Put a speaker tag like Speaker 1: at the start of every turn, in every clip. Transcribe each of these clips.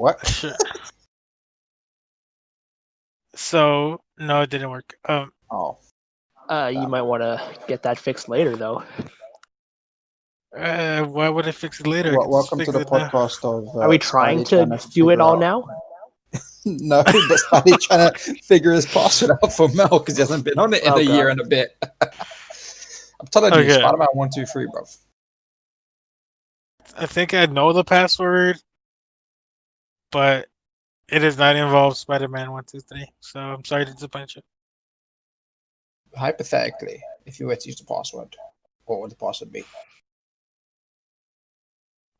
Speaker 1: what?
Speaker 2: Sure. So no, it didn't work.
Speaker 1: Oh,
Speaker 3: You might want to get that fixed later, though.
Speaker 2: Why would I fix it later? I could just
Speaker 1: welcome to
Speaker 2: fix
Speaker 1: the
Speaker 2: it now.
Speaker 1: podcast of
Speaker 3: Are we trying
Speaker 1: Spidey
Speaker 3: to do it
Speaker 1: figure
Speaker 3: all
Speaker 1: out-
Speaker 3: now?
Speaker 1: No, but Spidey trying to figure his password out for Mel because he hasn't been on it in
Speaker 3: Oh,
Speaker 1: a year
Speaker 3: God.
Speaker 1: and a bit. I'm telling you,
Speaker 2: Okay.
Speaker 1: Spider-Man 1, 2, 3, bro.
Speaker 2: I think I know the password, but it does not involve Spider-Man 123. So I'm sorry to disappoint you.
Speaker 1: Hypothetically, if you were to use the password, what would the password be?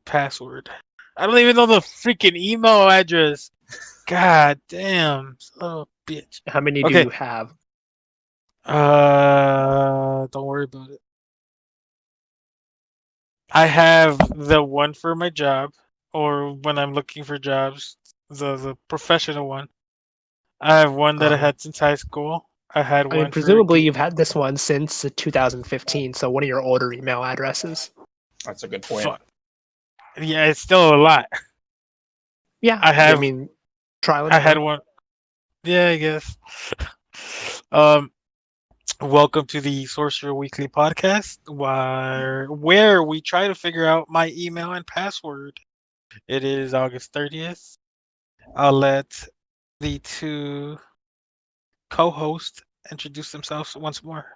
Speaker 2: Password. I don't even know the freaking email address. God damn, son of a bitch.
Speaker 3: How many do
Speaker 2: Okay.
Speaker 3: you have?
Speaker 2: Don't worry about it. I have the one for my job, or when I'm looking for jobs, the professional one. I have one that I had since high school. I had
Speaker 3: I
Speaker 2: one
Speaker 3: mean,
Speaker 2: for
Speaker 3: presumably you've had this one since 2015, so one of your older email addresses.
Speaker 1: That's a good point.
Speaker 2: Fuck. Yeah, it's still a lot.
Speaker 3: Yeah,
Speaker 2: I
Speaker 3: mean, trial and
Speaker 2: I had
Speaker 3: error.
Speaker 2: one. Yeah, I guess. Welcome to the Sorcerer Weekly Podcast, where we try to figure out my email and password. It is August 30th. I'll let the two co-hosts introduce themselves once more.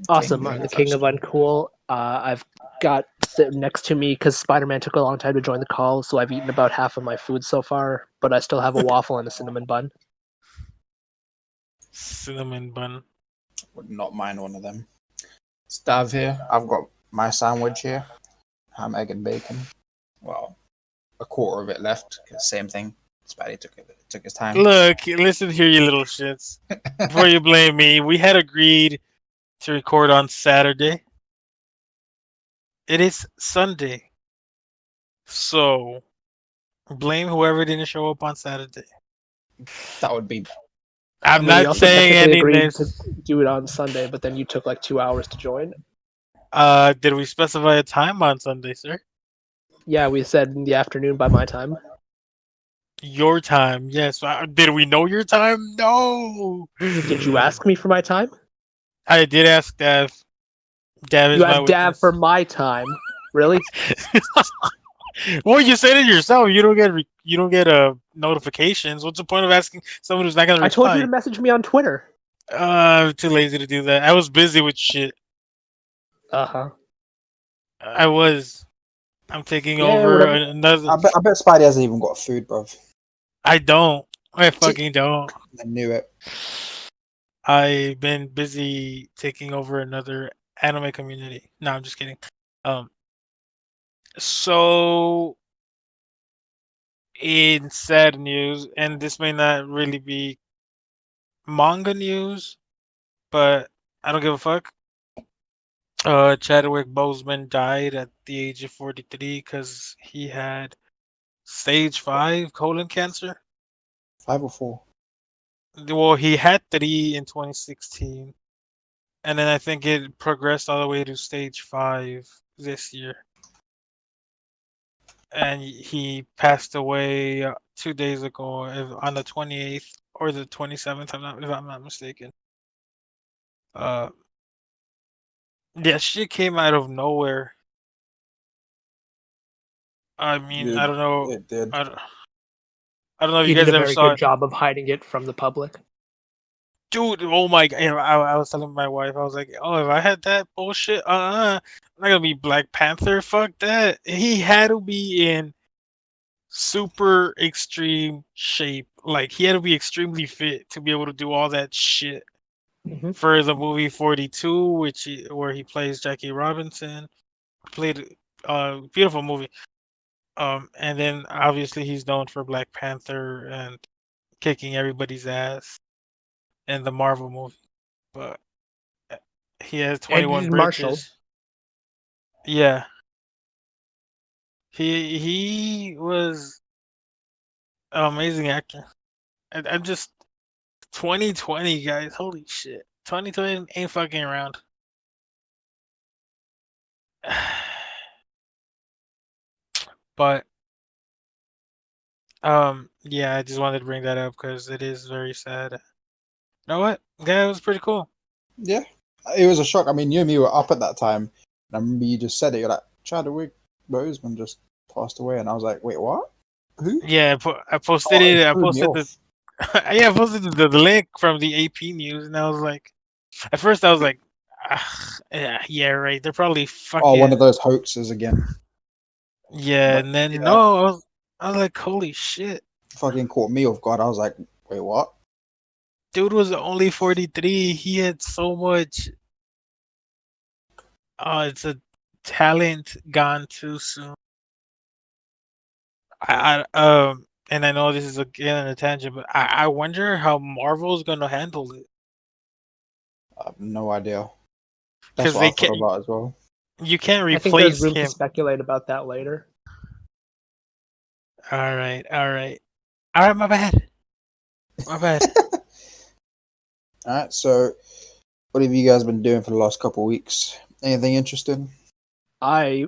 Speaker 3: Awesome. I'm the king of uncool. I've got sitting next to me because Spider-Man took a long time to join the call, so I've eaten about half of my food so far, but I still have a waffle and a cinnamon bun.
Speaker 2: Cinnamon bun.
Speaker 1: Would not mind one of them. Stav here. I've got my sandwich here. Ham, egg, and bacon. Well, a quarter of it left. Same thing. Spidey took his time.
Speaker 2: Look, listen here, you little shits. Before you blame me, we had agreed to record on Saturday. It is Sunday. So, blame whoever didn't show up on Saturday.
Speaker 1: That would be.
Speaker 2: I'm
Speaker 3: We
Speaker 2: not
Speaker 3: also
Speaker 2: saying
Speaker 3: technically agreed
Speaker 2: anything.
Speaker 3: to do it on Sunday, but then you took like 2 hours to join.
Speaker 2: Did we specify a time on Sunday, sir?
Speaker 3: Yeah, we said in the afternoon by my time.
Speaker 2: Your time, yes. Did we know your time? No.
Speaker 3: Did you ask me for my time?
Speaker 2: I did ask Dav. Dav is
Speaker 3: You
Speaker 2: my
Speaker 3: asked Dav
Speaker 2: witness.
Speaker 3: for my time. Really?
Speaker 2: Well, you said it yourself. You don't get notifications. What's the point of asking someone who's not gonna
Speaker 3: I told you
Speaker 2: reply?
Speaker 3: to message me on Twitter.
Speaker 2: I'm too lazy to do that. I was busy with shit.
Speaker 3: Uh-huh.
Speaker 2: I was. I'm taking
Speaker 3: Yeah,
Speaker 2: over
Speaker 3: whatever.
Speaker 2: another.
Speaker 1: I bet Spidey hasn't even got food, bro.
Speaker 2: I don't. I fucking don't.
Speaker 1: I knew it.
Speaker 2: I've been busy taking over another anime community. No, I'm just kidding. So in sad news, and this may not really be manga news, but I don't give a fuck. Chadwick Boseman died at the age of 43 because he had stage 5 colon cancer.
Speaker 1: 5 or 4.
Speaker 2: Well, he had 3 in 2016, and then I think it progressed all the way to stage 5 this year. And he passed away 2 days ago on the 28th or the 27th, if I'm not mistaken. Yeah, she came out of nowhere. I mean, I don't know.
Speaker 1: It did.
Speaker 2: I don't know if
Speaker 3: You
Speaker 2: you
Speaker 3: did
Speaker 2: guys
Speaker 3: a
Speaker 2: ever
Speaker 3: very
Speaker 2: saw
Speaker 3: good
Speaker 2: it.
Speaker 3: job of hiding it from the public.
Speaker 2: Dude, oh my god. I was telling my wife, I was like, oh, if I had that bullshit, I'm not gonna be Black Panther. Fuck that. He had to be in super extreme shape. Like, he had to be extremely fit to be able to do all that shit.
Speaker 3: Mm-hmm.
Speaker 2: For the movie 42, where he plays Jackie Robinson, played beautiful movie. And then obviously he's known for Black Panther and kicking everybody's ass in the Marvel movie. But he has
Speaker 3: And
Speaker 2: 21
Speaker 3: Marshall.
Speaker 2: bridges. Yeah. He was an amazing actor. I'm just 2020 guys, holy shit. 2020 ain't fucking around. But Yeah, I just wanted to bring that up because it is very sad. You know what? Yeah, it was pretty cool.
Speaker 1: Yeah, it was a shock. I mean, you and me were up at that time, and I remember you just said it. You're like, Chadwick Boseman just passed away, and I was like, wait, what? Who?
Speaker 2: Yeah, I posted
Speaker 1: Oh, it
Speaker 2: it. I
Speaker 1: threw me
Speaker 2: posted the
Speaker 1: off.
Speaker 2: yeah, I posted the link from the AP news, and I was like, at first I was like, yeah, right. They're probably
Speaker 1: Oh, one of
Speaker 2: fucking
Speaker 1: those hoaxes again.
Speaker 2: yeah.
Speaker 1: But
Speaker 2: And then
Speaker 1: yeah,
Speaker 2: no, I was like, holy shit,
Speaker 1: fucking caught me off guard. I was like, wait, what?
Speaker 2: dude was only 43. He had so much. It's a talent gone too soon. And I know this is again a tangent, but I wonder how Marvel's gonna handle it
Speaker 1: I have no idea. That's
Speaker 2: because
Speaker 1: what I
Speaker 2: they
Speaker 1: thought
Speaker 2: can't.
Speaker 1: about as well.
Speaker 2: You can't
Speaker 3: I think there's
Speaker 2: replace
Speaker 3: room to
Speaker 2: him.
Speaker 3: speculate about that later.
Speaker 2: All right, all right, all right. My bad. My bad.
Speaker 1: All right, so what have you guys been doing for the last couple of weeks? Anything interesting?
Speaker 3: I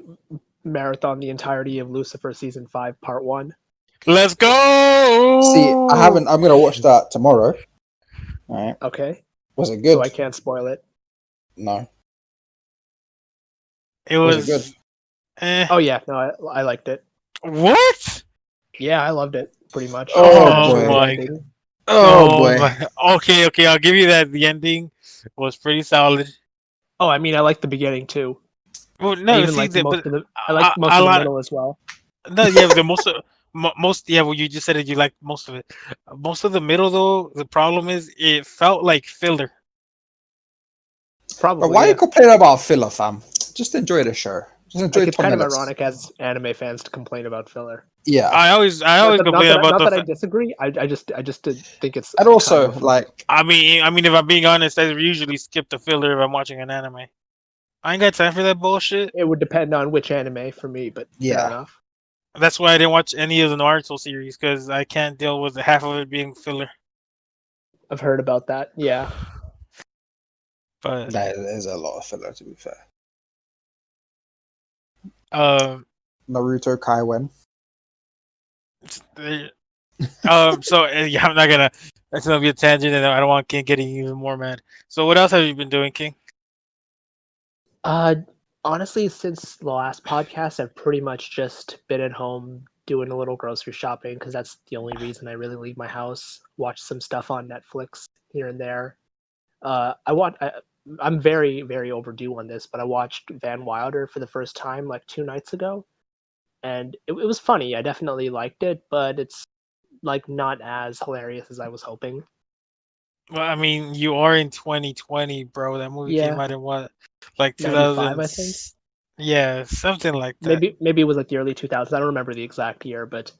Speaker 3: marathon the entirety of Lucifer season 5, part 1.
Speaker 2: Let's
Speaker 1: See, I
Speaker 2: go.
Speaker 1: haven't. I'm gonna watch that tomorrow. All right.
Speaker 3: Okay,
Speaker 1: Was it
Speaker 3: so I
Speaker 1: good?
Speaker 3: can't spoil it.
Speaker 1: No.
Speaker 2: It
Speaker 1: Was it good?
Speaker 2: was. Eh.
Speaker 3: Oh yeah, no, I liked it.
Speaker 2: What?
Speaker 3: Yeah, I loved it pretty much,
Speaker 1: Oh
Speaker 2: Oh
Speaker 3: especially the
Speaker 1: boy.
Speaker 2: my.
Speaker 3: ending.
Speaker 1: Oh
Speaker 2: Oh
Speaker 1: boy.
Speaker 2: my. Okay, okay. I'll give you that. The ending was pretty solid.
Speaker 3: Oh, I mean, I liked the beginning too.
Speaker 2: Well,
Speaker 3: I
Speaker 2: no.
Speaker 3: even
Speaker 2: See
Speaker 3: liked
Speaker 2: that, but
Speaker 3: I liked most
Speaker 2: a
Speaker 3: of the
Speaker 2: lot.
Speaker 3: middle as well.
Speaker 2: No, yeah, the most. Yeah, well, you just said it. You liked most of it. Most of the middle, though. The problem is, it felt like filler.
Speaker 1: But
Speaker 3: Probably,
Speaker 1: why are you
Speaker 3: yeah.
Speaker 1: complaining about filler, fam? Just enjoy the show. Just enjoy
Speaker 3: Like it's
Speaker 1: Tom
Speaker 3: kind of
Speaker 1: Ellis.
Speaker 3: ironic as anime fans to complain about filler.
Speaker 1: Yeah.
Speaker 2: I
Speaker 3: Not
Speaker 2: always
Speaker 3: that not
Speaker 2: complain
Speaker 3: that
Speaker 2: about
Speaker 3: not
Speaker 2: the.
Speaker 3: that I disagree. I just did think it's
Speaker 1: And
Speaker 3: kind
Speaker 1: also,
Speaker 3: of funny.
Speaker 1: like,
Speaker 2: I mean, if I'm being honest, I usually skip the filler if I'm watching an anime. I ain't got time for that bullshit.
Speaker 3: It would depend on which anime for me, but fair
Speaker 1: yeah.
Speaker 3: enough.
Speaker 2: That's why I didn't watch any of the Naruto series because I can't deal with half of it being filler.
Speaker 3: I've heard about that. Yeah.
Speaker 2: But
Speaker 1: That is a lot of filler, to be fair.
Speaker 2: um,
Speaker 1: Naruto Kaiwen.
Speaker 2: so yeah, I'm not gonna. That's gonna be a tangent, and I don't want King getting even more mad. So what else have you been doing, King?
Speaker 3: Uh, honestly, since the last podcast, I've pretty much just been at home doing a little grocery shopping because that's the only reason I really leave my house. Watch some stuff on Netflix here and there. I want. I'm very, very overdue on this, but I watched Van Wilder for the first time like 2 nights ago, and it was funny. I definitely liked it, but it's like not as hilarious as I was hoping.
Speaker 2: Well, I mean, you are in 2020, bro. That movie came
Speaker 3: Yeah,
Speaker 2: out in what, like
Speaker 3: 95,
Speaker 2: 2000?
Speaker 3: I think.
Speaker 2: Yeah, something like that.
Speaker 3: Maybe it was like the early 2000s. I don't remember the exact year, but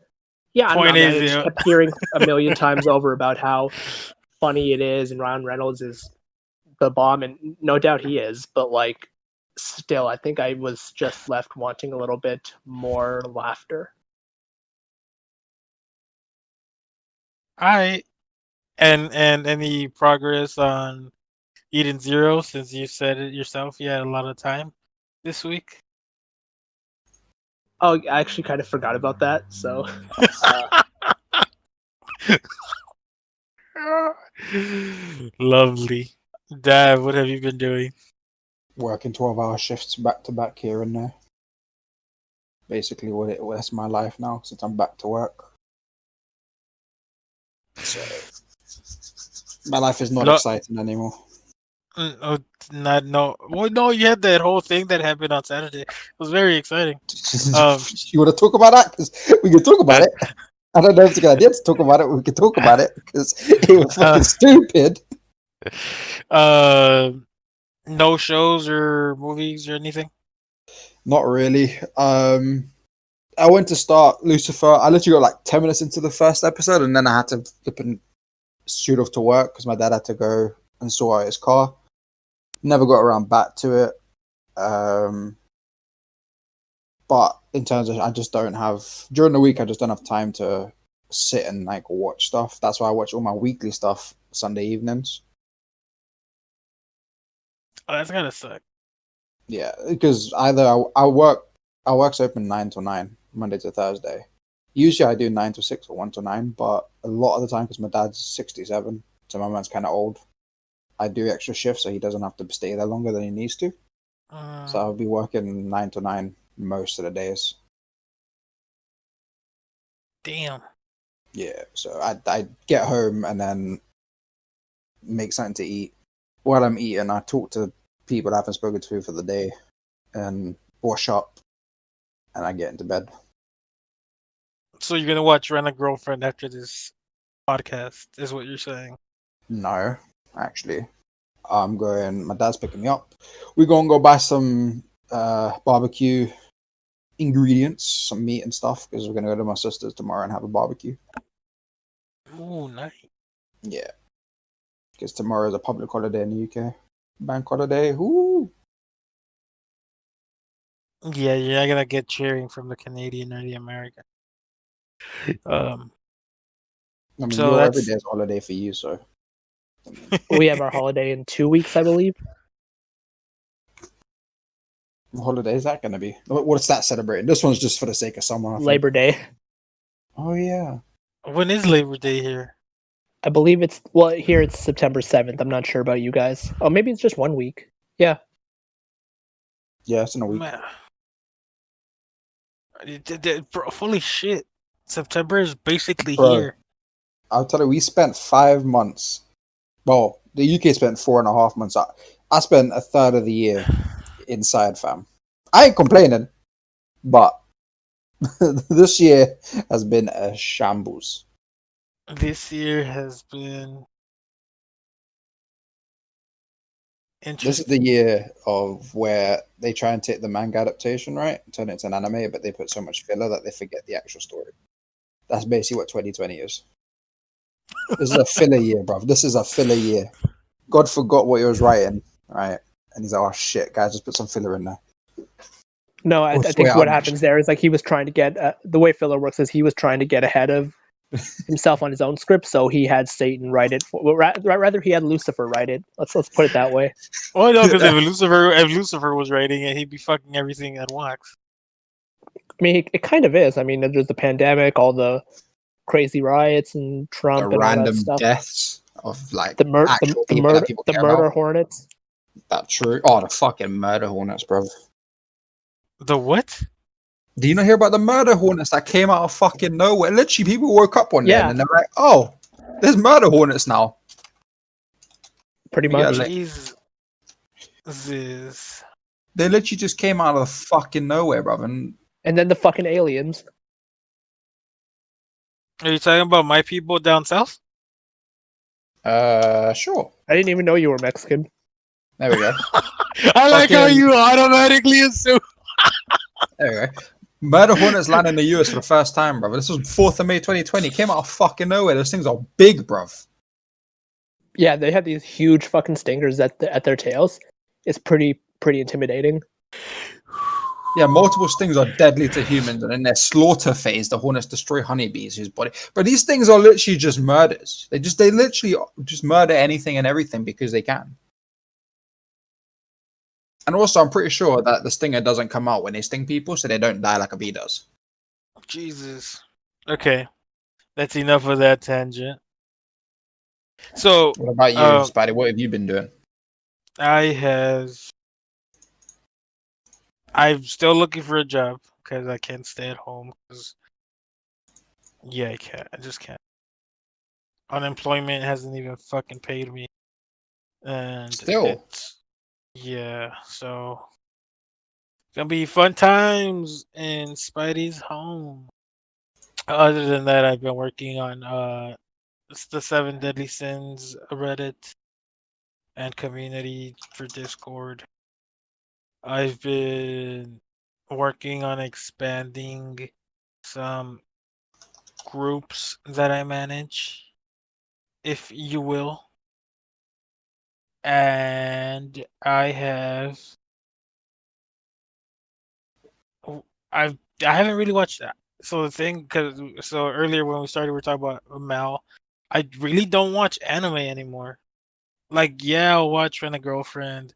Speaker 3: yeah, I don't know. I
Speaker 2: Point
Speaker 3: mean,
Speaker 2: is,
Speaker 3: I just kept hearing a million times over about how funny it is, and Ryan Reynolds is the bomb, and no doubt he is. But like, still, I think I was just left wanting a little bit more laughter.
Speaker 2: I and any progress on Eden Zero since you said it yourself. You had a lot of time this week.
Speaker 3: Oh, I actually kind of forgot about that. So, uh,
Speaker 2: Lovely. Dad, what have you been doing?
Speaker 1: Working 12-hour shifts back to back here and there. Basically, that's my life now since I'm back to work. So, my life is not
Speaker 2: No,
Speaker 1: exciting anymore.
Speaker 2: oh, not no. Well, no, you had that whole thing that happened on Saturday. It was very exciting. Um,
Speaker 1: You want to talk about that? Because we can talk about
Speaker 2: I,
Speaker 1: it. I don't know if it's a good idea to talk about it. We can talk about it because it was
Speaker 2: uh,
Speaker 1: fucking stupid.
Speaker 2: uh, no shows or movies or anything.
Speaker 1: Not really. I went to start Lucifer. I literally got like 10 minutes into the first episode, and then I had to flip and shoot off to work because my dad had to go and sort out his car. Never got around back to it. But in terms of, I just don't have during the week. I just don't have time to sit and like watch stuff. That's why I watch all my weekly stuff Sunday evenings.
Speaker 2: Oh, that's gotta suck.
Speaker 1: Yeah, because either I work's open 9 to 9 Monday to Thursday, Usually I do 9 to 6 or 1 to 9, but a lot of the time, because my dad's 67, so my man's kind of old, I do extra shifts so he doesn't have to stay there longer than he needs to. So I'll be working 9 to 9 most of the days.
Speaker 2: Damn.
Speaker 1: Yeah, so I get home and then make something to eat. While I'm eating, I talk to people I haven't spoken to for the day and wash up, and I get into bed.
Speaker 2: So you're gonna watch Rent a Girlfriend after this podcast, is what you're saying?
Speaker 1: No, actually, I'm going. My dad's picking me up. We're gonna go buy some barbecue ingredients, some meat and stuff, because we're gonna go to my sister's tomorrow and have a barbecue.
Speaker 2: Oh, nice.
Speaker 1: Yeah, because tomorrow is a public holiday in the UK, bank holiday. Woo!
Speaker 2: Yeah, you're not gonna get cheering from the Canadian or the American. Um,
Speaker 1: I mean,
Speaker 2: so
Speaker 1: your every
Speaker 2: that's
Speaker 1: day is a holiday for you, so I mean,
Speaker 3: We have our holiday in 2 weeks, I believe.
Speaker 1: what holiday is that going to be? What's that celebrating? This one's just for the sake of someone, I think.
Speaker 3: Labor Day.
Speaker 1: Oh yeah,
Speaker 2: when is Labor Day here?
Speaker 3: I believe it's well here. It's September 7th. I'm not sure about you guys. Oh, maybe it's just 1 week. Yeah.
Speaker 1: yeah, it's in a week.
Speaker 2: Man, bro, holy shit! September is basically
Speaker 1: Bro,
Speaker 2: here.
Speaker 1: I'll tell you, we spent 5 months. Well, the UK spent 4.5 months. I spent a third of the year inside, fam. I ain't complaining, but this year has been a shambles.
Speaker 2: This year has been
Speaker 1: This is
Speaker 2: interesting.
Speaker 1: the year of where they try and take the manga adaptation, right? Turn it into an anime, but they put so much filler that they forget the actual story. That's basically what 2020 is. This is a filler year, bro. This is a filler year. God forgot what he was writing, right? And he's like, oh shit, guys, just put some filler in there.
Speaker 3: No, I
Speaker 1: Oh,
Speaker 3: think
Speaker 1: swear,
Speaker 3: what happens there is like he was trying to get the way filler works is he was trying to get ahead of himself on his own script, so he had Satan write it. Rather, he had Lucifer write it. Let's put it that way.
Speaker 2: Oh no, because if Lucifer was writing it, he'd be fucking everything at once.
Speaker 3: I mean, it kind of is. I mean, there's the pandemic, all the crazy riots, and
Speaker 1: the
Speaker 3: Trump, and all that
Speaker 1: random
Speaker 3: stuff.
Speaker 1: deaths of like
Speaker 3: The mur-
Speaker 1: actual
Speaker 3: the
Speaker 1: people that
Speaker 3: murder,
Speaker 1: people
Speaker 3: the
Speaker 1: care
Speaker 3: murder
Speaker 1: about.
Speaker 3: hornets.
Speaker 1: That's true. Oh, the fucking murder hornets, bro.
Speaker 2: The what?
Speaker 1: Do you not hear about the murder hornets that came out of fucking nowhere? Literally, people woke up one day and
Speaker 3: Yeah,
Speaker 1: then they're like, "Oh, there's murder hornets now."
Speaker 3: pretty
Speaker 1: We get
Speaker 3: much.
Speaker 1: like,
Speaker 2: Jesus.
Speaker 1: they literally just came out of fucking nowhere, bro. And
Speaker 3: And then the fucking aliens.
Speaker 2: Are you talking about my people down south?
Speaker 1: sure.
Speaker 3: I didn't even know you were Mexican.
Speaker 1: There we go.
Speaker 2: I like how
Speaker 1: Fucking
Speaker 2: you automatically assume.
Speaker 1: there we go. Murder hornets landed in the US for the first time, bro. This was 4th of May 2020. Came out of fucking nowhere. Those things are big, bro.
Speaker 3: Yeah, they have these huge fucking stingers at their tails. It's pretty intimidating.
Speaker 1: Yeah, multiple stings are deadly to humans, and in their slaughter phase, the hornets destroy honeybees whose body. But these things are literally just murders. They literally just murder anything and everything because they can. And also, I'm pretty sure that the stinger doesn't come out when they sting people, so they don't die like a bee does.
Speaker 2: Jesus. Okay, that's enough of that tangent. So,
Speaker 1: What about you, Spidey? What have you been doing?
Speaker 2: I have. I'm still looking for a job because I can't stay at home. Cause yeah, I can't. I just can't. Unemployment hasn't even fucking paid me, and
Speaker 1: Still,
Speaker 2: yeah. So it's gonna be fun times in Spidey's home. Other than that, I've been working on it's the Seven Deadly Sins Reddit and community for Discord. I've been working on expanding some groups that I manage, if you will. And I haven't really watched that. So the thing, because so earlier when we started, we were talking about Mal. I really don't watch anime anymore. Like, yeah, I'll watch Rent a Girlfriend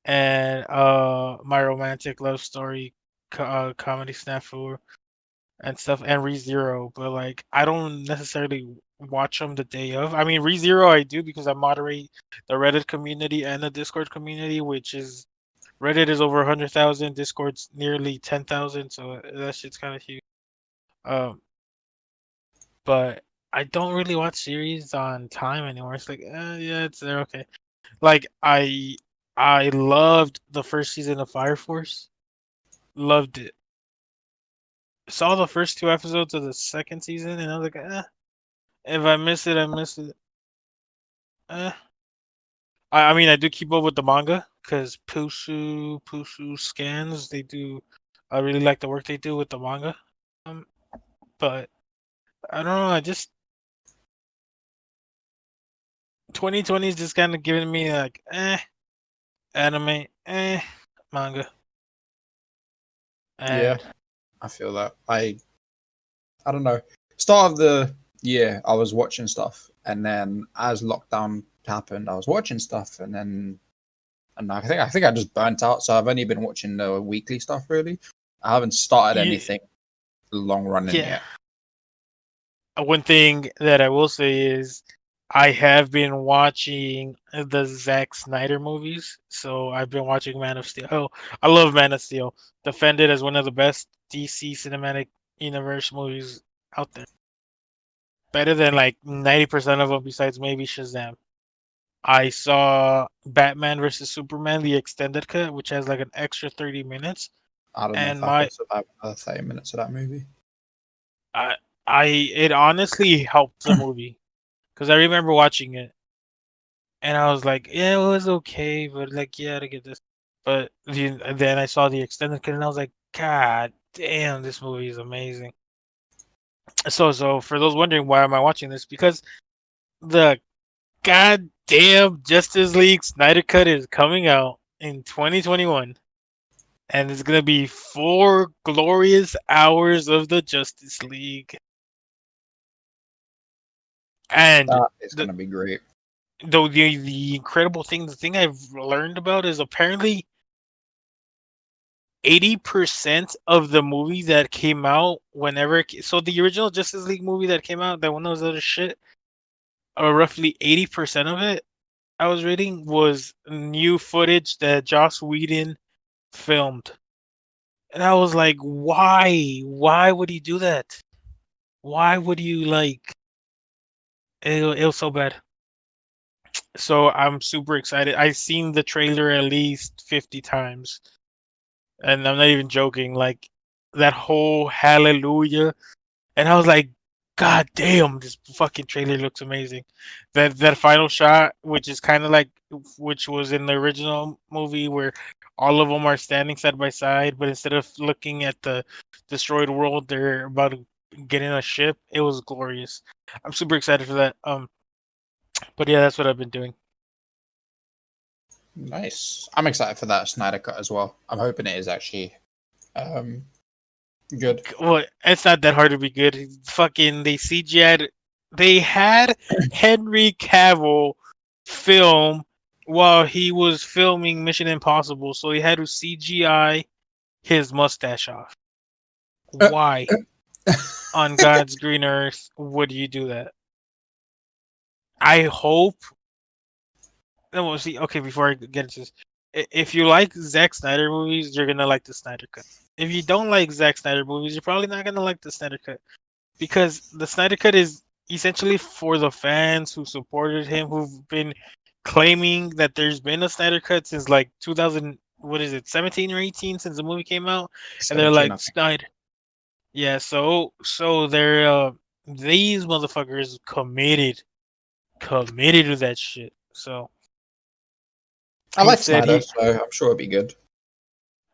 Speaker 2: and My Romantic Love Story, Comedy Snafu. and stuff, and ReZero, but like I don't necessarily watch them the day of. I mean, ReZero I do because I moderate the Reddit community and the Discord community, which is Reddit is over 100,000, Discord's nearly 10,000, so that shit's kind of huge. Um, but I don't really watch series on time anymore. It's like, yeah, it's there, okay. Like I loved the first season of Fire Force, loved it. Saw the first two episodes of the second season, and I was like, if I miss it, I miss it. Eh. I mean, I do keep up with the manga because Pusu scans. They do. I really like the work they do with the manga. Um, but I don't know. I just 2020 is just kind of giving me like, anime, manga,
Speaker 1: Yeah,
Speaker 2: and
Speaker 1: I feel that. I don't know. Start of the year, I was watching stuff, and then as lockdown happened, I was watching stuff, and then and I think I just burnt out. So I've only been watching the weekly stuff really. I haven't started
Speaker 2: yeah,
Speaker 1: anything long running
Speaker 2: yeah.
Speaker 1: yet.
Speaker 2: One thing that I will say is I have been watching the Zack Snyder movies. So I've been watching Man of Steel. Oh, I love Man of Steel. Defended as one of the best DC cinematic universe movies out there. Better than like 90% of them besides maybe Shazam. I saw Batman versus Superman, the extended cut, which has like an extra 30 minutes.
Speaker 1: I don't know
Speaker 2: And
Speaker 1: if I could survive another 30 minutes of that movie.
Speaker 2: I, it honestly helped the movie because I remember watching it and I was like, yeah, it was okay, but like, yeah, to get this. But then I saw the extended cut and I was like, God damn, this movie is amazing. So for those wondering why am I watching this, because the goddamn Justice League Snyder Cut is coming out in 2021, and it's gonna be 4 glorious hours of the Justice League. And
Speaker 1: That is
Speaker 2: the
Speaker 1: going to be great.
Speaker 2: the incredible thing, the thing I've learned about is apparently 80% of the movie that came out so the original Justice League movie that came out, that one of those other shit, or roughly 80% of it I was reading was new footage that Joss Whedon filmed. And I was like, why? Why would he do that? Why would you like it was so bad. So I'm super excited. I've seen the trailer at least 50 times. And I'm not even joking. Like that whole hallelujah. And I was like, God damn, this fucking trailer looks amazing. That final shot, which is kind of like, which was in the original movie, where all of them are standing side by side, but instead of looking at the destroyed world, they're about to get in a ship. It was glorious. I'm super excited for that. But yeah, that's what I've been doing.
Speaker 1: Nice. I'm excited for that Snyder cut as well. I'm hoping it is actually um, good.
Speaker 2: Well, it's not that hard to be good. Fucking they CGI'd. They had Henry Cavill film while he was filming Mission Impossible, so he had to CGI his mustache off. Why on God's green earth would you do that? I hope. No, well, see, okay, before I get into this, if you like Zack Snyder movies, you're gonna like the Snyder Cut. If you don't like Zack Snyder movies, you're probably not gonna like the Snyder Cut. Because the Snyder Cut is essentially for the fans who supported him, who've been claiming that there's been a Snyder Cut since like 2000, what is it, 17 or 18, since the movie came out, and they're
Speaker 1: 17, I
Speaker 2: like
Speaker 1: think.
Speaker 2: Snyder. Yeah, so they're these motherfuckers committed to that shit. So
Speaker 1: I
Speaker 2: he
Speaker 1: like
Speaker 2: said
Speaker 1: Snyder,
Speaker 2: he.
Speaker 1: so I'm sure it'll be good.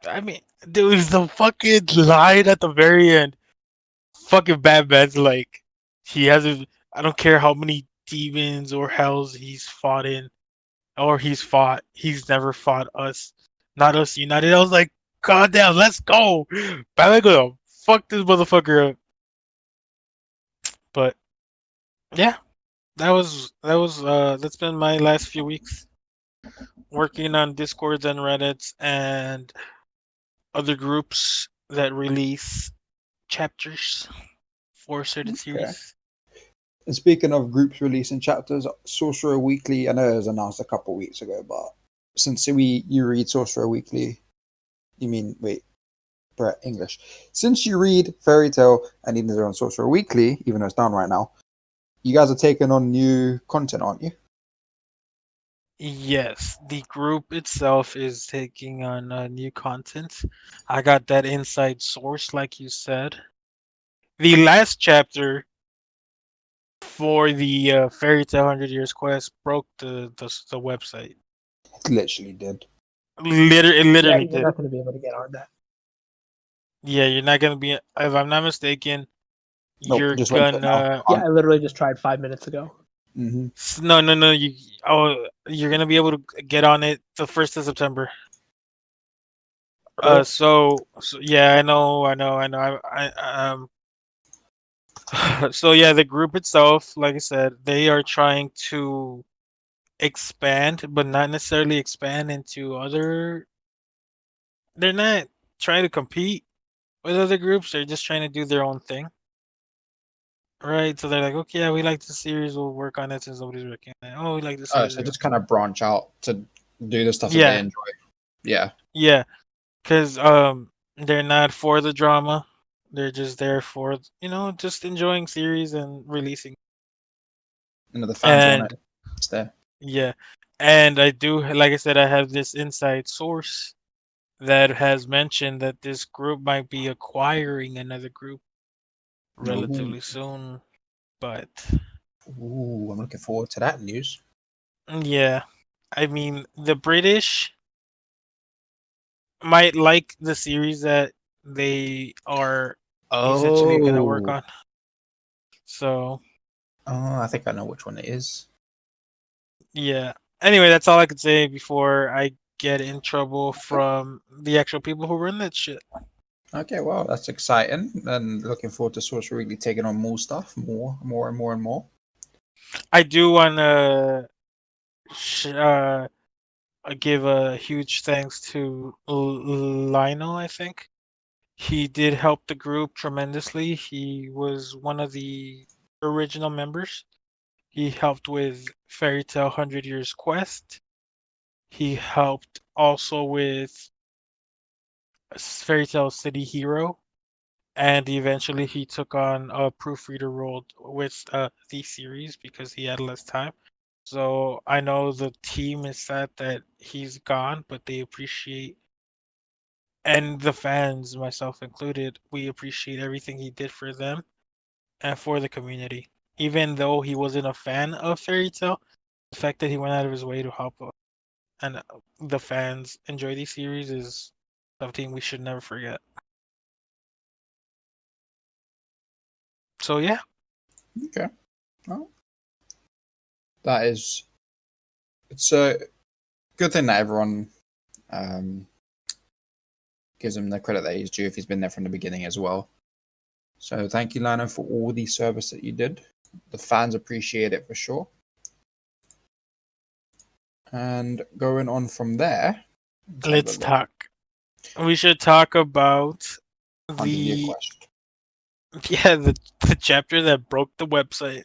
Speaker 2: I mean, dude, the fucking line at the very end. Fucking Batman's like he hasn't. I don't care how many demons or hells he's fought in, or he's fought. He's never fought us, not us united. I was like, God damn, let's go. Batman gonna fuck this motherfucker up. But yeah, that's been my last few weeks working on Discords and Reddits and other groups that release chapters for certain
Speaker 1: Okay.
Speaker 2: series.
Speaker 1: And speaking of groups releasing chapters, Sorcerer Weekly, I know it was announced a couple of weeks ago, but since you read Sorcerer Weekly, you mean wait, Brett English. Since you read Fairy Tale and even on Sorcerer Weekly, even though it's down right now, you guys are taking on new content, aren't you?
Speaker 2: Yes, the group itself is taking on new content. I got that inside source, like you said. The last chapter for the Fairy Tale 100 Years Quest broke the website.
Speaker 1: It literally did.
Speaker 2: It
Speaker 3: Yeah,
Speaker 2: literally
Speaker 3: you're
Speaker 2: did.
Speaker 3: not going to be able to get on that.
Speaker 2: Yeah, you're not gonna be. If I'm not mistaken,
Speaker 1: Nope,
Speaker 2: you're
Speaker 1: just went to it now.
Speaker 2: gonna.
Speaker 3: Yeah, I literally just tried 5 minutes ago.
Speaker 1: Mm-hmm.
Speaker 2: No, no, no. You're gonna be able to get on it the 1st of September.
Speaker 3: Cool.
Speaker 2: So yeah, so yeah, the group itself, like I said, they are trying to expand, but not necessarily expand into other. They're not trying to compete with other groups. They're just trying to do their own thing, right? So they're like, okay, yeah, we like the series. We'll work on it since nobody's working on it. Oh, we like the
Speaker 1: Oh,
Speaker 2: series.
Speaker 1: so just kind of branch out to do the stuff that they
Speaker 2: Yeah,
Speaker 1: enjoy. Yeah.
Speaker 2: yeah, because they're not for the drama. They're just there for just enjoying series and releasing.
Speaker 1: The fans want
Speaker 2: And
Speaker 1: it. It's there.
Speaker 2: yeah, and I do, like I said, I have this inside source that has mentioned that this group might be acquiring another group
Speaker 1: Ooh.
Speaker 2: relatively soon. But
Speaker 1: Ooh, I'm looking forward to that news.
Speaker 2: yeah, I mean, the British might like the series that they are essentially gonna work
Speaker 1: Oh.
Speaker 2: on. So
Speaker 1: Oh, I think I know which one it is.
Speaker 2: yeah. Anyway, that's all I could say before I get in trouble
Speaker 1: Okay.
Speaker 2: from the actual people who run that shit.
Speaker 1: Okay, well, that's exciting. And looking forward to Sorcerer Weekly taking on more stuff, more, and more and more.
Speaker 2: I do want to give a huge thanks to Lionel, I think. He did help the group tremendously. He was one of the original members. He helped with Fairy Tale 100 Years Quest. He helped also with Fairy Tale City Hero. And eventually he took on a proofreader role with the series because he had less time. So I know the team is sad that he's gone, but they appreciate, and the fans, myself included, we appreciate everything he did for them and for the community. Even though he wasn't a fan of Fairy Tale, the fact that he went out of his way to help and the fans enjoy these series is something we should never forget. So yeah,
Speaker 1: Okay. Well, that is, it's a good thing that everyone um, gives him the credit that he's due if he's been there from the beginning as well. So thank you, Lano, for all the service that you did. The fans appreciate it for sure. And going on from there, let's have a
Speaker 2: let's
Speaker 1: look.
Speaker 2: talk. We should talk about
Speaker 1: 100-year
Speaker 2: the
Speaker 1: quest.
Speaker 2: the chapter that broke the website.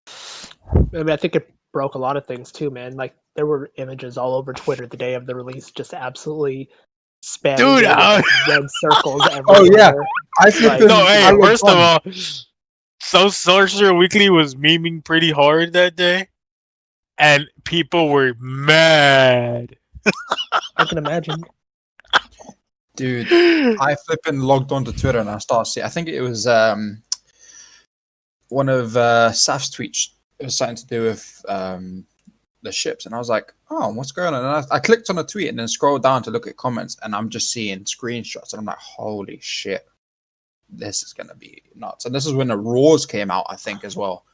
Speaker 3: I mean, I think it broke a lot of things too, man. Like there were images all over Twitter the day of the release, just absolutely spamming
Speaker 2: Dude,
Speaker 3: it with like red circles
Speaker 1: Oh yeah,
Speaker 3: everywhere.
Speaker 1: I
Speaker 3: Like,
Speaker 2: no,
Speaker 1: flipping.
Speaker 2: hey,
Speaker 1: I logged
Speaker 2: first of
Speaker 1: on.
Speaker 2: all, so Sorcerer Weekly was memeing pretty hard that day, and people were mad.
Speaker 3: I can imagine.
Speaker 1: Dude, I flipping logged onto Twitter and I started seeing. I think it was one of Saf's tweets. It was something to do with the ships, and I was like, "Oh, what's going on?" And I clicked on a tweet and then scrolled down to look at comments, and I'm just seeing screenshots, and I'm like, "Holy shit, this is gonna be nuts!" And this is when the Raws came out, I think, as well.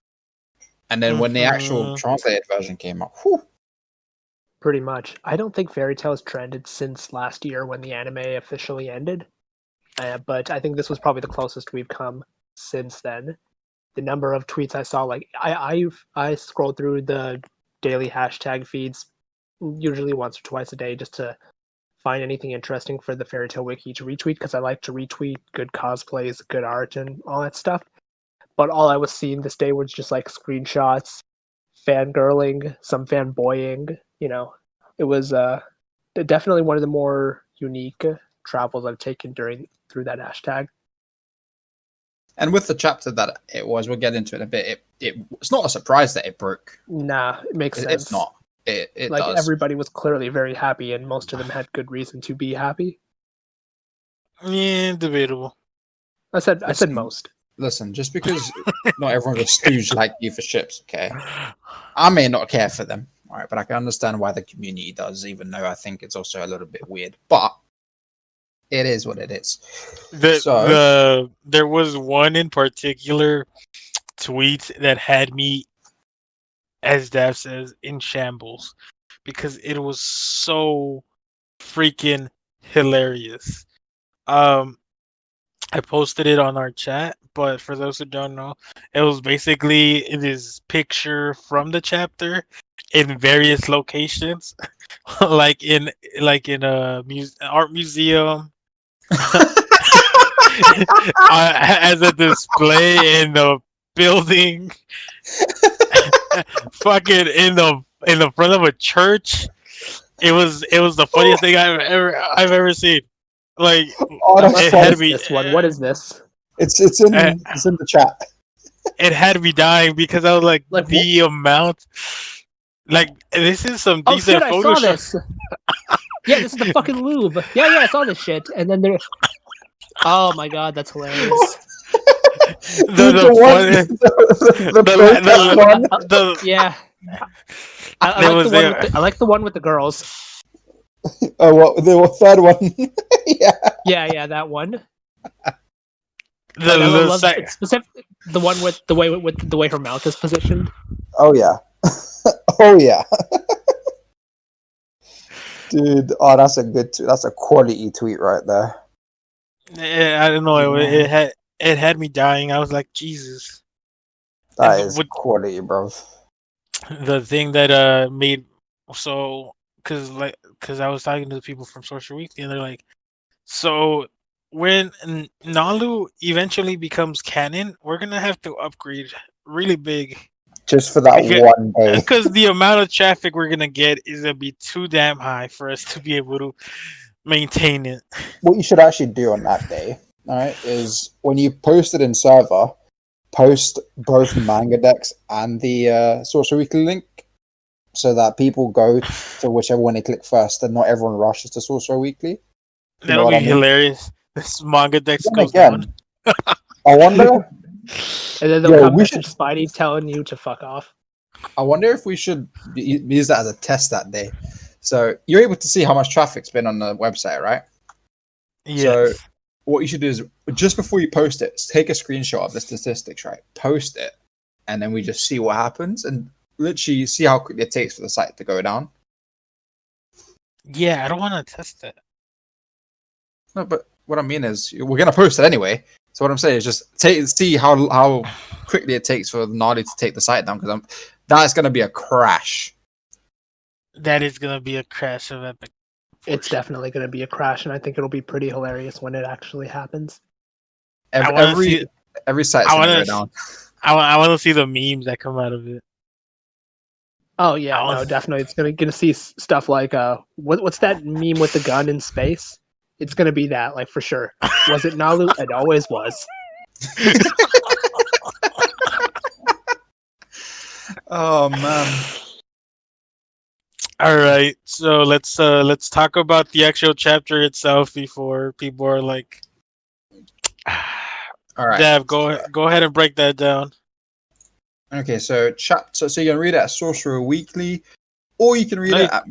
Speaker 1: And then when the actual
Speaker 2: Mhm.
Speaker 1: translated version came out, whew,
Speaker 3: Pretty much. I don't think Fairy Tail has trended since last year when the anime officially ended. But I think this was probably the closest we've come since then. The number of tweets I saw, like I scroll through the daily hashtag feeds usually once or twice a day just to find anything interesting for the Fairy Tail Wiki to retweet because I like to retweet good cosplays, good art, and all that stuff. But all I was seeing this day was just like screenshots, fangirling, some fanboying. It was definitely one of the more unique travels I've taken through that hashtag.
Speaker 1: And with the chapter that it was, we'll get into it in a bit. It's not a surprise that it broke.
Speaker 3: Nah, it makes sense.
Speaker 1: It's not. It
Speaker 3: like
Speaker 1: does.
Speaker 3: Everybody was clearly very happy, and most of them had good reason to be happy.
Speaker 2: Yeah, debatable.
Speaker 3: I said most.
Speaker 1: Listen, just because not everyone's a stooge like you for ships, okay? I may not care for them, all right, but I can understand why the community does, even though I think it's also a little bit weird. But it is what it is.
Speaker 2: There was one in particular tweet that had me, as Dav says, in shambles because it was so freaking hilarious. I posted it on our chat, but for those who don't know, it was basically this picture from the chapter in various locations, like in a art museum, as a display in the building, fucking in the front of a church. It was the funniest thing I've ever seen. Like,
Speaker 1: that's
Speaker 3: it had me. This one. What is this?
Speaker 1: It's in the chat.
Speaker 2: It had me dying because I was like the amount. Like, this is some decent
Speaker 3: Photoshop. I saw this. Yeah, this is the fucking lube. Yeah, I saw this shit. And then there. Oh my god, that's hilarious. Yeah. I like the one with the girls.
Speaker 1: Oh, what the third one?
Speaker 3: Yeah, that one. The one with the way her mouth is positioned.
Speaker 1: Oh yeah, oh yeah, dude. Oh, that's a quality tweet right there.
Speaker 2: Yeah, I don't know. It had me dying. I was like, Jesus.
Speaker 1: That is quality, bro.
Speaker 2: The thing that made because I was talking to the people from Sorcerer Weekly, and they're like, so when Nalu eventually becomes canon, we're gonna have to upgrade really big,
Speaker 1: just for that one day,
Speaker 2: because the amount of traffic we're gonna get is gonna be too damn high for us to be able to maintain it.
Speaker 1: What you should actually do on that day, all right, is when you post it in server, post both manga decks and the Sorcerer Weekly link, so that people go to whichever one they click first, and not everyone rushes to Sorcerer Weekly.
Speaker 2: That'll be hilarious. This manga deck goes
Speaker 1: down. I wonder.
Speaker 3: And then they'll come message Spidey telling you to fuck off.
Speaker 1: I wonder if we should use that as a test that day. So you're able to see how much traffic's been on the website, right?
Speaker 2: Yes.
Speaker 1: So what you should do is, just before you post it, take a screenshot of the statistics, right? Post it, and then we just see what happens, and literally see how quick it takes for the site to go down.
Speaker 2: Yeah, I don't want to test it.
Speaker 1: No, but what I mean is, we're gonna post it anyway. So what I'm saying is, just see how quickly it takes for Nadi to take the site down, because that's gonna be a crash.
Speaker 2: That is gonna be a crash of epic.
Speaker 3: It's definitely gonna be a crash, and I think it'll be pretty hilarious when it actually happens.
Speaker 1: Every site's gonna go down.
Speaker 2: I want to see the memes that come out of it.
Speaker 3: Oh yeah, no, definitely. It's gonna see stuff like what's that meme with the gun in space? It's gonna be that, like, for sure. Was it Nalu? It always was.
Speaker 1: Oh man.
Speaker 2: All right, so let's talk about the actual chapter itself before people are like,
Speaker 1: all right,
Speaker 2: Dav, go ahead and break that down.
Speaker 1: Okay, so so you can read it at Sorcerer Weekly, or you can read it at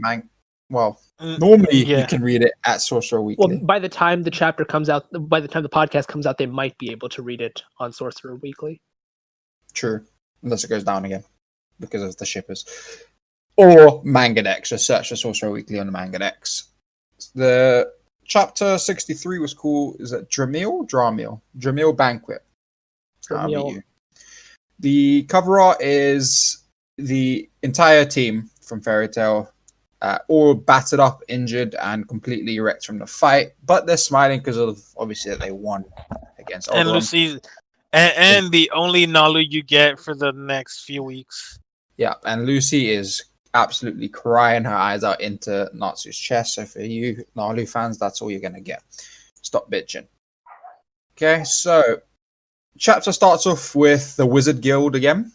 Speaker 1: normally you can read it at Sorcerer Weekly.
Speaker 3: Well, by the time the chapter comes out, by the time the podcast comes out, they might be able to read it on Sorcerer Weekly.
Speaker 1: True, unless it goes down again because of the shippers. Or Mangadex, just search for Sorcerer Weekly on the Mangadex. The chapter 63 was called, is it Drameel? Drameel Banquet.
Speaker 3: Drameel.
Speaker 1: The cover art is the entire team from Fairy Tail all battered up, injured, and completely wrecked from the fight. But they're smiling because of obviously that they won against
Speaker 2: And
Speaker 1: Alderaan.
Speaker 2: Lucy, and the only Nalu you get for the next few weeks.
Speaker 1: Yeah, and Lucy is absolutely crying her eyes out into Natsu's chest. So for you Nalu fans, that's all you're gonna get. Stop bitching. Okay, so chapter starts off with the Wizard Guild again.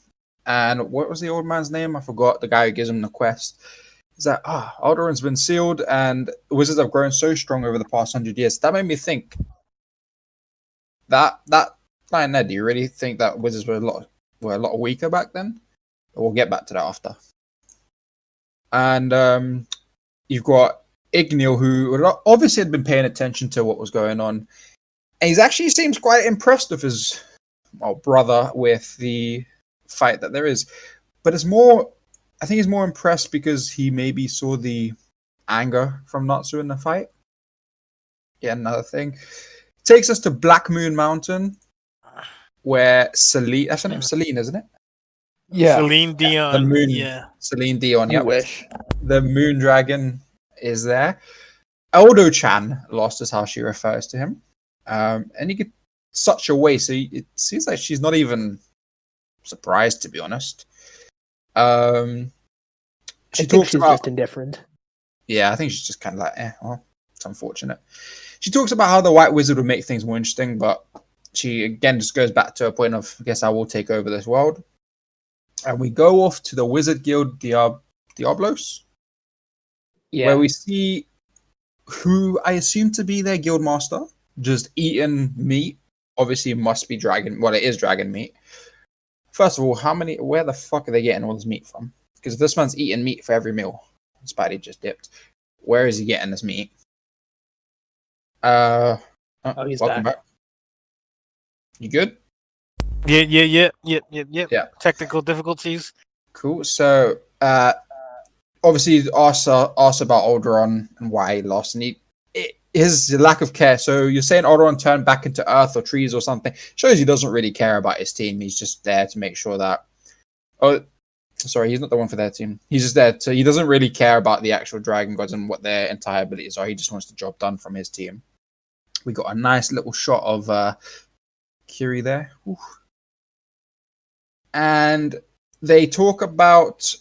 Speaker 1: And what was the old man's name? I forgot. The guy who gives him the quest. Is that Alderaan's been sealed and wizards have grown so strong over the past 100 years. That made me think that line there, do you really think that wizards were a lot weaker back then? We'll get back to that after. And you've got Ignil, who obviously had been paying attention to what was going on. And he actually seems quite impressed with his brother with the fight that there is. But it's more, I think he's more impressed because he maybe saw the anger from Natsu in the fight. Yeah, another thing. Takes us to Black Moon Mountain, where Celine, that's her name, Celine, isn't it?
Speaker 3: Yeah.
Speaker 2: Celine Dion.
Speaker 1: The moon,
Speaker 2: Yeah.
Speaker 1: Celine Dion,
Speaker 3: You
Speaker 1: yep.
Speaker 3: wish.
Speaker 1: The moon dragon is there. Eldo-chan, lost is how she refers to him. And you get such a way, so it seems like she's not even surprised, to be honest. She talks
Speaker 3: she's
Speaker 1: about
Speaker 3: just indifferent.
Speaker 1: Yeah, I think she's just kind of like, well, it's unfortunate. She talks about how the White Wizard would make things more interesting, but she again just goes back to a point of, I guess I will take over this world. And we go off to the Wizard Guild Diablos, where we see who I assume to be their guild master, just eating meat. Obviously, it must be dragon. Well, it is dragon meat. First of all, where the fuck are they getting all this meat from? Because if this man's eating meat for every meal, Spidey just dipped. Where is he getting this meat?
Speaker 3: He's
Speaker 1: welcome back. You good?
Speaker 2: Yeah.
Speaker 1: Yeah.
Speaker 2: Technical difficulties.
Speaker 1: Cool. So, obviously, asked about Alderaan and why he lost, and his lack of care. So you're saying Alderaan turned back into earth or trees or something? Shows he doesn't really care about his team. He's just there to make sure that. Oh, sorry, he's not the one for their team. He's just there to. He doesn't really care about the actual dragon gods and what their entire abilities are. He just wants the job done from his team. We got a nice little shot of Kiri there. Ooh. And they talk about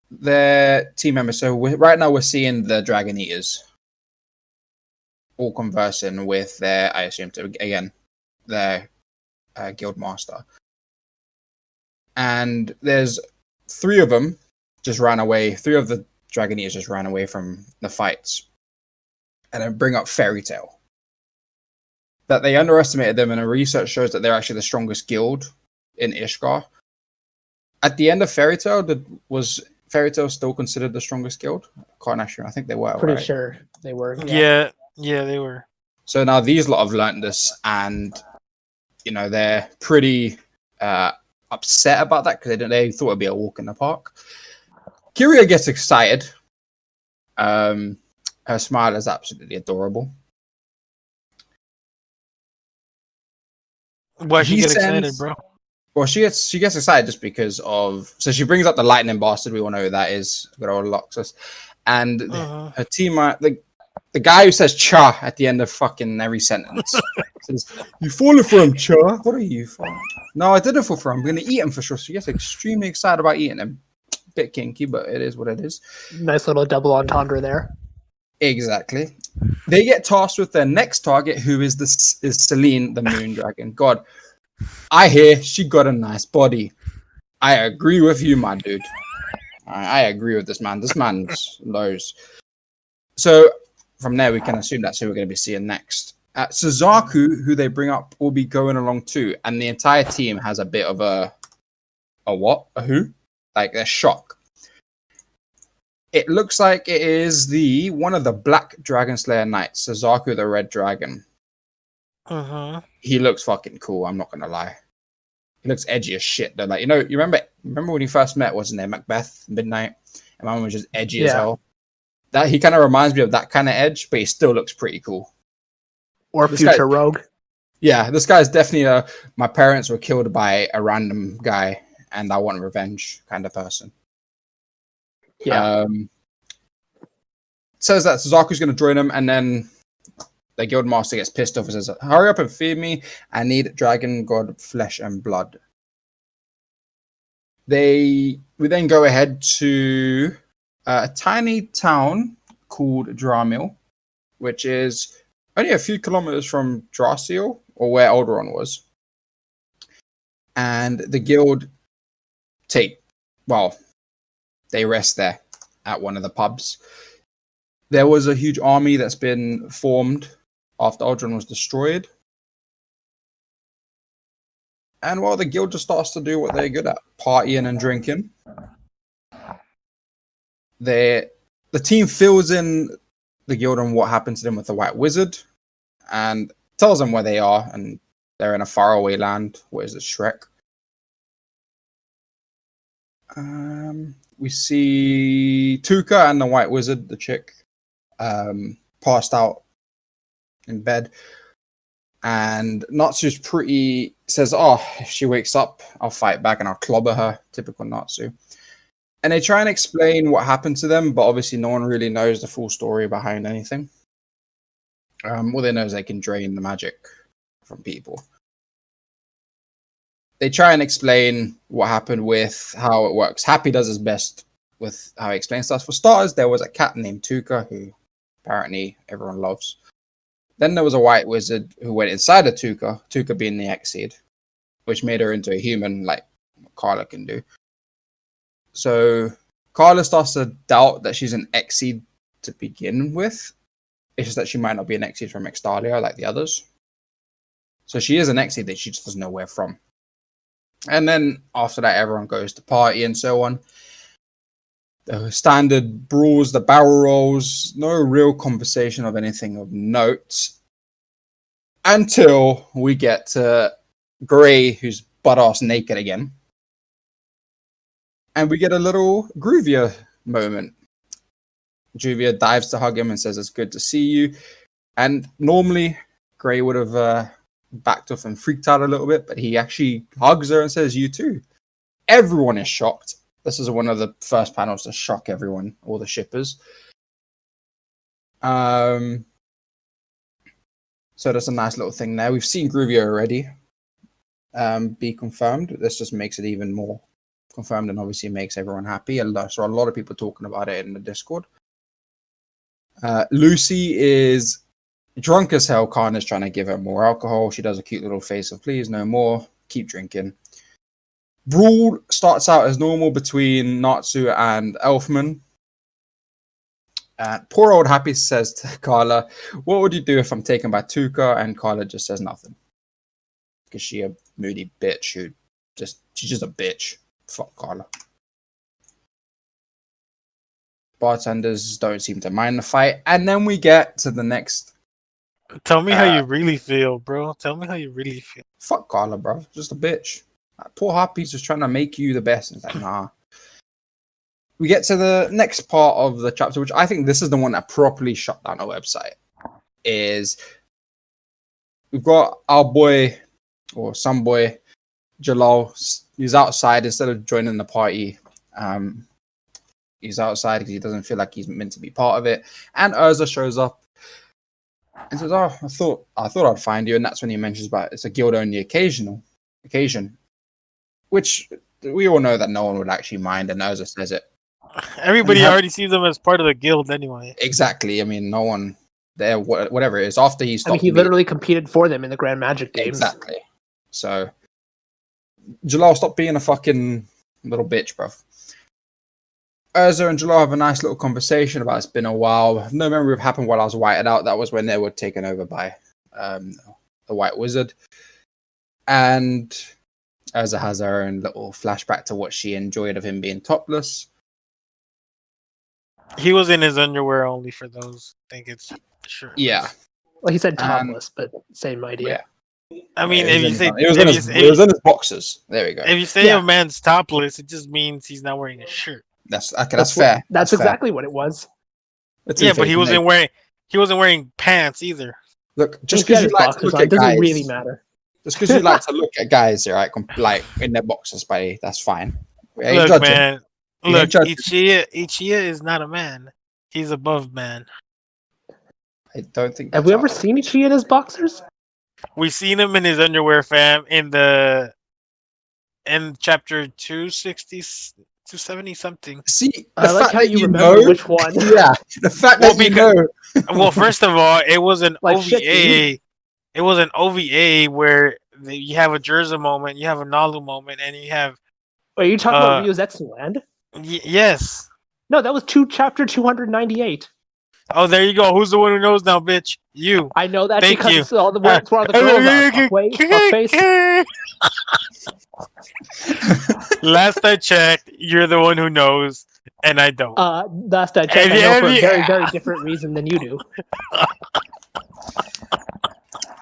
Speaker 1: their team members. So right now we're seeing the Dragon Eaters all conversing with their, I assume, their guild master. And there's 3 of them just ran away. 3 of the Dragon Eaters just ran away from the fights. And then bring up Fairy Tail. That they underestimated them, and research shows that they're actually the strongest guild in Ishgard. At the end of Fairy Tail, was Fairy Tail still considered the strongest guild? Can't actually. I think they were.
Speaker 3: Pretty
Speaker 1: right?
Speaker 3: sure they were.
Speaker 2: Yeah, they were.
Speaker 1: So now these lot have learned this, and they're pretty upset about that because they thought it'd be a walk in the park. Kiria gets excited. Her smile is absolutely adorable.
Speaker 2: Why she get excited, bro?
Speaker 1: Well, she gets excited just because of. So she brings up the lightning bastard. We all know who that is. Good old Loxus, and her team. The guy who says "cha" at the end of fucking every sentence says, "You falling for him, cha? What are you for?" No, I didn't fall for him. I'm gonna eat him for sure. So she gets extremely excited about eating him. Bit kinky, but it is what it is.
Speaker 3: Nice little double entendre there.
Speaker 1: Exactly. They get tasked with their next target, who is Celine, the Moon Dragon. God, I hear she got a nice body. I agree with you, my dude. I agree with this man. This man's lows. So from there, we can assume that's who we're going to be seeing next. Suzaku, who they bring up, will be going along too, and the entire team has a bit of a what? A who? Like a shock. It looks like it is one of the Black Dragon Slayer Knights, Suzaku the Red Dragon. He looks fucking cool, I'm not gonna lie. He looks edgy as shit though. Like, you remember when he first met, wasn't there, Macbeth, Midnight? And man was just edgy as hell. That he kind of reminds me of that kind of edge, but he still looks pretty cool.
Speaker 3: Or
Speaker 1: this
Speaker 3: future Rogue.
Speaker 1: Yeah, this guy's definitely my parents were killed by a random guy and I want revenge kind of person.
Speaker 3: Yeah.
Speaker 1: says that Suzaku's going to join them, and then the guild master gets pissed off and says, "Hurry up and feed me! I need dragon god flesh and blood." We then go ahead to a tiny town called Drameel, which is only a few kilometers from Drameel, or where Alderaan was. And the guild they rest there at one of the pubs. There was a huge army that's been formed after Alderaan was destroyed. And the guild just starts to do what they're good at, partying and drinking. The team fills in the guild on what happened to them with the White Wizard and tells them where they are, and they're in a faraway land. What is it, Shrek? We see Tuka and the White Wizard, the chick, passed out in bed. And Natsu's says, if she wakes up, I'll fight back and I'll clobber her. Typical Natsu. And they try and explain what happened to them, but obviously no one really knows the full story behind anything. All they know is they can drain the magic from people. They try and explain what happened with how it works. Happy does his best with how he explains stuff. For starters, there was a cat named Tuka, who apparently everyone loves. Then there was a White Wizard who went inside of Tuka being the Exceed, which made her into a human like Carla can do. So Carla starts to doubt that she's an Exceed to begin with. It's just that she might not be an Exceed from Extalia like the others. So she is an Exceed that she just doesn't know where from. And then after that, everyone goes to party and so on. The standard brawls, the barrel rolls, no real conversation of anything of note. Until we get to Gray, who's butt-ass naked again. And we get a little Gruvia moment. Juvia dives to hug him and says, "It's good to see you." And normally, Gray would have backed off and freaked out a little bit, but he actually hugs her and says, "You too." Everyone is shocked. This is one of the first panels to shock everyone, all the shippers. So that's a nice little thing there. We've seen Gruvia already be confirmed. This just makes it even more confirmed and obviously makes everyone happy. So a lot of people talking about it in the Discord. Lucy is drunk as hell. Khan is trying to give her more alcohol. She does a cute little face of please, no more. Keep drinking. Brawl starts out as normal between Natsu and Elfman. Poor old Happy says to Carla, "What would you do if I'm taken by Tuka?" And Carla just says nothing. Because she's a moody bitch she's just a bitch. Fuck Carla. Bartenders don't seem to mind the fight. And then we get to the next.
Speaker 2: Tell me how you really feel, bro. Tell me how you really feel.
Speaker 1: Fuck Carla, bro. Just a bitch. Poor Happy's just trying to make you the best. And it's like, nah. We get to the next part of the chapter, which I think this is the one that properly shut down our website. Is we've got our boy, or some boy, Jalal. He's outside instead of joining the party. He's outside because he doesn't feel like he's meant to be part of it. And Urza shows up and says, "Oh, I thought I'd find you." And that's when he mentions about it's a guild-only occasion. Which we all know that no one would actually mind, and Urza says it.
Speaker 2: Everybody already sees them as part of the guild anyway.
Speaker 1: Exactly. I mean, no one there, whatever it is. After he stopped,
Speaker 3: he literally competed for them in the Grand Magic games.
Speaker 1: Exactly. So, Jalal, stop being a fucking little bitch, bro. Urza and Jalal have a nice little conversation about it's been a while. I have no memory of what happened while I was whited out. That was when they were taken over by the White Wizard. And Urza has her own little flashback to what she enjoyed of him being topless.
Speaker 2: He was in his underwear only for those. I think it's shirtless.
Speaker 1: Yeah.
Speaker 3: Well, he said topless, but same idea.
Speaker 1: Yeah.
Speaker 2: I mean,
Speaker 1: Yeah,
Speaker 2: if you say
Speaker 1: it was in his boxers. There we go.
Speaker 2: If you say a man's topless, it just means he's not wearing a shirt.
Speaker 1: That's fair.
Speaker 3: That's exactly what it was.
Speaker 2: Yeah, but he wasn't wearing pants either.
Speaker 1: Look, just because you like to look at guys,
Speaker 3: doesn't really matter.
Speaker 1: Just because you like to look at guys, right? Like in their boxers, buddy. That's fine.
Speaker 2: Look, man. Look, Ichiya is not a man. He's above man.
Speaker 1: I don't think
Speaker 3: Have
Speaker 1: that's
Speaker 3: we
Speaker 1: how
Speaker 3: ever
Speaker 1: it
Speaker 3: seen
Speaker 1: works.
Speaker 3: Ichi in his boxers?
Speaker 2: We seen him in his underwear, fam, in chapter 260, 270 something.
Speaker 1: See, the
Speaker 3: I like
Speaker 1: fact
Speaker 3: how
Speaker 1: that
Speaker 3: you
Speaker 1: you
Speaker 3: remember
Speaker 1: know,
Speaker 3: which one.
Speaker 1: yeah, the fact
Speaker 2: Well,
Speaker 1: that you
Speaker 2: because
Speaker 1: know.
Speaker 2: first of all, it was an
Speaker 3: Like shit, dude.
Speaker 2: OVA. It was an OVA where you have a Jerza moment, you have a Nalu moment, and you have
Speaker 3: Are you talking about
Speaker 2: uh
Speaker 3: Ryuzetsu Land?
Speaker 2: yes.
Speaker 3: No, that was chapter 298.
Speaker 2: Oh, there you go. Who's the one who knows now, bitch? You.
Speaker 3: I know that
Speaker 2: Thank
Speaker 3: because
Speaker 2: you.
Speaker 3: it's all it's where all the girls are. Fuckface.
Speaker 2: Last I checked, you're the one who knows, and I don't.
Speaker 3: Last I checked, I know for a very, very different reason than you do.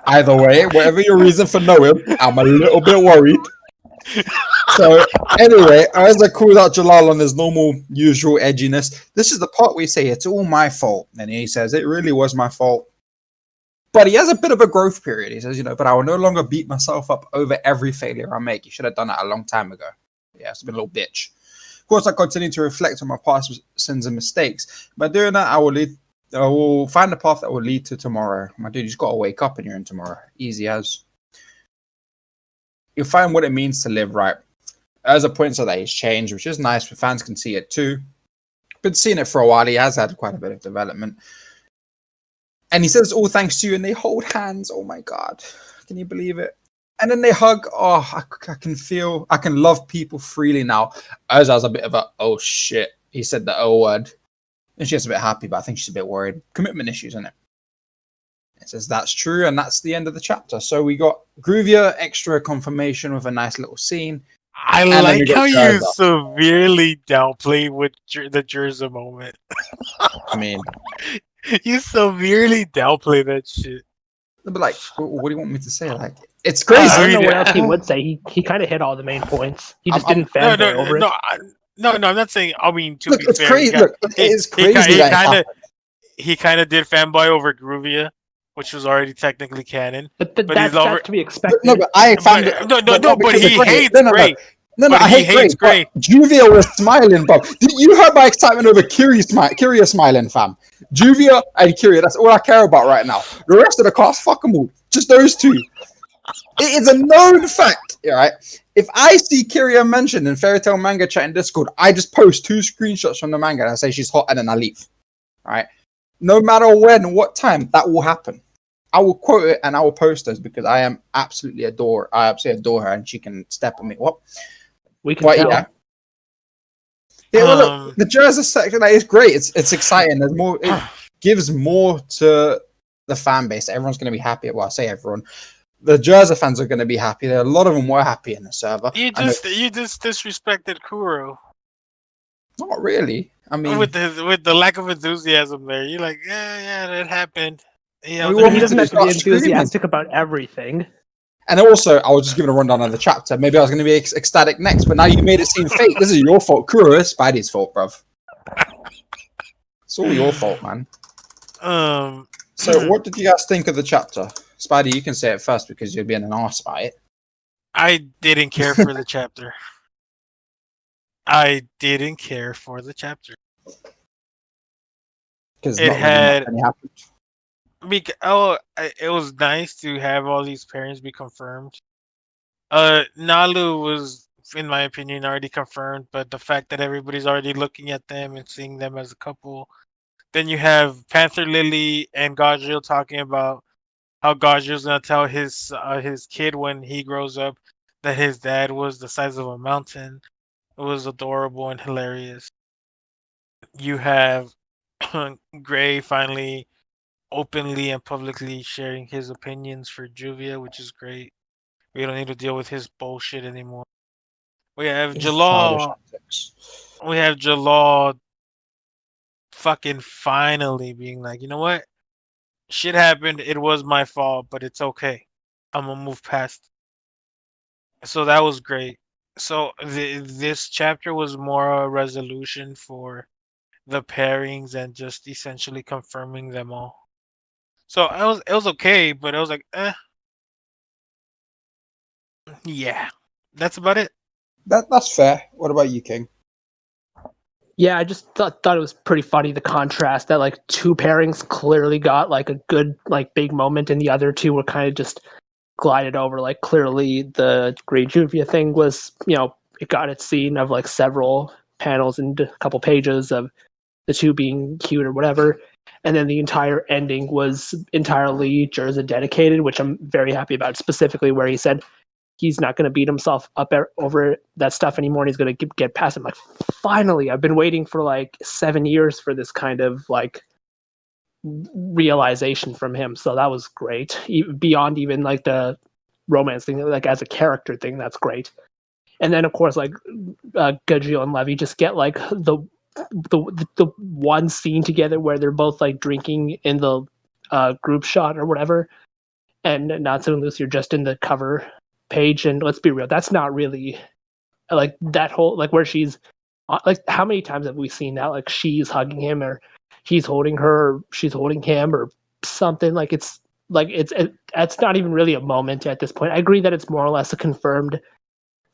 Speaker 1: Either way, whatever your reason for knowing, I'm a little bit worried. So anyway, Isaac calls out Jalal on his normal, usual edginess. This is the part where you say it's all my fault, and he says it really was my fault. But he has a bit of a growth period. He says, but I will no longer beat myself up over every failure I make. You should have done that a long time ago. Yeah, it's been a little bitch. Of course, I continue to reflect on my past sins and mistakes. By doing that, I will find a path that will lead to tomorrow. My dude, you just got to wake up and you're in tomorrow. Easy as. You'll find what it means to live right. As a point so that he's changed, which is nice, but fans can see it too. Been seeing it for a while. He has had quite a bit of development. And he says, all thanks to you, and they hold hands. Oh my God. Can you believe it? And then they hug. Oh, I can love people freely now. As I was a bit of a, oh shit. He said the O word. And she gets a bit happy, but I think she's a bit worried. Commitment issues, isn't it? It says that's true, and that's the end of the chapter. So we got Gruvia extra confirmation with a nice little scene.
Speaker 2: I like how you severely downplay with the Jerza moment.
Speaker 1: I mean,
Speaker 2: you severely downplay that shit.
Speaker 1: But like, what do you want me to say? Like, it's crazy.
Speaker 3: I don't know what else he would say. He kind of hit all the main points. He just didn't fanboy over it.
Speaker 2: No, I'm not saying. I mean, to
Speaker 1: look,
Speaker 2: be
Speaker 1: it's
Speaker 2: fair,
Speaker 1: crazy. Look, it is crazy.
Speaker 2: He kind of did fanboy over Gruvia, which was already technically canon.
Speaker 3: But that's to be expected.
Speaker 1: But I found it.
Speaker 2: But he hates Gray.
Speaker 1: No, I hate Gray. But Juvia was smiling, bro. You heard my excitement over Kyria smiling, fam. Juvia and Kyria, that's all I care about right now. The rest of the cast, fuck them all. Just those two. It is a known fact, right? If I see Kyria mentioned in Fairy Tail Manga Chat in Discord, I just post 2 screenshots from the manga and I say she's hot and then I leave. All right? No matter when, what time, that will happen. I will quote it and I will post those because I absolutely adore her and she can step on me. What?
Speaker 3: We can tell.
Speaker 1: Yeah. Look, the Jerza section is great. It's exciting. There's more. It gives more to the fan base. Everyone's going to be happy. Well, I say everyone. The Jerza fans are going to be happy. A lot of them were happy in the server.
Speaker 2: You just disrespected Kuro.
Speaker 1: Not really. I mean,
Speaker 2: with the lack of enthusiasm there, you're like, yeah, that happened.
Speaker 3: He doesn't have to be enthusiastic about everything.
Speaker 1: And also, I was just giving a rundown of the chapter. Maybe I was going to be ecstatic next, but now you made it seem fake. This is your fault. Kuro is Spidey's fault, bruv. It's all your fault, man. So, what did you guys think of the chapter? Spidey, you can say it first because you're being an arse by it.
Speaker 2: I didn't care for the chapter. I didn't care for the chapter.
Speaker 1: Because it had... happened.
Speaker 2: It was nice to have all these pairings be confirmed. Nalu was, in my opinion, already confirmed, but the fact that everybody's already looking at them and seeing them as a couple. Then you have Panther Lily and Gajeel talking about how Gajeel's gonna tell his kid when he grows up that his dad was the size of a mountain. It was adorable and hilarious. You have Gray finally openly and publicly sharing his opinions for Juvia, which is great. We don't need to deal with his bullshit anymore. We have Jalal. We have Jalal fucking finally being like, you know what? Shit happened. It was my fault, but it's okay. I'm gonna move past. So that was great. So this chapter was more a resolution for the pairings and just essentially confirming them all. So it was okay, but I was like, yeah, that's about it.
Speaker 1: That's fair. What about you, King?
Speaker 3: Yeah, I just thought it was pretty funny, the contrast that like two pairings clearly got like a good like big moment, and the other two were kind of just glided over. Like clearly the Grey Juvia thing was, it got its scene of like several panels and a couple pages of the two being cute or whatever. And then the entire ending was entirely Jerza dedicated, which I'm very happy about, specifically where he said he's not going to beat himself up over that stuff anymore, and he's going to get past it. I'm like, finally, I've been waiting for like 7 years for this kind of like realization from him. So that was great. Beyond even like the romance thing, like as a character thing, that's great. And then of course, like Gudril and Levy just get like the one scene together where they're both like drinking in the group shot or whatever, and Natsu and Lucy are just in the cover page. And let's be real, that's not really like that whole like where she's like, how many times have we seen that, like she's hugging him or he's holding her or she's holding him or something. Like it's not even really a moment at this point. I agree that it's more or less a confirmed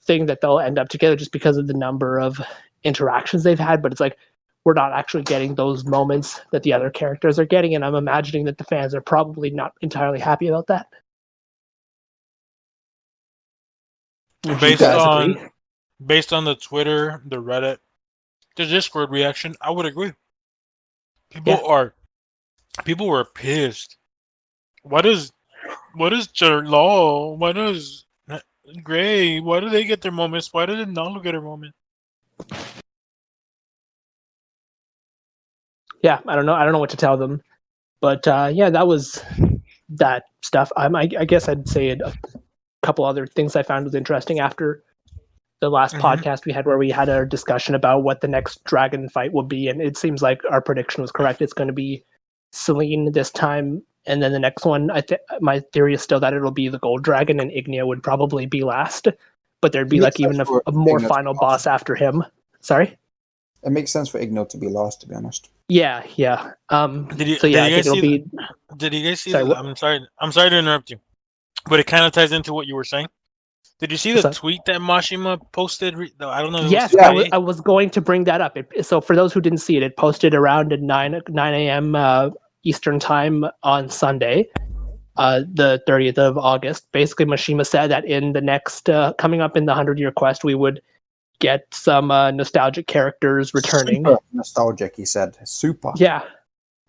Speaker 3: thing that they'll end up together just because of the number of interactions they've had, but it's like we're not actually getting those moments that the other characters are getting, and I'm imagining that the fans are probably not entirely happy about that.
Speaker 2: Based on the Twitter, the Reddit, the Discord reaction, I would agree. People were pissed. What is Law? What is Gray? Why do they get their moments? Why did Nalu get her moment?
Speaker 3: Yeah, I don't know what to tell them, but yeah, that was that stuff. I guess I'd say a couple other things I found was interesting after the last podcast we had, where we had a discussion about what the next dragon fight will be, and it seems like our prediction was correct. It's going to be Celine this time, and then the next one, my theory is still that it'll be the Gold Dragon, and Ignia would probably be last, but there'd be like even a more final boss after him. Sorry?
Speaker 1: It makes sense for Ignia to be last, to be honest.
Speaker 3: Yeah.
Speaker 2: Did you guys see? I'm sorry to interrupt you, but it kind of ties into what you were saying. Did you see the tweet that Mashima posted? I don't know.
Speaker 3: Yes, I was going to bring that up. So for those who didn't see it, it posted around at 9 a.m. Eastern time on Sunday, the 30th of August. Basically, Mashima said that in the next, coming up in the 100-year quest, we would get some nostalgic characters returning.
Speaker 1: Super nostalgic, he said. Super.
Speaker 3: Yeah.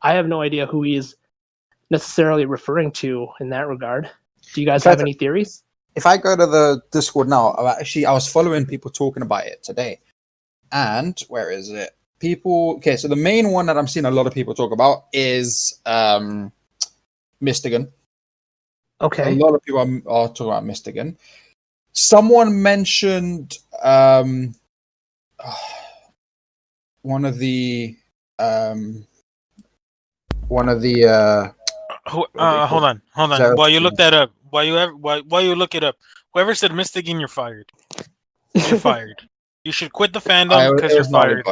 Speaker 3: I have no idea who he's necessarily referring to in that regard. Do you guys have any theories?
Speaker 1: If I go to the Discord now, I was following people talking about it today. And where is it? So the main one that I'm seeing a lot of people talk about is Mystigan.
Speaker 3: Okay.
Speaker 1: A lot of people are talking about Mystigan. Someone mentioned one of the
Speaker 2: hold on. While you look that up, while you look it up, whoever said Mystigan, you're fired. You're fired. You should quit the fandom because you're fired.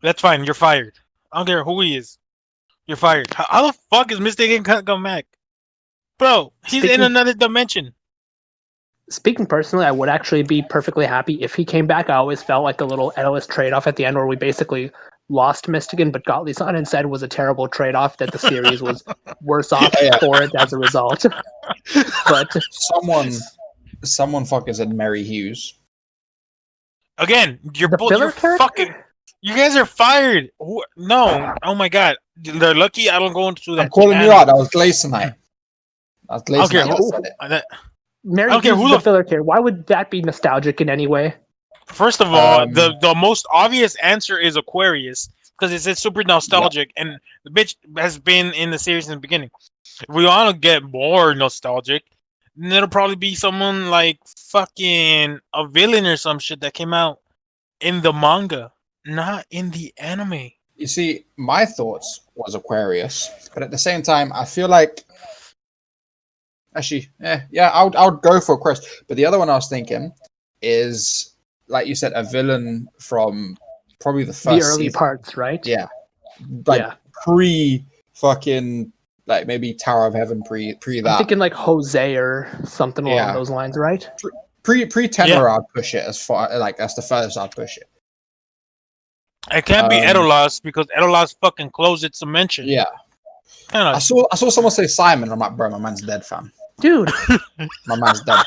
Speaker 2: That's fine. You're fired. I don't care who he is. You're fired. How the fuck is Mystigan come back, bro? He's in another dimension.
Speaker 3: Speaking personally, I would actually be perfectly happy if he came back. I always felt like a little endless trade-off at the end where we basically lost Mystigan, but got Lisan instead was a terrible trade-off that the series was worse off for it as a result. But
Speaker 1: someone fucking said Mary Hughes.
Speaker 2: Again, you're fucking. You guys are fired. No, oh my god, they're lucky I don't go into that.
Speaker 1: I'm calling you out. That was Glacenite.
Speaker 3: Mary Hughes is the filler character. Why would that be nostalgic in any way?
Speaker 2: First of all, the most obvious answer is Aquarius, because it's super nostalgic, and the bitch has been in the series in the beginning. If we want to get more nostalgic, then it'll probably be someone like fucking a villain or some shit that came out in the manga, not in the anime.
Speaker 1: You see, my thoughts was Aquarius, but at the same time, I feel like actually, I would go for Aquarius. But the other one I was thinking is, like you said, a villain from probably the
Speaker 3: early parts, right?
Speaker 1: Yeah, pre fucking like maybe Tower of Heaven pre that.
Speaker 3: I'm thinking like Jose or something along those lines, right?
Speaker 1: Pre Tenra, I'd push it as far like that's the furthest I'd push it.
Speaker 2: It can't be Edolas because Edolas fucking closed its dimension.
Speaker 1: Yeah. I saw someone say Simon. I'm like, bro, my man's dead, fam.
Speaker 3: Dude,
Speaker 1: My man's dead.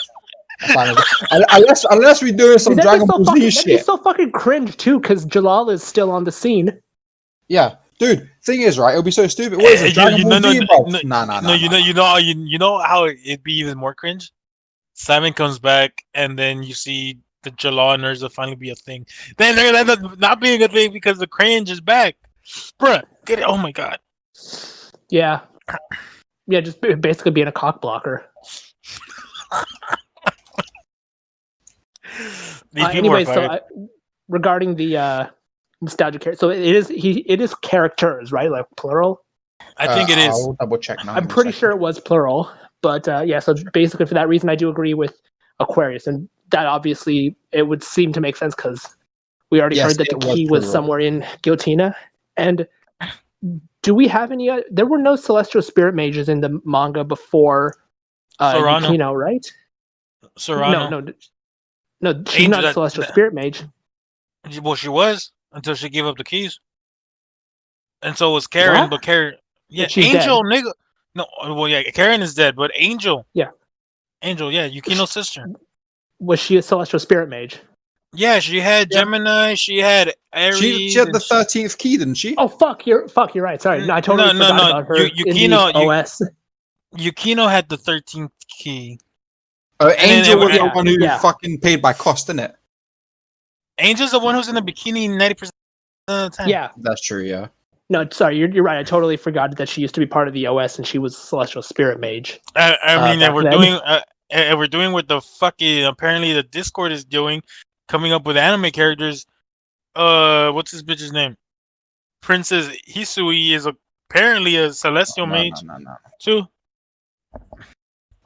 Speaker 1: Simon's dead. Unless we're doing some
Speaker 3: dude,
Speaker 1: Dragon Ball Z
Speaker 3: that'd be
Speaker 1: shit.
Speaker 3: so fucking cringe too, because Jalal is still on the scene.
Speaker 1: Yeah, dude. Thing is, right? It'll be so stupid. What is it? Dragon Ball Z, bro? Nah.
Speaker 2: You know how it'd be even more cringe. Simon comes back, and then you see the Jalal and Urza finally be a thing. Then they're not being a thing because the cringe is back, bruh. Get it? Oh my god.
Speaker 3: Yeah, just basically being a cock blocker. Anyway, regarding the nostalgia character, so it is characters, right? Like plural.
Speaker 2: I think it is.
Speaker 1: I'll double check now.
Speaker 3: I'm pretty sure it was plural, but yeah. So basically, for that reason, I do agree with Aquarius, and that obviously it would seem to make sense because we already heard that the key was somewhere in Giltina. And do we have any? There were no celestial spirit mages in the manga before Yukino, right?
Speaker 2: Serrano.
Speaker 3: No, she's not a celestial spirit mage.
Speaker 2: Well, she was until she gave up the keys, and so was Karen.
Speaker 3: What?
Speaker 2: But Karen, yeah,
Speaker 3: She's
Speaker 2: Angel,
Speaker 3: dead.
Speaker 2: nigga. No, well, yeah, Karen is dead, but Angel,
Speaker 3: yeah,
Speaker 2: Yukino's sister.
Speaker 3: Was she a celestial spirit mage?
Speaker 2: Yeah, she had Gemini. She had Aries.
Speaker 1: She had the 13th key, didn't she?
Speaker 3: Oh fuck, you're right. Sorry, no, I totally forgot about her.
Speaker 2: Yukino,
Speaker 3: OS.
Speaker 2: Yukino had the 13th key.
Speaker 1: Angel was the one who fucking paid by cost, didn't it?
Speaker 2: Angel's the one who's in the bikini 90% of the time.
Speaker 3: Yeah,
Speaker 1: that's true. Yeah.
Speaker 3: No, sorry, you're right. I totally forgot that she used to be part of the OS and she was a celestial spirit mage.
Speaker 2: I mean, we're doing what the fucking apparently the Discord is doing, coming up with anime characters. What's this bitch's name? Princess Hisui is apparently a celestial mage too.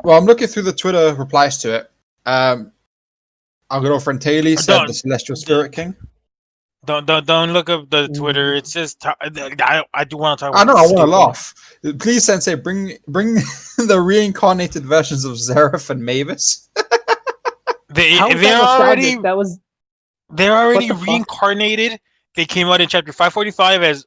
Speaker 1: Well, I'm looking through the Twitter replies to it. Our girlfriend Taylor said the Celestial Spirit King.
Speaker 2: Don't look up the Twitter. It says I do want to talk.
Speaker 1: I know. I want to laugh. Please, Sensei, bring the reincarnated versions of Zeref and Mavis.
Speaker 2: They're already reincarnated. They came out in chapter 545 as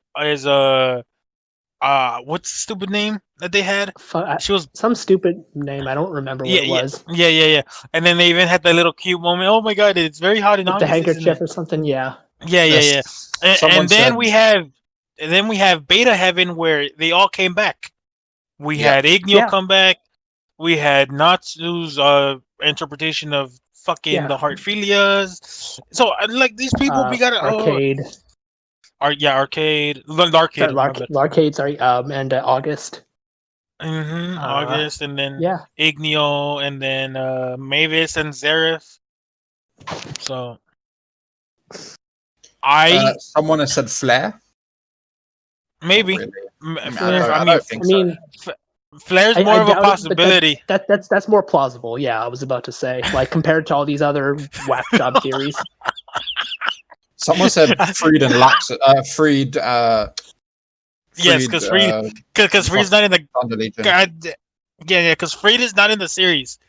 Speaker 2: what's the stupid name that they had?
Speaker 3: She was some stupid name. I don't remember what it was.
Speaker 2: Yeah. And then they even had that little cute moment. Oh my god, it's very hot in August.
Speaker 3: The handkerchief or something. Yeah.
Speaker 2: Yeah. And then we have Beta Heaven where they all came back. We had Igneo come back. We had Natsu's interpretation of fucking the Heartphilias. So like these people, we got
Speaker 3: Arcade.
Speaker 2: Arcade.
Speaker 3: Larcade, sorry. And August.
Speaker 2: August, and then Igneo, and then Mavis and Zeref. So
Speaker 1: someone has said Flare.
Speaker 2: Maybe.
Speaker 1: Really. I don't think so.
Speaker 2: Flare's more of a possibility.
Speaker 3: That's more plausible. Yeah, I was about to say, like compared to all these other whack job theories.
Speaker 1: Someone said Freed and Lux. Freed.
Speaker 2: Yes, because Freed's not in the god. Yeah, because Freed is not in the series.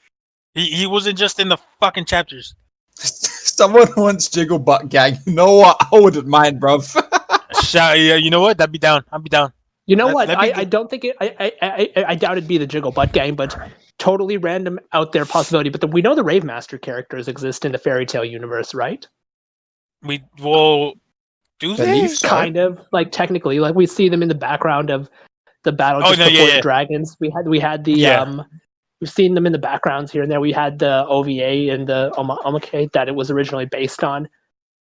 Speaker 2: He wasn't just in the fucking chapters.
Speaker 1: Someone wants Jiggle Butt Gang. You know what? I wouldn't mind, bruv.
Speaker 2: You know what? I'd be down.
Speaker 3: You know what? I don't think it. I doubt it'd be the Jiggle Butt Gang, but totally random out there possibility. But we know the Rave Master characters exist in the fairy tale universe, right?
Speaker 2: Do they?
Speaker 3: Kind of, like technically, like we see them in the background of the battle before the dragons. We had the we've seen them in the backgrounds here and there. We had the OVA and the Omake that it was originally based on.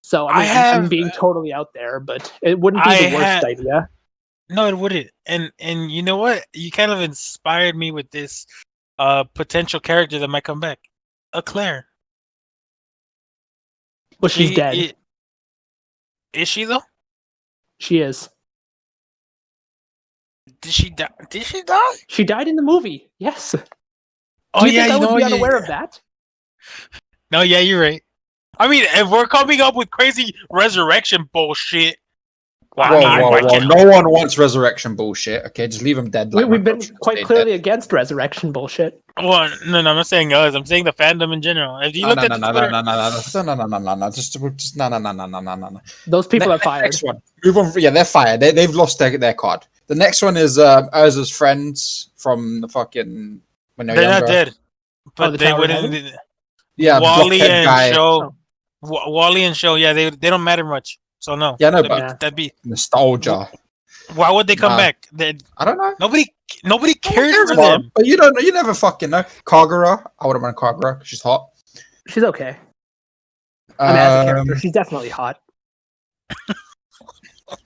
Speaker 3: So I'm being totally out there, but it wouldn't be the worst idea.
Speaker 2: No, it wouldn't. And you know what? You kind of inspired me with this potential character that might come back. Claire.
Speaker 3: Well, she's dead.
Speaker 2: Is she though?
Speaker 3: She is.
Speaker 2: Did she die?
Speaker 3: She died in the movie. Yes.
Speaker 2: Oh,
Speaker 3: Do you think I would be unaware of that?
Speaker 2: No, yeah, you're right. I mean, if we're coming up with crazy resurrection bullshit,
Speaker 1: Whoa. No one wants resurrection bullshit. Okay, just leave them dead. Like
Speaker 3: We've been quite clearly against resurrection bullshit.
Speaker 2: Well, no, I'm not saying us. I'm saying the fandom in general. If you looked at the Twitter,
Speaker 1: No. Just no.
Speaker 3: Those people are fired.
Speaker 1: Next one. Move on. Yeah, they're fired. They've lost their card. The next one is Urza's friends from the fucking when they're
Speaker 2: not
Speaker 1: younger.
Speaker 2: dead, but
Speaker 3: the
Speaker 2: they
Speaker 3: Tower of
Speaker 2: wouldn't.
Speaker 1: Yeah,
Speaker 2: Wally
Speaker 1: blockhead
Speaker 2: and
Speaker 1: guy.
Speaker 2: Show. Wally and Show. Yeah, they don't matter much. So no.
Speaker 1: Yeah, no,
Speaker 2: that'd be
Speaker 1: nostalgia.
Speaker 2: Why would they come back?
Speaker 1: I don't know.
Speaker 2: Nobody cares for them.
Speaker 1: But you don't know. You never fucking know. Kagura. I would have been Kagura because she's hot.
Speaker 3: She's okay. I mean, as a character, she's definitely hot.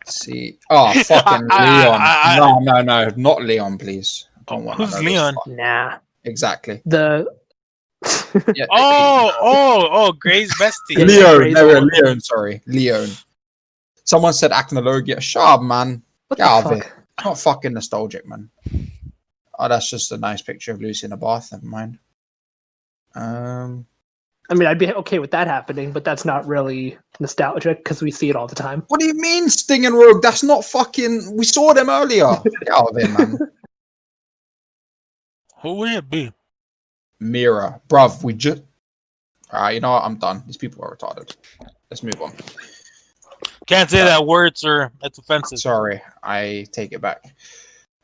Speaker 1: See. Oh, fucking Leon. No. Not Leon, please. I don't want
Speaker 2: Who's Leon?
Speaker 3: Nah.
Speaker 1: Exactly.
Speaker 3: The...
Speaker 1: Yeah,
Speaker 2: Gray's bestie.
Speaker 1: Leon, sorry. Leon. Someone said Acnologia. Shut up, man.
Speaker 3: What
Speaker 1: Get out
Speaker 3: the
Speaker 1: of
Speaker 3: fuck?
Speaker 1: it. Not fucking nostalgic, man. Oh, that's just a nice picture of Lucy in a bath. Never mind.
Speaker 3: I mean, I'd be okay with that happening, but that's not really nostalgic because we see it all the time.
Speaker 1: What do you mean, Sting and Rogue? That's not fucking. We saw them earlier. Get out of it, man.
Speaker 2: Who would it be?
Speaker 1: Mira, bruv. We just. Alright, you know what? I'm done. These people are retarded. Let's move on.
Speaker 2: Can't say that word, sir. That's offensive.
Speaker 1: Sorry, I take it back.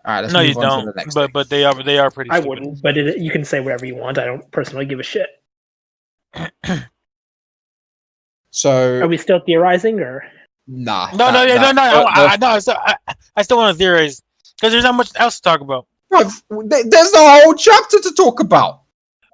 Speaker 1: All right, let's
Speaker 2: no,
Speaker 1: move
Speaker 2: you
Speaker 1: on
Speaker 2: don't.
Speaker 1: to the next
Speaker 2: but they are pretty.
Speaker 3: I
Speaker 2: stupid.
Speaker 3: wouldn't, but you can say whatever you want. I don't personally give a shit.
Speaker 1: So,
Speaker 3: are we still theorizing, or
Speaker 1: nah?
Speaker 2: No. I still want to theorize because there's not much else to talk about.
Speaker 1: Bruv, there's a whole chapter to talk about.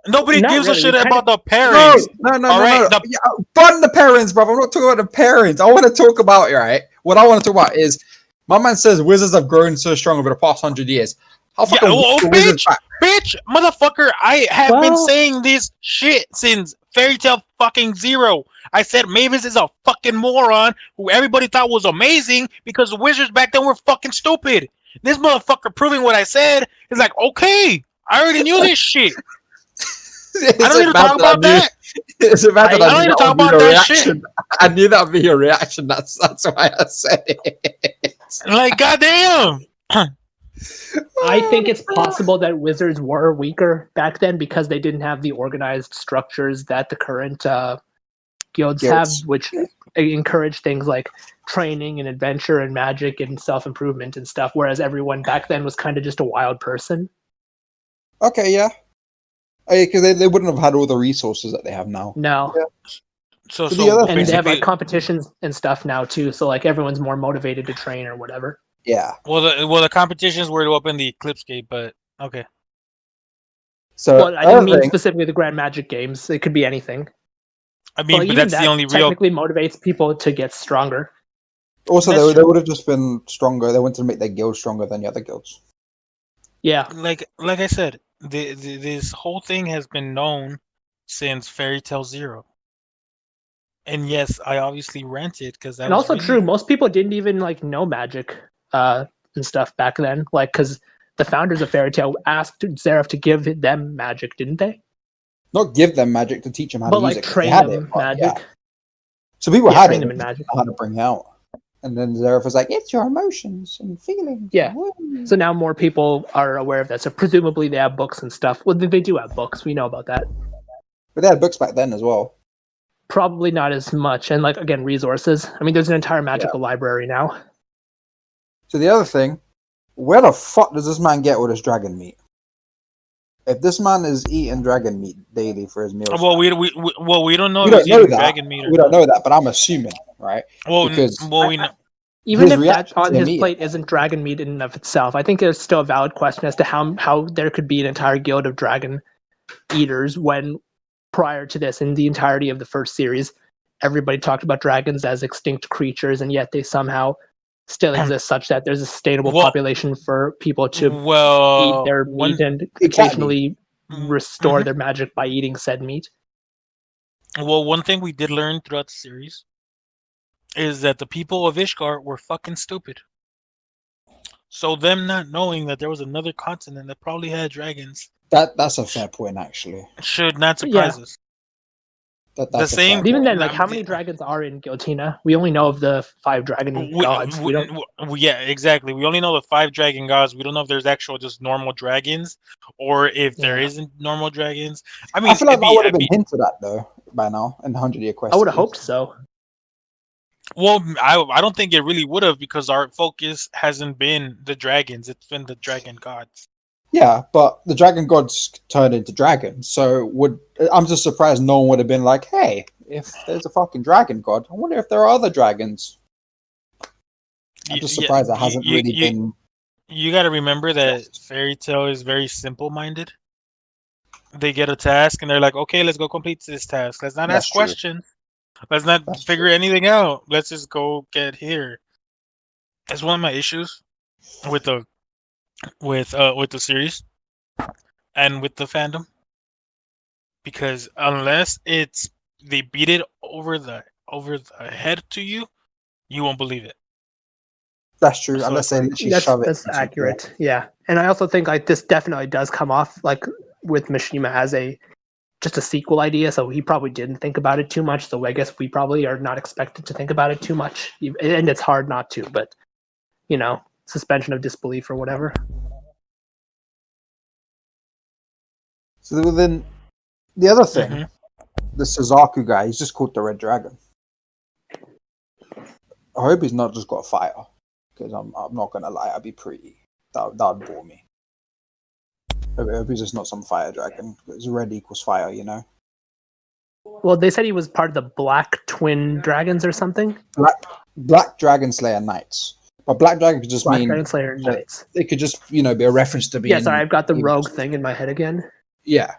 Speaker 2: Nobody
Speaker 3: Not
Speaker 2: gives
Speaker 3: really.
Speaker 2: a shit
Speaker 3: We
Speaker 2: about the parents.
Speaker 1: No.
Speaker 2: right,
Speaker 1: Yeah, burn the parents, bruv. I'm not talking about the parents. I want to talk about right. What I want to talk about is my man says wizards have grown so strong over the past 100 years. How fucking
Speaker 2: bitch, motherfucker! I have been saying this shit since Fairy Tail fucking Zero. I said Mavis is a fucking moron who everybody thought was amazing because the wizards back then were fucking stupid. This motherfucker proving what I said is like, okay, I already knew this shit. I don't need to talk about that.
Speaker 1: It's a matter
Speaker 2: I don't need to talk about that shit.
Speaker 1: I knew that would be your reaction. That's why I said it.
Speaker 2: Like, goddamn.
Speaker 3: I think it's possible that wizards were weaker back then because they didn't have the organized structures that the current guilds have, which encourage things like training and adventure and magic and self-improvement and stuff, whereas everyone back then was kind of just a wild person.
Speaker 1: Okay, yeah. Because they wouldn't have had all the resources that they have now.
Speaker 3: No.
Speaker 1: Yeah.
Speaker 2: So
Speaker 3: and they have like competitions and stuff now too, so like everyone's more motivated to train or whatever.
Speaker 1: Yeah.
Speaker 2: Well, the competitions were up in the Eclipse Gate, but okay.
Speaker 1: So
Speaker 3: I didn't mean specifically the Grand Magic games. It could be anything.
Speaker 2: I mean, but that's the only real.
Speaker 3: Technically, motivates people to get stronger.
Speaker 1: Also, they would have just been stronger. They wanted to make their guild stronger than the other guilds.
Speaker 3: Yeah.
Speaker 2: Like I said, this whole thing has been known since Fairy Tail Zero. And yes, I obviously ranted because that.
Speaker 3: And also true, most people didn't even like know magic and stuff back then. Like, because the founders of Fairy Tail asked Seraph to give them magic, didn't they?
Speaker 1: Not give them magic, to teach them how to use it.
Speaker 3: But like train them magic.
Speaker 1: Yeah. So people had it,
Speaker 3: them in magic.
Speaker 1: how to bring it out. And then Seraph was like, it's your emotions and feelings.
Speaker 3: Yeah. So now more people are aware of that. So presumably they have books and stuff. Well, they do have books. We know about that.
Speaker 1: But they had books back then as well.
Speaker 3: Probably not as much. And like, again, resources. I mean, there's an entire magical library now.
Speaker 1: So the other thing, where the fuck does this man get all this dragon meat? If this man is eating dragon meat daily for his meals,
Speaker 2: well, we don't know.
Speaker 1: We don't know that. Dragon meat we don't know that, but I'm assuming, right?
Speaker 2: Well,
Speaker 1: because
Speaker 2: we know.
Speaker 3: Even if that on his plate isn't dragon meat in and of itself, I think there's still a valid question as to how there could be an entire guild of dragon eaters when prior to this, in the entirety of the first series, everybody talked about dragons as extinct creatures, and yet they somehow still exist such that there's a sustainable population for people to eat their meat and occasionally restore their magic by eating said meat.
Speaker 2: Well, one thing we did learn throughout the series is that the people of Ishgard were fucking stupid. So them not knowing that there was another continent that probably had dragons.
Speaker 1: That's a fair point, actually.
Speaker 2: Should not surprise us.
Speaker 1: That's a fair
Speaker 2: same.
Speaker 3: But even then,
Speaker 1: point.
Speaker 3: like, how many dragons are in Giltina? We only know of the 5 dragon gods. We don't.
Speaker 2: Yeah, exactly. We only know the 5 dragon gods. We don't know if there's actual just normal dragons, or if there
Speaker 3: Yeah.
Speaker 2: isn't normal dragons. I
Speaker 1: I
Speaker 2: mean,
Speaker 1: feel like that would have been hinted at though by now in the 100-year quest.
Speaker 3: I would have
Speaker 1: at least.
Speaker 3: hoped so.
Speaker 2: well, I don't think it really would have, because our focus hasn't been the dragons. It's been the dragon gods.
Speaker 1: Yeah, but the dragon gods turned into dragons. So I'm just surprised no one would have been like, "Hey, if there's a fucking dragon god, I wonder if there are other dragons." I'm just surprised it hasn't really been.
Speaker 2: You got to remember that Fairy Tail is very simple-minded. They get a task and they're like, "Okay, let's go complete this task. Let's not
Speaker 1: That's
Speaker 2: ask
Speaker 1: true.
Speaker 2: questions. Let's not
Speaker 1: That's
Speaker 2: figure
Speaker 1: true.
Speaker 2: anything out. Let's just go get here." That's one of my issues with the series and with the fandom, because unless it's they beat it over the head to you, you won't believe it.
Speaker 1: That's true.
Speaker 2: So
Speaker 1: Unless
Speaker 2: it's
Speaker 1: they
Speaker 2: like,
Speaker 1: literally shove it.
Speaker 3: That's accurate. Yeah, and I also think like this definitely does come off like with Mishima as just a sequel idea, so he probably didn't think about it too much. So I guess we probably are not expected to think about it too much, and it's hard not to. But suspension of disbelief or whatever.
Speaker 1: So then the other thing,
Speaker 2: Mhm.
Speaker 1: the Suzaku guy, he's just called the Red Dragon. I hope he's not just got fire, because I'm not gonna lie, I'd be pretty. That would bore me. I hope he's just not some fire dragon. Because red equals fire, you know.
Speaker 3: Well, they said he was part of the Black Twin Dragons or something.
Speaker 1: Black Dragon Slayer Knights, but Black Dragon could just
Speaker 3: Black
Speaker 1: mean
Speaker 3: Dragon Slayer Knights.
Speaker 1: it could just be a reference to being.
Speaker 3: Yeah, sorry, I've got the rogue thing in my head again.
Speaker 1: Yeah,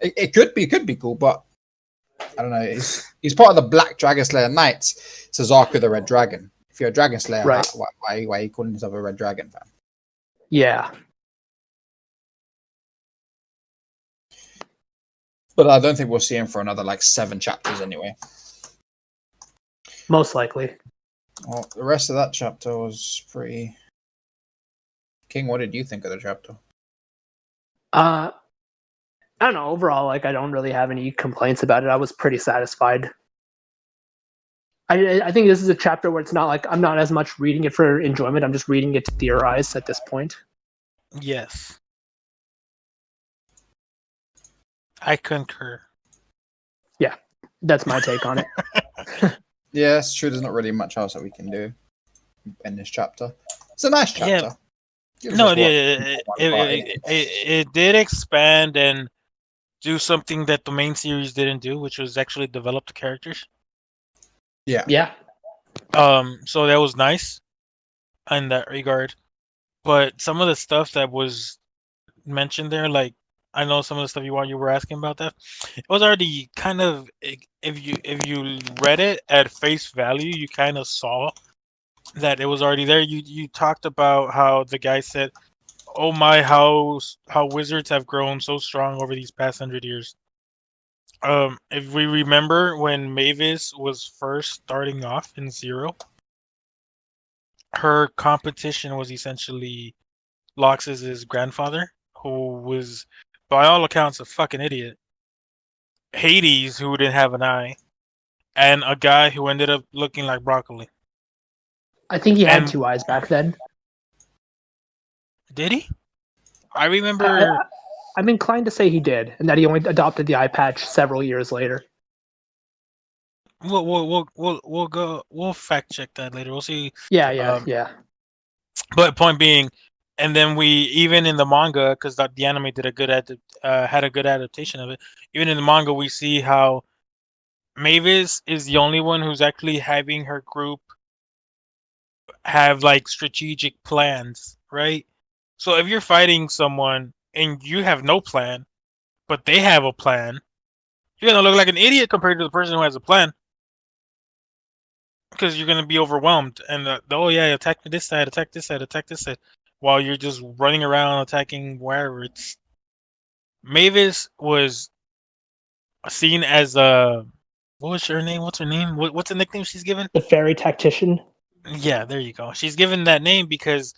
Speaker 1: it could be cool, but I don't know. He's part of the Black Dragon Slayer Knights. Suzaku the Red Dragon. If you're a Dragon Slayer,
Speaker 3: Right.
Speaker 1: why are you calling yourself a Red Dragon fan?
Speaker 3: Yeah.
Speaker 1: But I don't think we'll see him for another 7 chapters anyway.
Speaker 3: Most likely.
Speaker 1: Well, the rest of that chapter was pretty. King, what did you think of the chapter?
Speaker 3: I don't know. Overall, I don't really have any complaints about it. I was pretty satisfied. I think this is a chapter where it's not like I'm not as much reading it for enjoyment. I'm just reading it to theorize at this point.
Speaker 2: Yes, I concur.
Speaker 3: Yeah, that's my take on it.
Speaker 1: Yeah, it's true. There's not really much else that we can do in this chapter. It's a nice chapter.
Speaker 2: Yeah. No, it did expand and do something that the main series didn't do, which was actually develop the characters.
Speaker 1: Yeah.
Speaker 3: Yeah.
Speaker 2: So that was nice in that regard. But some of the stuff that was mentioned there, like I know some of the stuff you were asking about that, it was already kind of, if you read it at face value, you kind of saw that it was already there. You talked about how the guy said, "Oh my, how wizards have grown so strong over these past 100 years." If we remember when Mavis was first starting off in Zero, her competition was essentially Lox's grandfather, who was, by all accounts, a fucking idiot. Hades, who didn't have an eye, and a guy who ended up looking like broccoli.
Speaker 3: I think he had 2 eyes back then.
Speaker 2: Did he? I remember.
Speaker 3: I'm inclined to say he did, and that he only adopted the eye patch several years later.
Speaker 2: We'll fact check that later. We'll see.
Speaker 3: Yeah.
Speaker 2: But point being, and then we, even in the manga, because the anime did had a good adaptation of it. Even in the manga, we see how Mavis is the only one who's actually having her group have strategic plans, right? So if you're fighting someone and you have no plan, but they have a plan, you're gonna look like an idiot compared to the person who has a plan, because you're gonna be overwhelmed and attack this side, attack this side, attack this side, while you're just running around attacking wherever. It's Mavis was seen as a, what's her name? What's the nickname she's given?
Speaker 3: The fairy tactician.
Speaker 2: Yeah, there you go. She's given that name because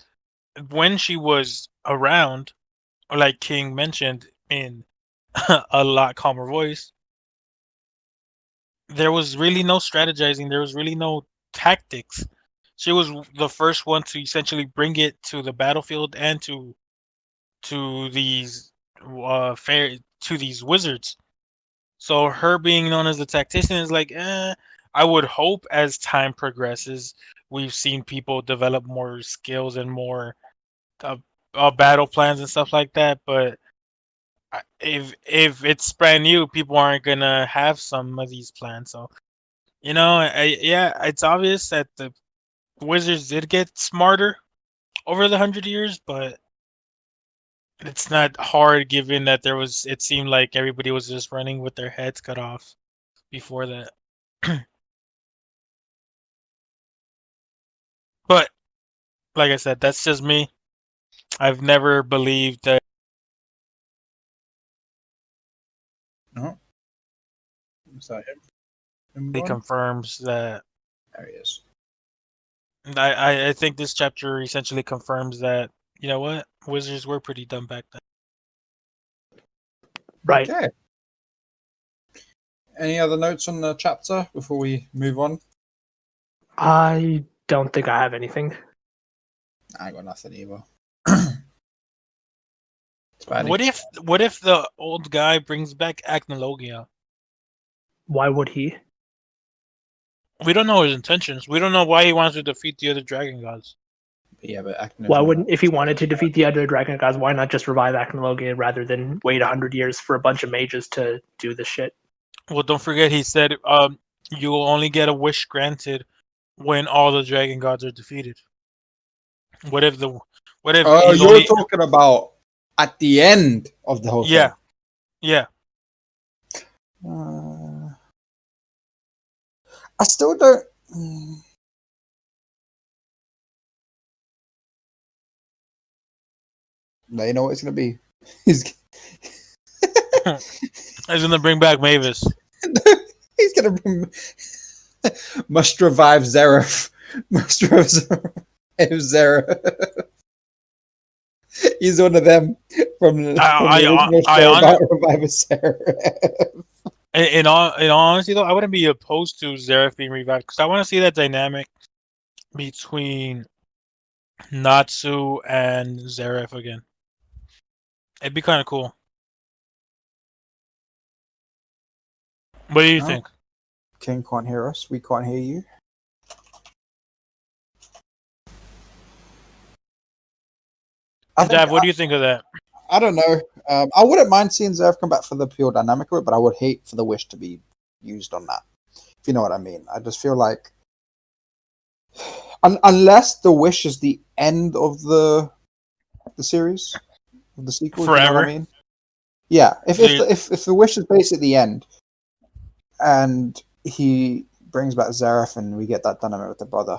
Speaker 2: when she was around, like King mentioned in a lot calmer voice, there was really no strategizing. There was really no tactics. She was the first one to essentially bring it to the battlefield and to these fair to these wizards. So her being known as the tactician is like, I would hope as time progresses, we've seen people develop more skills and more uh, battle plans and stuff like that. But if it's brand new, people aren't gonna have some of these plans. So yeah, it's obvious that the Wizards did get smarter over the 100 years, but it's not hard given that there was. It seemed like everybody was just running with their heads cut off before that. But like I said, that's just me. I've never believed that
Speaker 1: No, is that him
Speaker 2: it
Speaker 1: gone?
Speaker 2: confirms that.
Speaker 1: There he is.
Speaker 2: I think this chapter essentially confirms that you know what Wizards were pretty dumb back then.
Speaker 3: Right.
Speaker 1: Okay. Any other notes on the chapter before we move on?
Speaker 3: I don't think I have anything.
Speaker 1: I got nothing either.
Speaker 2: What if the old guy brings back Acnologia?
Speaker 3: Why would he?
Speaker 2: We don't know his intentions. We don't know why he wants to defeat the other dragon gods.
Speaker 1: Yeah, but acting
Speaker 3: Why wouldn't, if he wanted to defeat the other dragon gods, why not just revive Acnologia rather than wait 100 years for a bunch of mages to do this shit?
Speaker 2: Well, don't forget he said you will only get a wish granted when all the dragon gods are defeated. What if the what if
Speaker 1: Oh,
Speaker 2: he's
Speaker 1: you're
Speaker 2: only
Speaker 1: talking about at the end of the whole
Speaker 2: yeah
Speaker 1: thing.
Speaker 2: yeah
Speaker 1: I still don't. Now you know what it's gonna be. He's
Speaker 2: he's gonna bring back Mavis.
Speaker 1: he's gonna bring, must revive Zeref. Must revive Zeref. He's one of them from the original
Speaker 2: I
Speaker 1: show
Speaker 2: on
Speaker 1: about reviving Zeref.
Speaker 2: in all honesty though, I wouldn't be opposed to Zeref being revived because I want to see that dynamic between Natsu and Zeref again. It'd be kind of cool. What do you
Speaker 1: Oh,
Speaker 2: think?
Speaker 1: King can't hear us. We can't hear you.
Speaker 2: Dav, what do you think of that?
Speaker 1: I don't know. I wouldn't mind seeing Zeref come back for the pure dynamic of it, but I would hate for the wish to be used on that. If you know what I mean. I just feel like unless the wish is the end of the series, of the sequel, if you know what I
Speaker 2: Forever.
Speaker 1: mean. Yeah, if the wish is basically the end, and he brings back Zeref, and we get that dynamic with the brother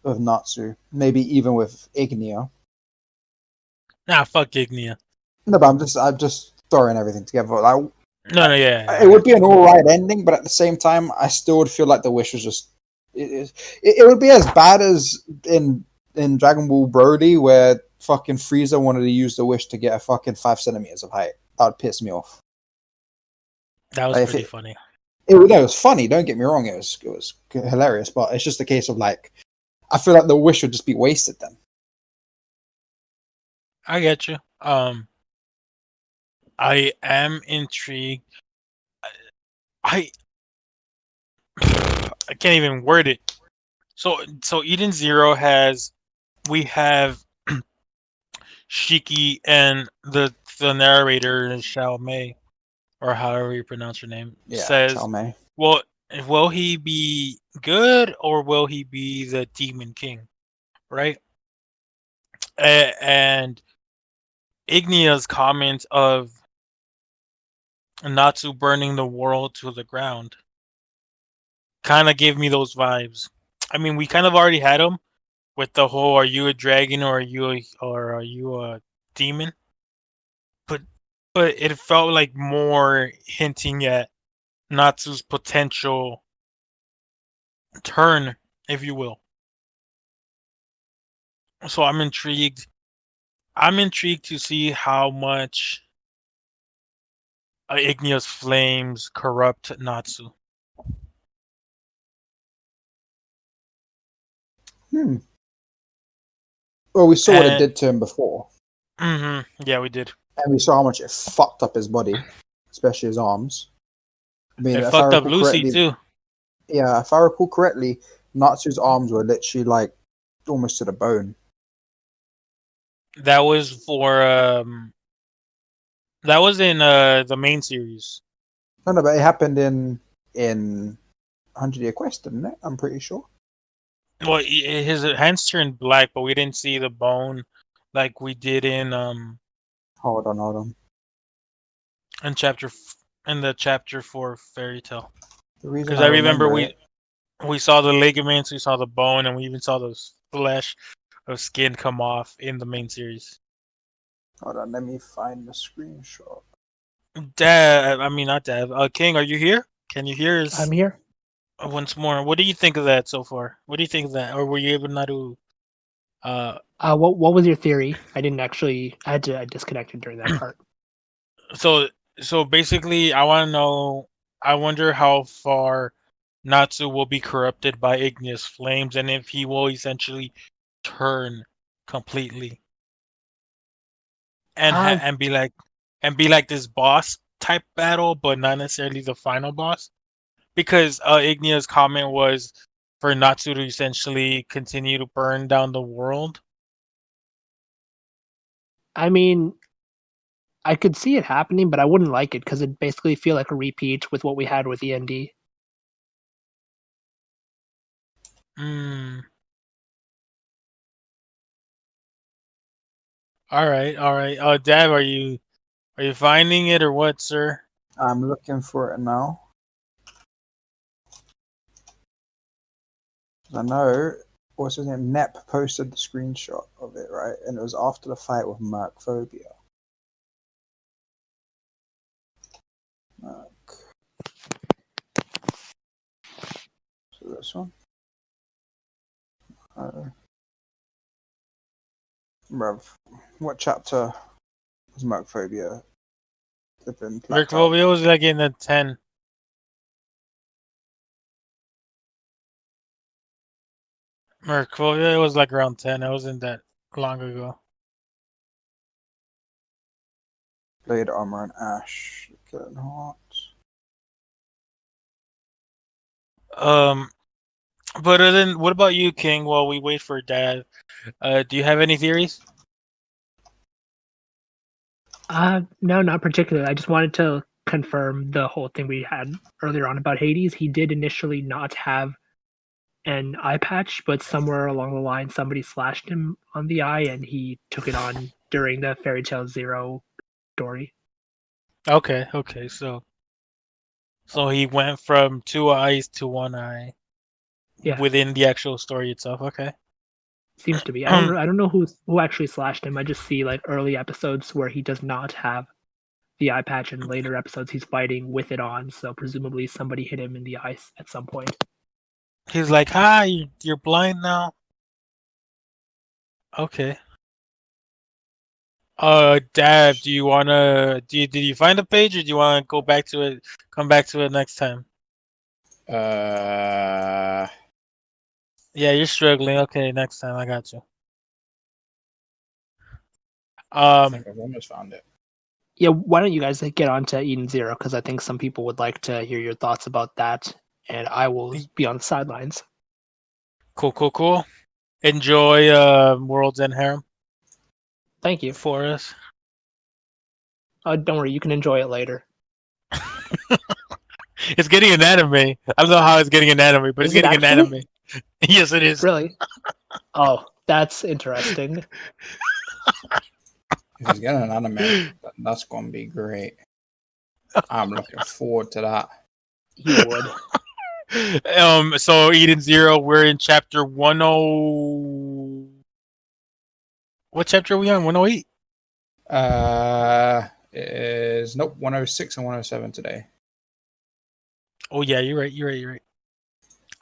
Speaker 1: of Natsu, maybe even with Igneo.
Speaker 2: Nah, fuck Ignia.
Speaker 1: No, but I'm just throwing everything together. Like,
Speaker 2: No, yeah.
Speaker 1: it would be an all right ending, but at the same time, I still would feel like the wish was just. It would be as bad as in Dragon Ball Brody, where fucking Frieza wanted to use the wish to get a fucking 5 centimeters of height. That would piss me off.
Speaker 2: That was
Speaker 1: Like,
Speaker 2: pretty funny.
Speaker 1: It was funny. Don't get me wrong. It was hilarious, but it's just a case of like, I feel like the wish would just be wasted then.
Speaker 2: I get you. I am intrigued. I I can't even word it. So Eden Zero we have Shiki and the narrator Xiao Mei, or however you pronounce her name,
Speaker 1: Yeah,
Speaker 2: says,
Speaker 1: Chalmay.
Speaker 2: well, will he be good or will he be the Demon King, right? And Ignia's comment of Natsu burning the world to the ground kind of gave me those vibes. I mean, we kind of already had them with the whole "Are you a dragon or are you a demon?" But it felt like more hinting at Natsu's potential turn, if you will. So I'm intrigued. I'm intrigued to see how much Igneous flames corrupt Natsu.
Speaker 1: Well, we saw what it
Speaker 2: And
Speaker 1: did to him before,
Speaker 2: yeah, we did.
Speaker 1: and we saw how much it fucked up his body, especially his arms. I mean,
Speaker 2: It
Speaker 1: if I
Speaker 2: fucked up
Speaker 1: recall
Speaker 2: Lucy
Speaker 1: correctly,
Speaker 2: too.
Speaker 1: yeah, if I recall correctly, Natsu's arms were literally like almost to the bone.
Speaker 2: That was for that was in the main series.
Speaker 1: No, but it happened in 100-Year Quest, didn't it? I'm pretty sure.
Speaker 2: Well, his hands turned black, but we didn't see the bone like we did
Speaker 1: Hold on.
Speaker 2: in chapter in the chapter 4 fairy tale.
Speaker 1: The reason
Speaker 2: Because
Speaker 1: I
Speaker 2: I remember
Speaker 1: remember it,
Speaker 2: we saw the ligaments, we saw the bone, and we even saw the flesh of skin come off in the main series.
Speaker 1: hold on, let me find the screenshot.
Speaker 2: Dad, I mean not Dad. King, are you here? Can you hear us
Speaker 3: I'm here.
Speaker 2: once more? What do you think of that so far? What do you think of that? Or were you able not to?
Speaker 3: What was your theory? I didn't actually. I disconnected during that part.
Speaker 2: So basically, I want to know. I wonder how far Natsu will be corrupted by igneous flames, and if he will essentially turn completely and
Speaker 3: Uh,
Speaker 2: and be like this boss type battle, but not necessarily the final boss. Because Ignea's comment was for Natsu to essentially continue to burn down the world.
Speaker 3: I mean, I could see it happening, but I wouldn't like it because it basically feel like a repeat with what we had with END.
Speaker 2: Hmm. All right, all right. Dad, are you finding it or what, sir?
Speaker 1: I'm looking for it now. I know, what's his name? Nep posted the screenshot of it, right? And it was after the fight with Mercphobia. Merc. So this one. Bruv, what chapter was Mercphobia?
Speaker 2: Mercphobia was like in the 10. Mercphobia was like around 10. It wasn't that long ago.
Speaker 1: Blade armor and ash. Killing hearts.
Speaker 2: But then what about you, King? While we wait for Dad, do you have any theories?
Speaker 3: No, not particularly. I just wanted to confirm the whole thing we had earlier on about Hades. He did initially not have an eye patch, but somewhere along the line, somebody slashed him on the eye, and he took it on during the Fairy Tale Zero story.
Speaker 2: Okay, so he went from 2 eyes to 1 eye
Speaker 3: Yeah,
Speaker 2: within the actual story itself. Okay.
Speaker 3: seems to be. I don't know who actually slashed him. I just see like early episodes where he does not have the eye patch, and later episodes he's fighting with it on. So presumably somebody hit him in the eye at some point.
Speaker 2: He's like, "Hi, you're blind now." Okay. Dad, do you wanna did you find the page or do you wanna go back to it? Come back to it next time.
Speaker 1: Uh,
Speaker 2: Yeah, you're struggling. Okay, next time I got you.
Speaker 1: I think I've almost found it.
Speaker 3: Yeah, why don't you guys get on to Eden Zero? Because I think some people would like to hear your thoughts about that, and I will be on the sidelines.
Speaker 2: Cool. Enjoy World's End Harem
Speaker 3: Thank you.
Speaker 2: for us.
Speaker 3: Don't worry, you can enjoy it later.
Speaker 2: It's getting an anime. I don't know how it's getting an anime, but
Speaker 3: Is
Speaker 2: it's
Speaker 3: it
Speaker 2: getting an
Speaker 3: actually?
Speaker 2: anime. Yes, it is.
Speaker 3: Really? Oh, that's interesting.
Speaker 1: If he's getting an anime, that's gonna be great. I'm looking forward to that.
Speaker 3: You would.
Speaker 2: So Eden Zero, we're in chapter 10. What chapter are we on? 108?
Speaker 1: It is nope 106 and 107 today.
Speaker 2: Oh yeah, you're right.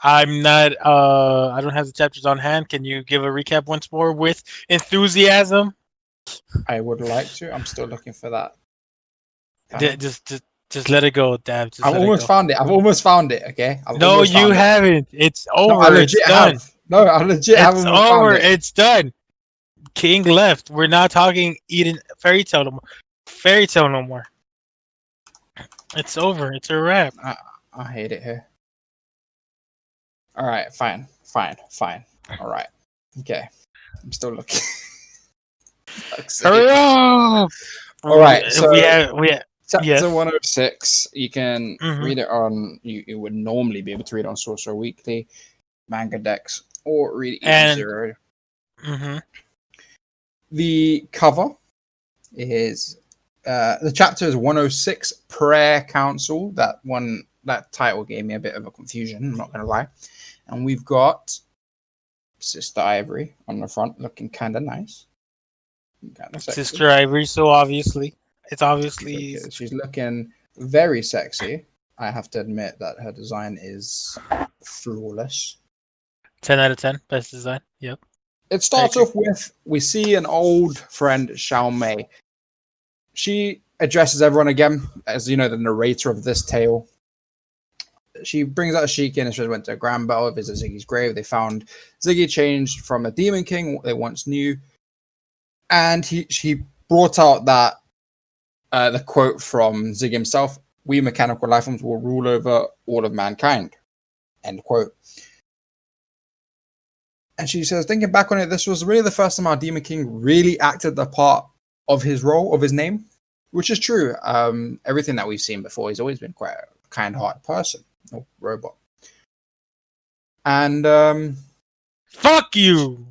Speaker 2: I'm not I don't have the chapters on hand. Can you give a recap once more with enthusiasm?
Speaker 1: I would like to. I'm still looking for that.
Speaker 2: Just let it go, Dab.
Speaker 1: I've almost found it. Okay.
Speaker 2: No, you haven't. It's
Speaker 1: No,
Speaker 2: over.
Speaker 1: I
Speaker 2: It's
Speaker 1: legit
Speaker 2: done.
Speaker 1: have. No, I legit
Speaker 2: It's
Speaker 1: haven't found
Speaker 2: over.
Speaker 1: it.
Speaker 2: It's done. King left. We're not talking Eden fairy tale no more. Fairy tale no more. It's over. It's a wrap.
Speaker 1: I hate it here. All right, fine. All right, okay. I'm still looking. Fuck's sake.
Speaker 2: Hurry up!
Speaker 1: All right, so
Speaker 2: we have
Speaker 1: chapter
Speaker 2: yes.
Speaker 1: 106. You can
Speaker 2: Mhm.
Speaker 1: read it on. You would normally be able to read it on Sorcerer Weekly, Manga Dex, or read it Eden
Speaker 2: And
Speaker 1: Zero.
Speaker 2: mhm.
Speaker 1: The cover is the chapter is 106 Prayer Council. That title gave me a bit of a confusion, I'm not gonna lie. And we've got Sister Ivory on the front looking kinda nice. Kinda sexy.
Speaker 2: Sister Ivory. So obviously, it's obviously
Speaker 1: She's looking very sexy. I have to admit that her design is flawless.
Speaker 2: 10 out of 10. Best design. Yep.
Speaker 1: It starts off with we see an old friend, Xiao Mei. She addresses everyone again as the narrator of this tale. She brings out a Sheik and she went to Grand Bell, visit Ziggy's grave. They found Ziggy changed from a demon king, what they once knew, and she brought out that the quote from Ziggy himself: "We mechanical life forms will rule over all of mankind." End quote. And she says, thinking back on it, this was really the first time our Demon King really acted the part of his role, of his name, which is true. Everything that we've seen before, he's always been quite a kind-hearted person, or robot. And
Speaker 2: Fuck you.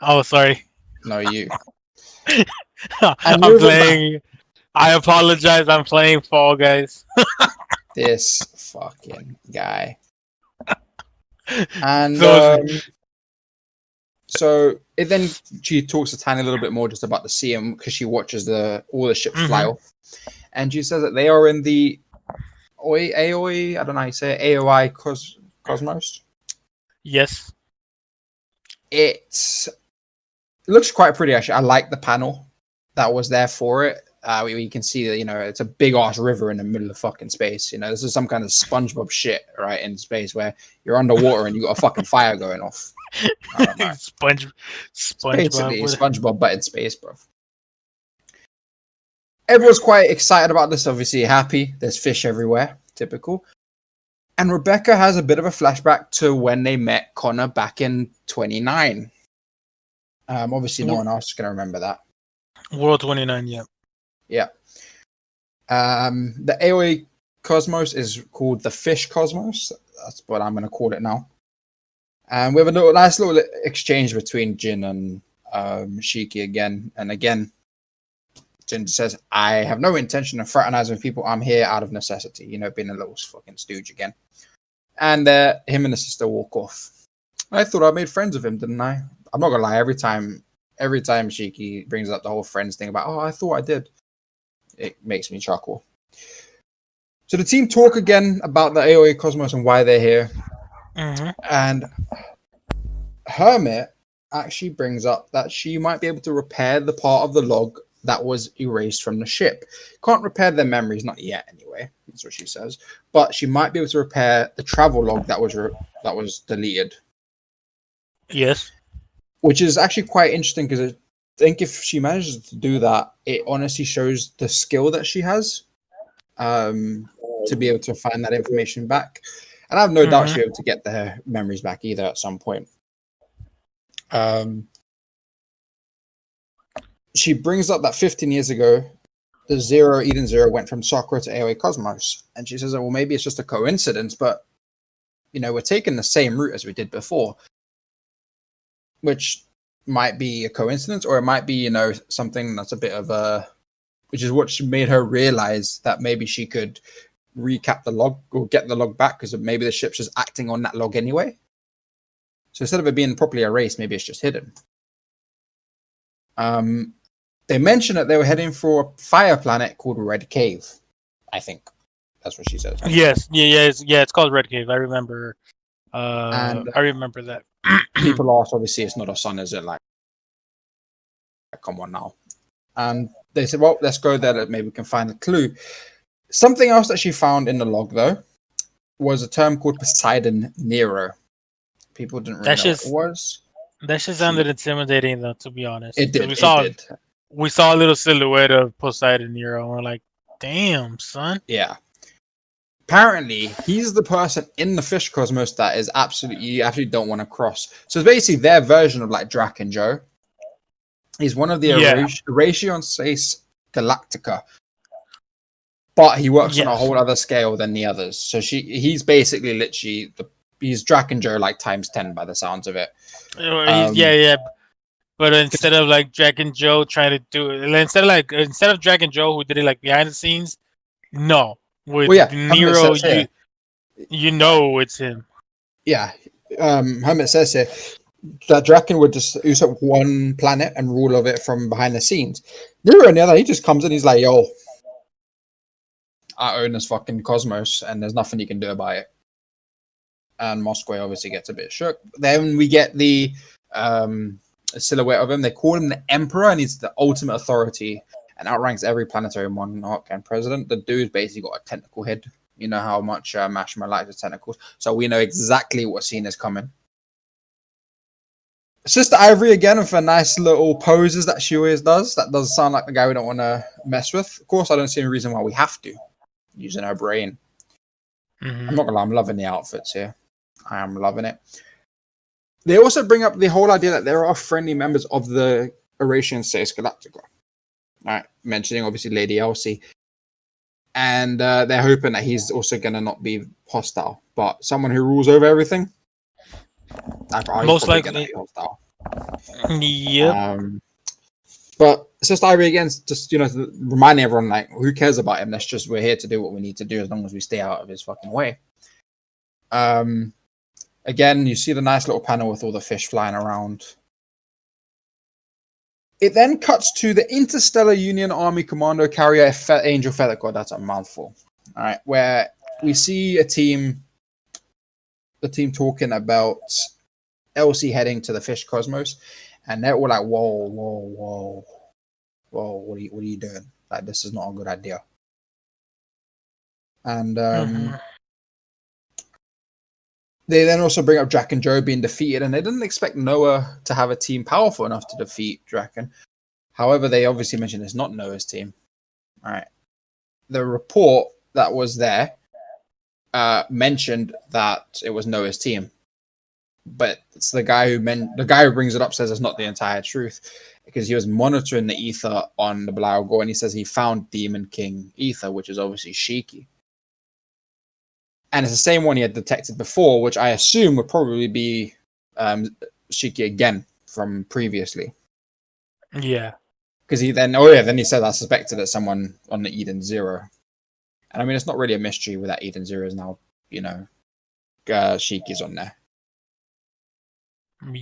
Speaker 2: Oh, sorry.
Speaker 1: no, you.
Speaker 2: I'm playing. I apologize. I'm playing Fall Guys.
Speaker 1: This fucking guy. And so then she talks to Tanya a little bit more just about the CM because she watches all the ships fly off, and she says that they are in the AOI. I don't know how you say it, AOI Cosmos.
Speaker 2: Yes.
Speaker 1: It looks quite pretty actually. I like the panel that was there for it. You can see that it's a big ass river in the middle of fucking space. This is some kind of SpongeBob shit, right, in space where you're underwater and you got a fucking fire going off.
Speaker 2: SpongeBob.
Speaker 1: Basically, SpongeBob, but in space, bro. Everyone's quite excited about this. Obviously, happy. There's fish everywhere, typical. And Rebecca has a bit of a flashback to when they met Connor back in 29. Obviously, no one else is going to remember that.
Speaker 2: World 29, yeah.
Speaker 1: Yeah. The AOA Cosmos is called the Fish Cosmos. That's what I'm going to call it now. And we have a nice little exchange between Jin and Shiki again. And again, Jin says, I have no intention of fraternizing with people. I'm here out of necessity. Being a little fucking stooge again. And him and the sister walk off. I thought I made friends with him, didn't I? I'm not going to lie. Every time Shiki brings up the whole friends thing about, I thought I did, it makes me chuckle. So the team talk again about the AOA Cosmos and why they're here. And Hermit actually brings up that she might be able to repair the part of the log that was erased from the ship. Can't repair their memories, not yet anyway. That's what she says. But she might be able to repair the travel log that was deleted.
Speaker 2: Yes.
Speaker 1: Which is actually quite interesting because I think if she manages to do that, it honestly shows the skill that she has to be able to find that information back. And I have no doubt she'll be able to get their memories back either at some point. She brings up that 15 years ago, the Eden Zero went from Sorcerer to AOA Cosmos. And she says, well, maybe it's just a coincidence, but, we're taking the same route as we did before. Which might be a coincidence, or it might be, something that's a bit of a... Which is what made her realize that maybe she could recap the log or get the log back because maybe the ship's just acting on that log anyway. So instead of it being properly erased, maybe it's just hidden. They mentioned that they were heading for a fire planet called Red Cave. I think that's what she says.
Speaker 2: Yes, it's called Red Cave. I remember. I remember that.
Speaker 1: People asked, obviously, it's not a sun, is it? Like, come on now. And they said, well, let's go there. Maybe we can find a clue. Something else that she found in the log, though, was a term called Poseidon Nero. People didn't really
Speaker 2: That
Speaker 1: know what it
Speaker 2: just
Speaker 1: was.
Speaker 2: that just sounded intimidating though, to be honest.
Speaker 1: It
Speaker 2: 'Cause
Speaker 1: did. It did.
Speaker 2: we saw a little silhouette of Poseidon Nero, and we're like, damn, son.
Speaker 1: Yeah. Apparently, he's the person in the fish cosmos that is you absolutely don't want to cross. So it's basically their version of like Drac and Joe. He's one of the
Speaker 2: Yeah.
Speaker 1: Eration Space Galactica, but he works on a
Speaker 2: Yes.
Speaker 1: whole other scale than the others. So he's basically literally he's Drac and Joe like times 10 by the sounds of it.
Speaker 2: Yeah. But instead of like Jack and Joe trying to do it, instead of Jack and Joe who did it like behind the scenes, no. With
Speaker 1: Well, yeah,
Speaker 2: Nero, you know it's him.
Speaker 1: Yeah, Hermit says here that Draken would just use up one planet and rule of it from behind the scenes. Nero on the other, he just comes in, he's like, yo, I own this fucking cosmos and there's nothing you can do about it. And Moscow obviously gets a bit shook. Then we get the silhouette of him. They call him the Emperor and he's the ultimate authority and outranks every planetary monarch and president. The dude's basically got a tentacle head. You know how much Mashima likes his tentacles. So we know exactly what scene is coming. Sister Ivory again for nice little poses that she always does. That does sound like the guy we don't want to mess with. Of course, I don't see any reason why we have to. Using her brain.
Speaker 2: Mm-hmm.
Speaker 1: I'm not gonna lie, I'm loving the outfits here. I am loving it. They also bring up the whole idea that there are friendly members of the Eurasian Space Galactica. Right, mentioning obviously Lady Elsie. And they're hoping that he's also going to not be hostile, but someone who rules over everything.
Speaker 2: Most likely
Speaker 1: be hostile.
Speaker 2: Yep.
Speaker 1: But it's just Ivory again, just reminding everyone like, who cares about him? We're here to do what we need to do as long as we stay out of his fucking way. Again, you see the nice little panel with all the fish flying around. It then cuts to the Interstellar Union Army Commando Carrier Angel Feather Cord. That's a mouthful. All right, where we see the team talking about Elsie heading to the fish cosmos, and they're all like, whoa, what are you doing? Like, this is not a good idea. And they then also bring up Drac and Joe being defeated, and they didn't expect Noah to have a team powerful enough to defeat Draken. However, they obviously mentioned it's not Noah's team. All right. The report that was there mentioned that it was Noah's team, but it's the guy who brings it up says it's not the entire truth because he was monitoring the ether on the Blaugor, and he says he found Demon King ether, which is obviously Shiki. And it's the same one he had detected before, which I assume would probably be Shiki again from previously.
Speaker 2: Yeah.
Speaker 1: Because he said I suspected it's someone on the Eden Zero. And I mean, it's not really a mystery with that Eden Zero is now, Shiki's on there.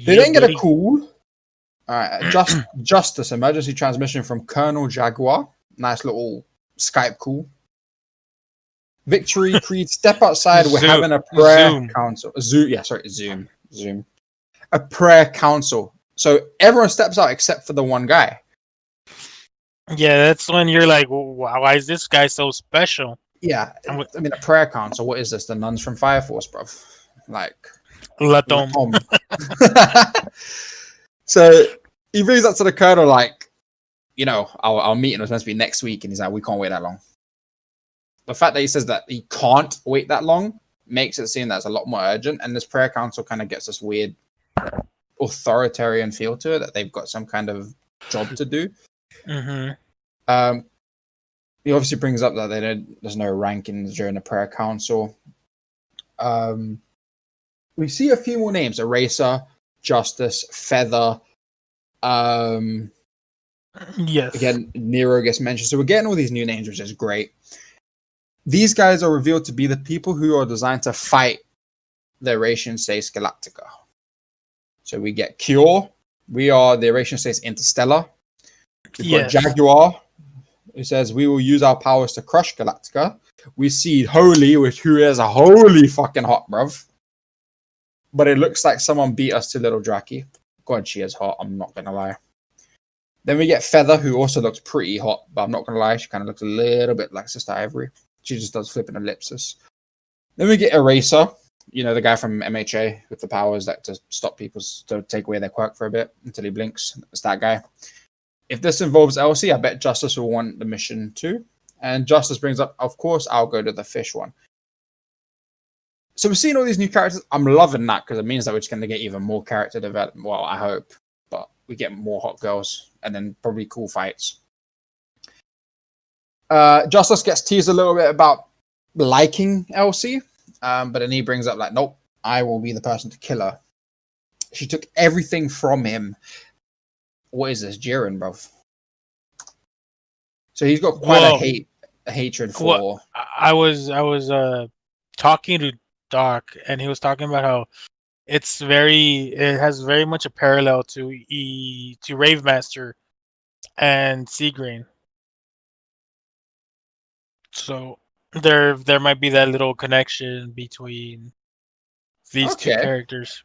Speaker 1: They then get a call. Justice emergency transmission from Colonel Jaguar. Nice little Skype call. Victory Creed, step outside. We're having a prayer council. Zoom. A prayer council. So everyone steps out except for the one guy.
Speaker 2: Yeah, that's when you're like, why is this guy so special?
Speaker 1: Yeah, I mean, a prayer council. What is this? The nuns from Fire Force, bro. Like,
Speaker 2: Latom.
Speaker 1: So he brings that to the colonel, like, our meeting was meant to be next week, and he's like, we can't wait that long. The fact that he says that he can't wait that long makes it seem that it's a lot more urgent, and this prayer council kind of gets this weird authoritarian feel to it, that they've got some kind of job to do.
Speaker 2: Mm-hmm.
Speaker 1: He obviously brings up that there's no rankings during the prayer council. We see a few more names: Eraser, Justice, Feather.
Speaker 2: Yes.
Speaker 1: Again, Nero gets mentioned. So we're getting all these new names, which is great. These guys are revealed to be the people who are designed to fight the Eurasian Space Galactica. So we get Cure. We are the Eurasian Space Interstellar. We've got Jaguar, who says we will use our powers to crush Galactica. We see Holy, who is a holy fucking hot, bruv. But it looks like someone beat us to Little Draki. God, she is hot. I'm not going to lie. Then we get Feather, who also looks pretty hot, but I'm not going to lie. She kind of looks a little bit like Sister Ivory. She just does flipping ellipsis. Then we get Eraser, You know, the guy from MHA with the powers that to stop people to take away their quirk for a bit until he blinks. It's that guy. If this involves Elsie, I bet Justice will want the mission too. And Justice brings up, of course, I'll go to the fish one. So we're seeing all these new characters. I'm loving that because it means that we're just going to get even more character development. Well, I hope. But we get more hot girls and then probably cool fights. Justice gets teased a little bit about liking Elsie. But then he brings up like, nope, I will be the person to kill her. She took everything from him. What is this, Jiren, bro? So he's got quite a hatred for.
Speaker 2: Well, I was talking to Doc, and he was talking about how it has very much a parallel to Rave Master and Seagrain. So there might be that little connection between these two characters.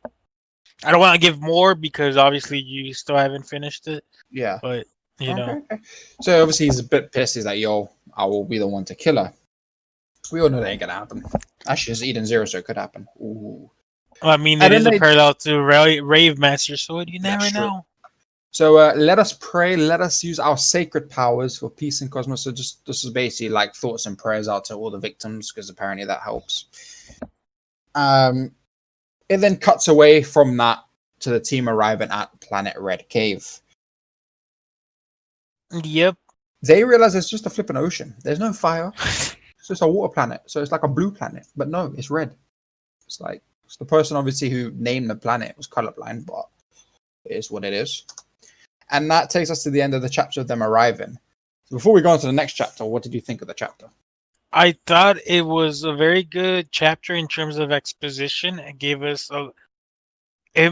Speaker 2: I don't want to give more because obviously you still haven't finished it.
Speaker 1: Yeah.
Speaker 2: But you know.
Speaker 1: So obviously he's a bit pissed. He's like, yo, I will be the one to kill her. We all know that ain't gonna happen. Actually, it's Eden Zero, so it could happen. Ooh.
Speaker 2: I mean, it is a parallel to Rave Master, so you never know.
Speaker 1: So let us pray. Let us use our sacred powers for peace in cosmos. So just this is basically like thoughts and prayers out to all the victims because apparently that helps. It then cuts away from that to the team arriving at Planet Red Cave.
Speaker 2: Yep.
Speaker 1: They realize it's just a flipping ocean. There's no fire. It's just a water planet. So it's like a blue planet. But no, it's red. It's like it's the person obviously who named the planet was colorblind, but it is what it is. And that takes us to the end of the chapter of them arriving. So before we go on to the next chapter, what did you think of the chapter?
Speaker 2: I thought it was a very good chapter in terms of exposition. It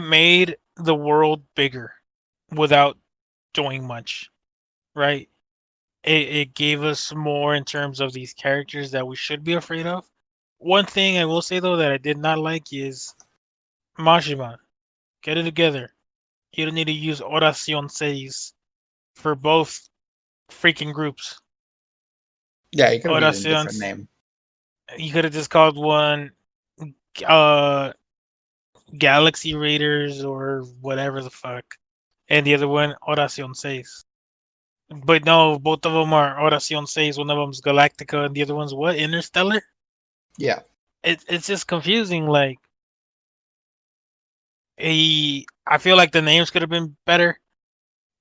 Speaker 2: made the world bigger without doing much, right? It gave us more in terms of these characters that we should be afraid of. One thing I will say though that I did not like is Mashima. Get it together. You don't need to use Oración 6 for both freaking groups.
Speaker 1: Yeah, you could have used a different name.
Speaker 2: You could have just called one Galaxy Raiders or whatever the fuck. And the other one, Oración 6. But no, both of them are Oración 6. One of them's Galactica and the other one's what? Interstellar?
Speaker 1: Yeah.
Speaker 2: It's just confusing. Like, I feel like the names could have been better.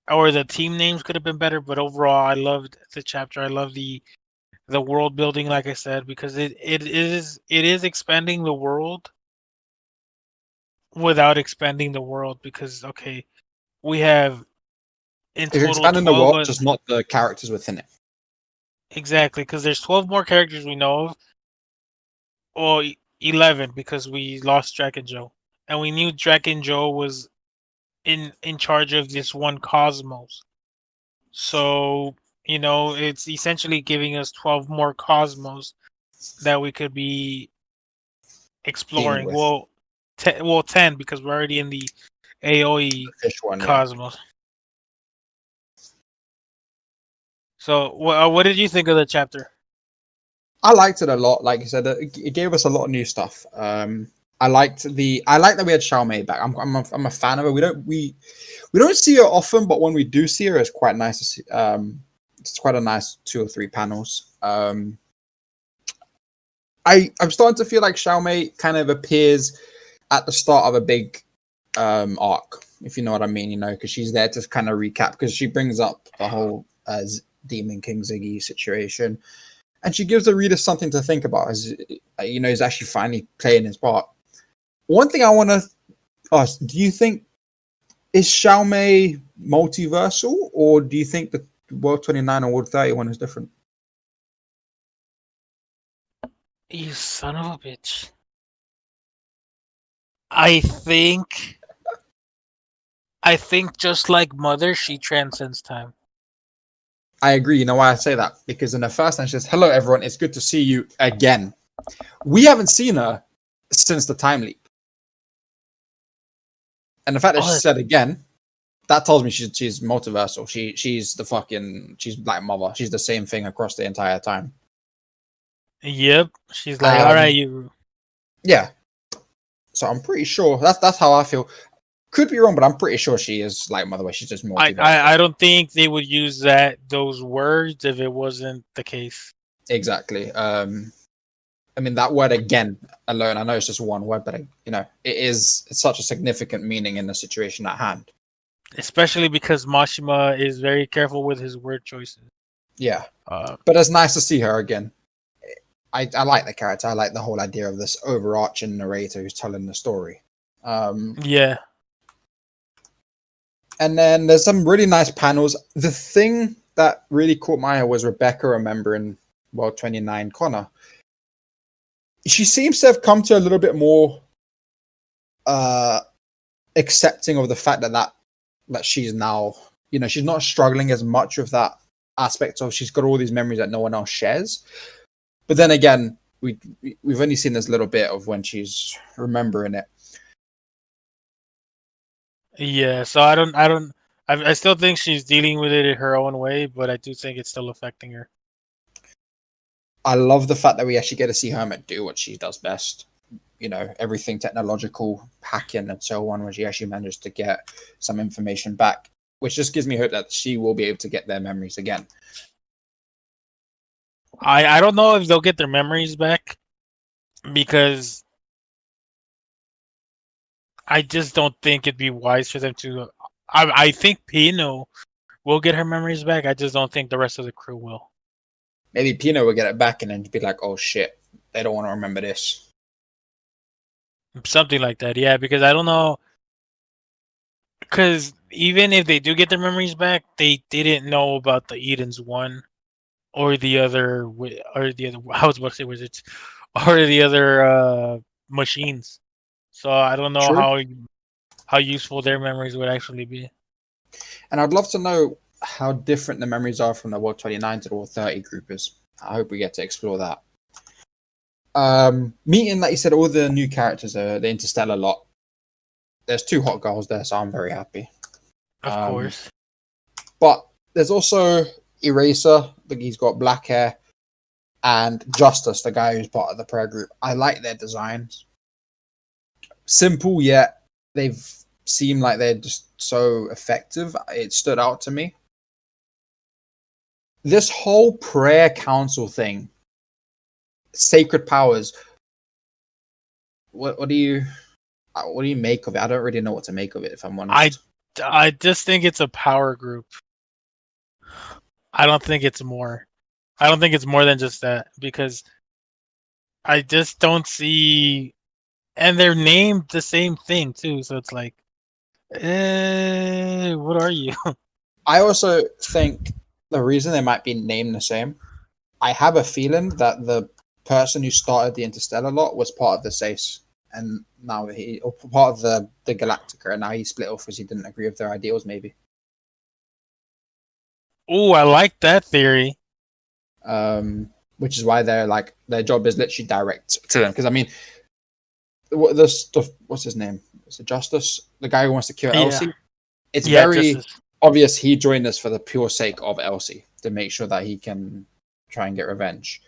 Speaker 2: Or the team names could have been better. But overall, I loved the chapter. I love the world building, like I said, because it is expanding the world without expanding the world. Because okay, we have in total
Speaker 1: expanding the world, just not the characters within it.
Speaker 2: Exactly, because there's 12 more characters we know of, or 11 because we lost Draken Joe, and we knew Draken Joe was in charge of this one cosmos. So it's essentially giving us 12 more cosmos that we could be exploring. Well, 10 because we're already in the AOE cosmos. Yeah. So, what did you think of the chapter?
Speaker 1: I liked it a lot. Like you said, it gave us a lot of new stuff. I liked that we had Xiaomei back. I'm a fan of her. We don't see her often, but when we do see her, it's quite nice to see. It's quite a nice 2 or 3 panels. I'm starting to feel like Xiaomei kind of appears at the start of a big arc, if you know what I mean. Because she's there to kind of recap because she brings up the whole Demon King Ziggy situation, and she gives the reader something to think about. As he's actually finally playing his part. One thing I want to ask: do you think is Xiaomei multiversal, or do you think the World 29 or World 31 is different?
Speaker 2: You son of a bitch! I think just like Mother, she transcends time.
Speaker 1: I agree. You know why I say that? Because in the first time she says, "Hello, everyone. It's good to see you again." We haven't seen her since the time leap, and the fact that she said again, that tells me she's multiversal. She's Black Mother. She's the same thing across the entire time.
Speaker 2: Yep, she's like, all right, you.
Speaker 1: Yeah, So I'm pretty sure that's how I feel. Could be wrong, but I'm pretty sure she is Light Mother. Way she's just multiverse.
Speaker 2: I don't think they would use those words if it wasn't the case.
Speaker 1: Exactly. I mean, that word again alone, I know it's just one word, but it's such a significant meaning in the situation at hand.
Speaker 2: Especially because Mashima is very careful with his word choices.
Speaker 1: Yeah. But it's nice to see her again. I like the character. I like the whole idea of this overarching narrator who's telling the story.
Speaker 2: Yeah.
Speaker 1: And then there's some really nice panels. The thing that really caught my eye was Rebecca remembering World 29 Connor. She seems to have come to a little bit more accepting of the fact that she's now, she's not struggling as much with that aspect of she's got all these memories that no one else shares. But then again, we've only seen this little bit of when she's remembering it.
Speaker 2: Yeah, so I still think she's dealing with it in her own way, but I do think it's still affecting her.
Speaker 1: I love the fact that we actually get to see Hermit do what she does best. Everything technological, hacking and so on, when she actually managed to get some information back, which just gives me hope that she will be able to get their memories again.
Speaker 2: I don't know if they'll get their memories back, because I just don't think it'd be wise for them to. I think Pino will get her memories back. I just don't think the rest of the crew will.
Speaker 1: Maybe Pino will get it back and then be like, oh shit, they don't want to remember this.
Speaker 2: Something like that, yeah, because I don't know. Because even if they do get their memories back, they didn't know about the Eden's one or the other, I was about to say wizards, or the other machines. So I don't know
Speaker 1: True.
Speaker 2: how useful their memories would actually be.
Speaker 1: And I'd love to know how different the memories are from the World 29 to the World 30 groupers. I hope we get to explore that. Meeting, like you said, all the new characters, the Interstellar lot. There's 2 hot girls there, so I'm very happy.
Speaker 2: Of course.
Speaker 1: But there's also Eraser, he's got black hair, and Justice, the guy who's part of the prayer group. I like their designs. Simple, yet they've seemed like they're just so effective. It stood out to me. This whole prayer council thing, sacred powers. What do you make of it? I don't really know what to make of it, if I'm honest.
Speaker 2: I just think it's a power group. I don't think it's more. I don't think it's more than just that, because I just don't see, and they're named the same thing too. So it's like, what are you?
Speaker 1: I also think the reason they might be named the same, I have a feeling that the person who started the Interstellar lot was part of the SACE, and now or part of the Galactica, and now he split off because he didn't agree with their ideals, maybe.
Speaker 2: Oh, I like that theory.
Speaker 1: Which is why their job is literally direct to them. Because I mean, what's his name? Is it Justice? The guy who wants to kill Elsie? It's very obvious he joined us for the pure sake of Elsie, to make sure that he can try and get revenge.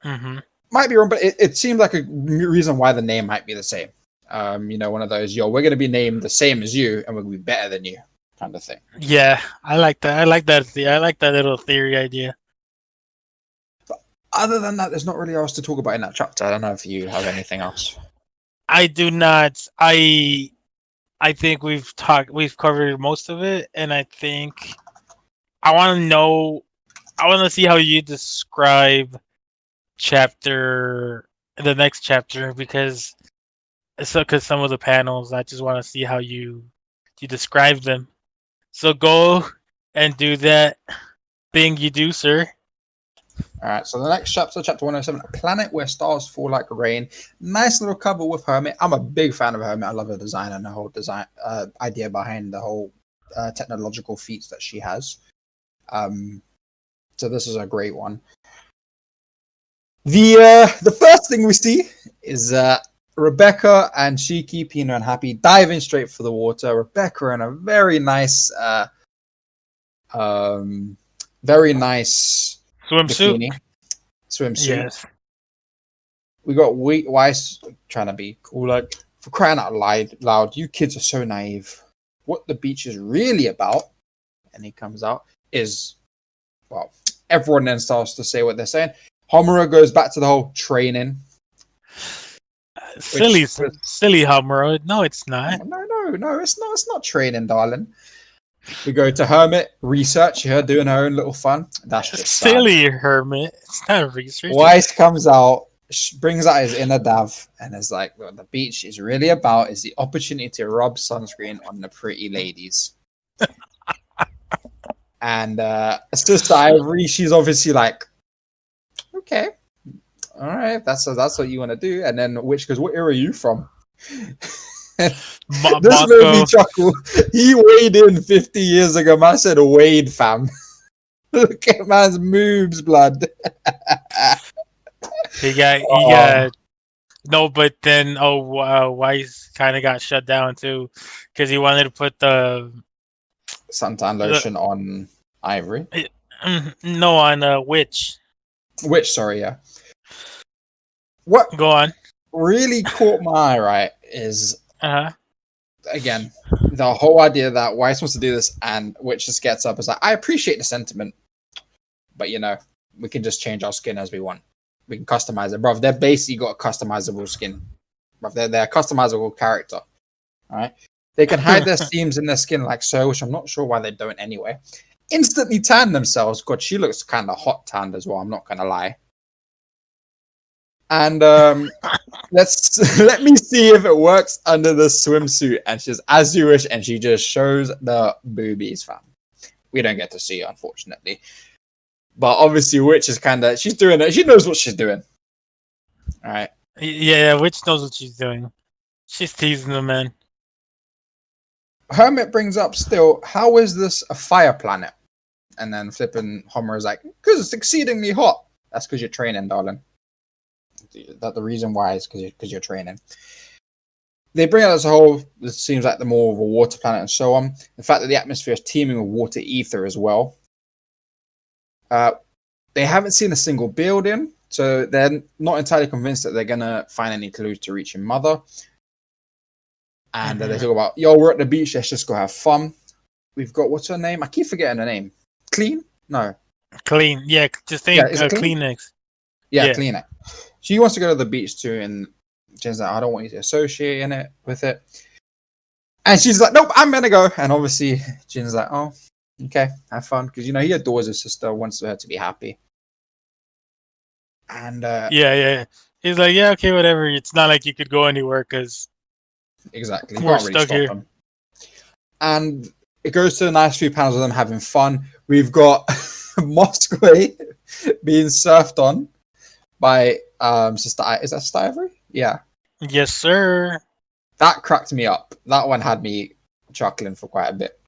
Speaker 2: Mm-hmm.
Speaker 1: Might be wrong, but it seems like a reason why the name might be the same. One of those, we're going to be named the same as you, and we're going to be better than you, kind of thing.
Speaker 2: Yeah, I like that. I like that. I like that little theory idea.
Speaker 1: But other than that, there's not really else to talk about in that chapter. I don't know if you have anything else.
Speaker 2: I do not. I think we've covered most of it, and I think I want to see how you describe the next chapter, because some of the panels, I just want to see how you describe them. So go and do that thing you do, sir.
Speaker 1: All right, so the next chapter, chapter 107, a planet where stars fall like rain. Nice little cover with Hermit. I'm a big fan of Hermit. I love her design and the whole design idea behind the whole technological feats that she has. So this is a great one. The first thing we see is Rebecca and Shiki, Pino and Happy diving straight for the water. Rebecca in a very nice
Speaker 2: Swimsuit.
Speaker 1: Swimsuit.
Speaker 2: Yes.
Speaker 1: We got Weiss trying to be cool, like, for crying out loud, you kids are so naive. What the beach is really about, and he comes out, is, well, everyone then starts to say what they're saying. Homura goes back to the whole training.
Speaker 2: Silly Hamura. No, it's not.
Speaker 1: No, it's not training, darling. We go to Hermit, research, her doing her own little fun. That's just
Speaker 2: silly
Speaker 1: sad.
Speaker 2: Hermit. It's not research.
Speaker 1: Weiss comes out, brings out his inner Dav, and is like, what the beach is really about is the opportunity to rub sunscreen on the pretty ladies. And Sister Ivory, she's obviously like, okay, all right, that's what you want to do. And then Witch goes, what era are you from? This made me chuckle. He weighed in 50 years ago. Man said Wade, fam. Look at man's moves, blood.
Speaker 2: He got no, but then Weiss kind of got shut down too because he wanted to put the
Speaker 1: suntan lotion on Ivory.
Speaker 2: No, on Witch.
Speaker 1: Witch, sorry, yeah. What
Speaker 2: go on
Speaker 1: really caught my eye, right, is again the whole idea that Weiss wants to do this and Witch just gets up is like, I appreciate the sentiment, but we can just change our skin as we want. We can customize it, bro. They're basically got a customizable skin, bro. They're a customizable character. All right, they can hide their seams in their skin like so, which I'm not sure why they don't anyway. Instantly tan themselves. God, she looks kind of hot tanned as well. I'm not gonna lie. And let me see if it works under the swimsuit. And she's as you wish, and she just shows the boobies, fam. We don't get to see it, unfortunately. But obviously, Witch is she's doing it. She knows what she's doing. All right.
Speaker 2: Yeah, Witch knows what she's doing. She's teasing the man.
Speaker 1: Hermit brings up still, how is this a fire planet? And then flipping Homer is like, because it's exceedingly hot. That's because you're training, darling. That the reason why is because you're training. They bring out as a whole, this seems like the more of a water planet and so on. The fact that the atmosphere is teeming with water ether as well. They haven't seen a single building, so they're not entirely convinced that they're going to find any clues to reaching Mother. And they talk about, we're at the beach, let's just go have fun. We've got, what's her name? I keep forgetting her name. Clean? No.
Speaker 2: Clean, yeah, just think
Speaker 1: Kleenex. Yeah, Kleenex. She wants to go to the beach too, and Jen's like, I don't want you to associate with it. And she's like, nope, I'm going to go. And obviously, Jin's like, oh, okay, have fun. Because, he adores his sister, wants her to be happy. And
Speaker 2: yeah. He's like, yeah, okay, whatever. It's not like you could go anywhere because
Speaker 1: exactly,
Speaker 2: we're stuck here.
Speaker 1: Them. And it goes to a nice few panels of them having fun. We've got Moscow being surfed on by Sister. Is that Sister Ivory? Yeah.
Speaker 2: Yes, sir.
Speaker 1: That cracked me up. That one had me chuckling for quite a bit.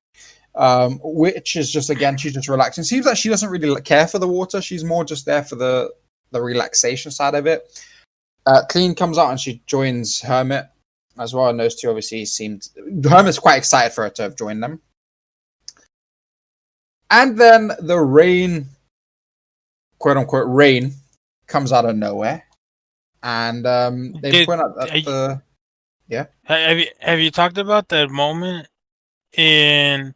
Speaker 1: Which is just, again, she's just relaxing. Seems like she doesn't really care for the water. She's more just there for the relaxation side of it. Clean comes out and she joins Hermit as well. And those two obviously Hermit's quite excited for her to have joined them. And then the rain, quote unquote rain, comes out of nowhere. And they point out that
Speaker 2: Have you talked about that moment in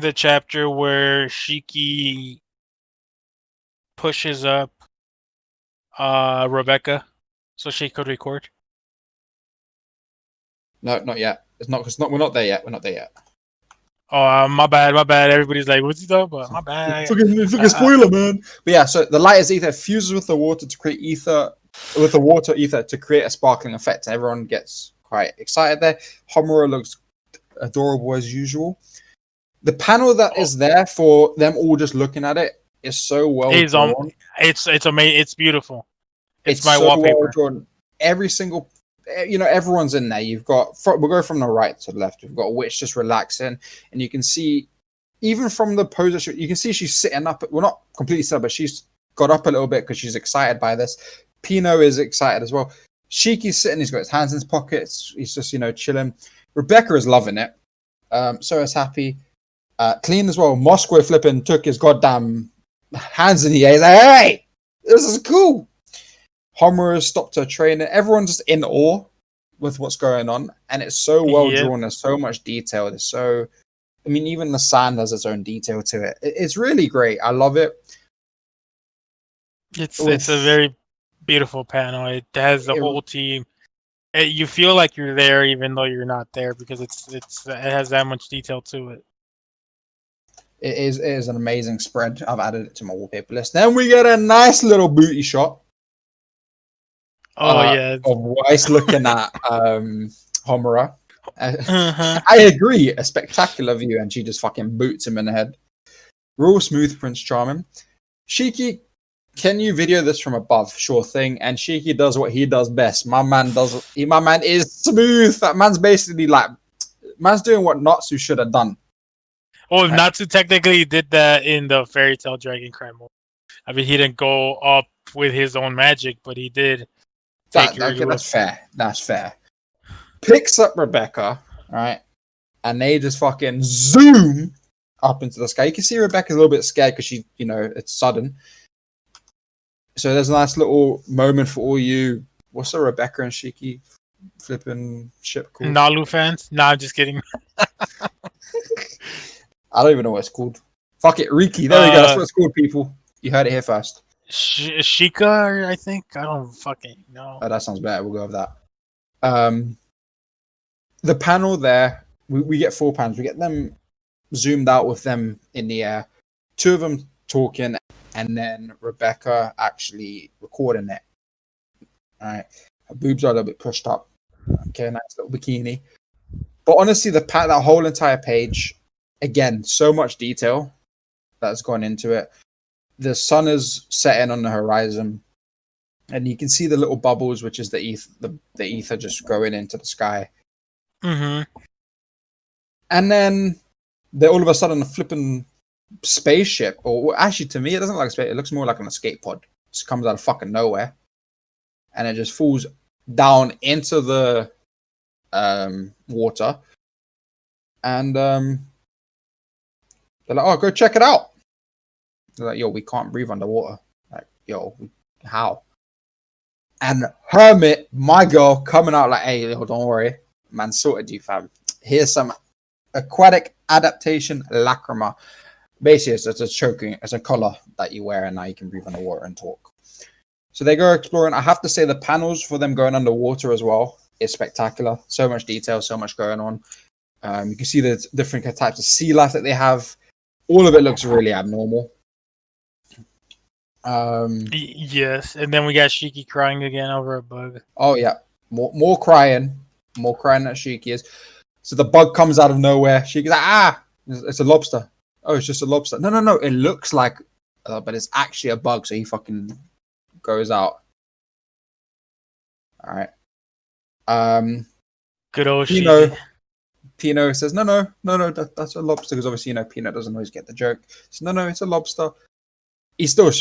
Speaker 2: the chapter where Shiki pushes up Rebecca so she could record?
Speaker 1: No, not yet. We're not there yet.
Speaker 2: Oh, my bad. Everybody's like, what's he talking about? My bad.
Speaker 1: It's like a spoiler, man. But yeah, so the light is ether fuses with the water to create ether, with the water ether to create a sparkling effect. And everyone gets quite excited there. Homura looks adorable as usual. The panel that is there for them all just looking at it is so well drawn.
Speaker 2: It's amazing. It's beautiful. It's my
Speaker 1: so
Speaker 2: wallpaper.
Speaker 1: Well drawn. Every single, everyone's in there. You've got, we'll go from the right to the left. We've got Witch just relaxing, and you can see, even from the pose, you can see she's sitting up. Well, not completely sitting, but she's got up a little bit because she's excited by this. Pino is excited as well. Shiki's sitting. He's got his hands in his pockets. He's just, chilling. Rebecca is loving it. So is Happy. Clean as well. Moscow flipping took his goddamn hands in the air. He's like, hey, this is cool. Homura has stopped her train, and everyone's just in awe with what's going on. And it's so well
Speaker 2: Yeah.
Speaker 1: drawn. There's so much detail. There's so, I mean, even the sand has its own detail to it. It's really great. I love it.
Speaker 2: It's a
Speaker 1: With
Speaker 2: very beautiful panel. It has the
Speaker 1: it,
Speaker 2: whole team. You feel like you're there even though you're not there because it has that much detail to it.
Speaker 1: it is an amazing spread. I've added it to my wallpaper list. Then we get a nice little booty shot
Speaker 2: Oh yeah.
Speaker 1: of Weiss looking at Homura.
Speaker 2: Uh-huh.
Speaker 1: I agree, a spectacular view, and she just fucking boots him in the head. Real smooth, Prince Charming. Shiki, can you video this from above? Sure thing. And Shiki does what he does best. My man is smooth. That man's basically like, man's doing what Natsu should have done.
Speaker 2: Well,
Speaker 1: Right.
Speaker 2: Natsu technically did that in the Fairy Tail Dragon Crime movie. I mean, he didn't go up with his own magic, but he did take
Speaker 1: Okay,
Speaker 2: your.
Speaker 1: that's fair. That's fair. Picks up Rebecca, right? And they just fucking zoom up into the sky. You can see Rebecca's a little bit scared because she, it's sudden. So there's a nice little moment for all you. What's the Rebecca and Shiki flipping ship called?
Speaker 2: Nalu fans? Nah, I'm just kidding.
Speaker 1: I don't even know what it's called. Fuck it, Riki. There we go. That's what it's called, people. You heard it here first.
Speaker 2: Shika, I think. I don't fucking know.
Speaker 1: Oh, that sounds better. We'll go with that. The panel there, we get 4 panels. We get them zoomed out with them in the air. 2 of them talking, and then Rebecca actually recording it. All right. Her boobs are a little bit pushed up. Okay, nice little bikini. But honestly, that whole entire page, again, so much detail that's gone into it. The sun is setting on the horizon, and you can see the little bubbles, which is the ether just going into the sky.
Speaker 2: Mm-hmm.
Speaker 1: And then they're all of a sudden a flipping spaceship, or actually, to me, it doesn't look like a space. It looks more like an escape pod. It just comes out of fucking nowhere, and it just falls down into the water, and they're like, "Oh, go check it out." They're like, "Yo, we can't breathe underwater." Like, "Yo, how?" And Hermit, my girl, coming out like, "Hey, yo, don't worry, man, sorted you, fam. Here's some aquatic adaptation lacrima. Basically, it's a collar that you wear, and now you can breathe underwater and talk." So they go exploring. I have to say the panels for them going underwater as well is spectacular. So much detail, so much going on. You can see the different types of sea life that they have. All of it looks really abnormal.
Speaker 2: Yes, and then we got Shiki crying again over a bug.
Speaker 1: Oh yeah, more crying that Shiki is. So the bug comes out of nowhere. Shiki's like, it's a lobster. Oh, it's just a lobster. No, it looks like, but it's actually a bug. So he fucking goes out. All right.
Speaker 2: Good old
Speaker 1: Pino,
Speaker 2: Shiki.
Speaker 1: Pino says, no, that's a lobster, because obviously, Pino doesn't always get the joke. So, no, it's a lobster. He still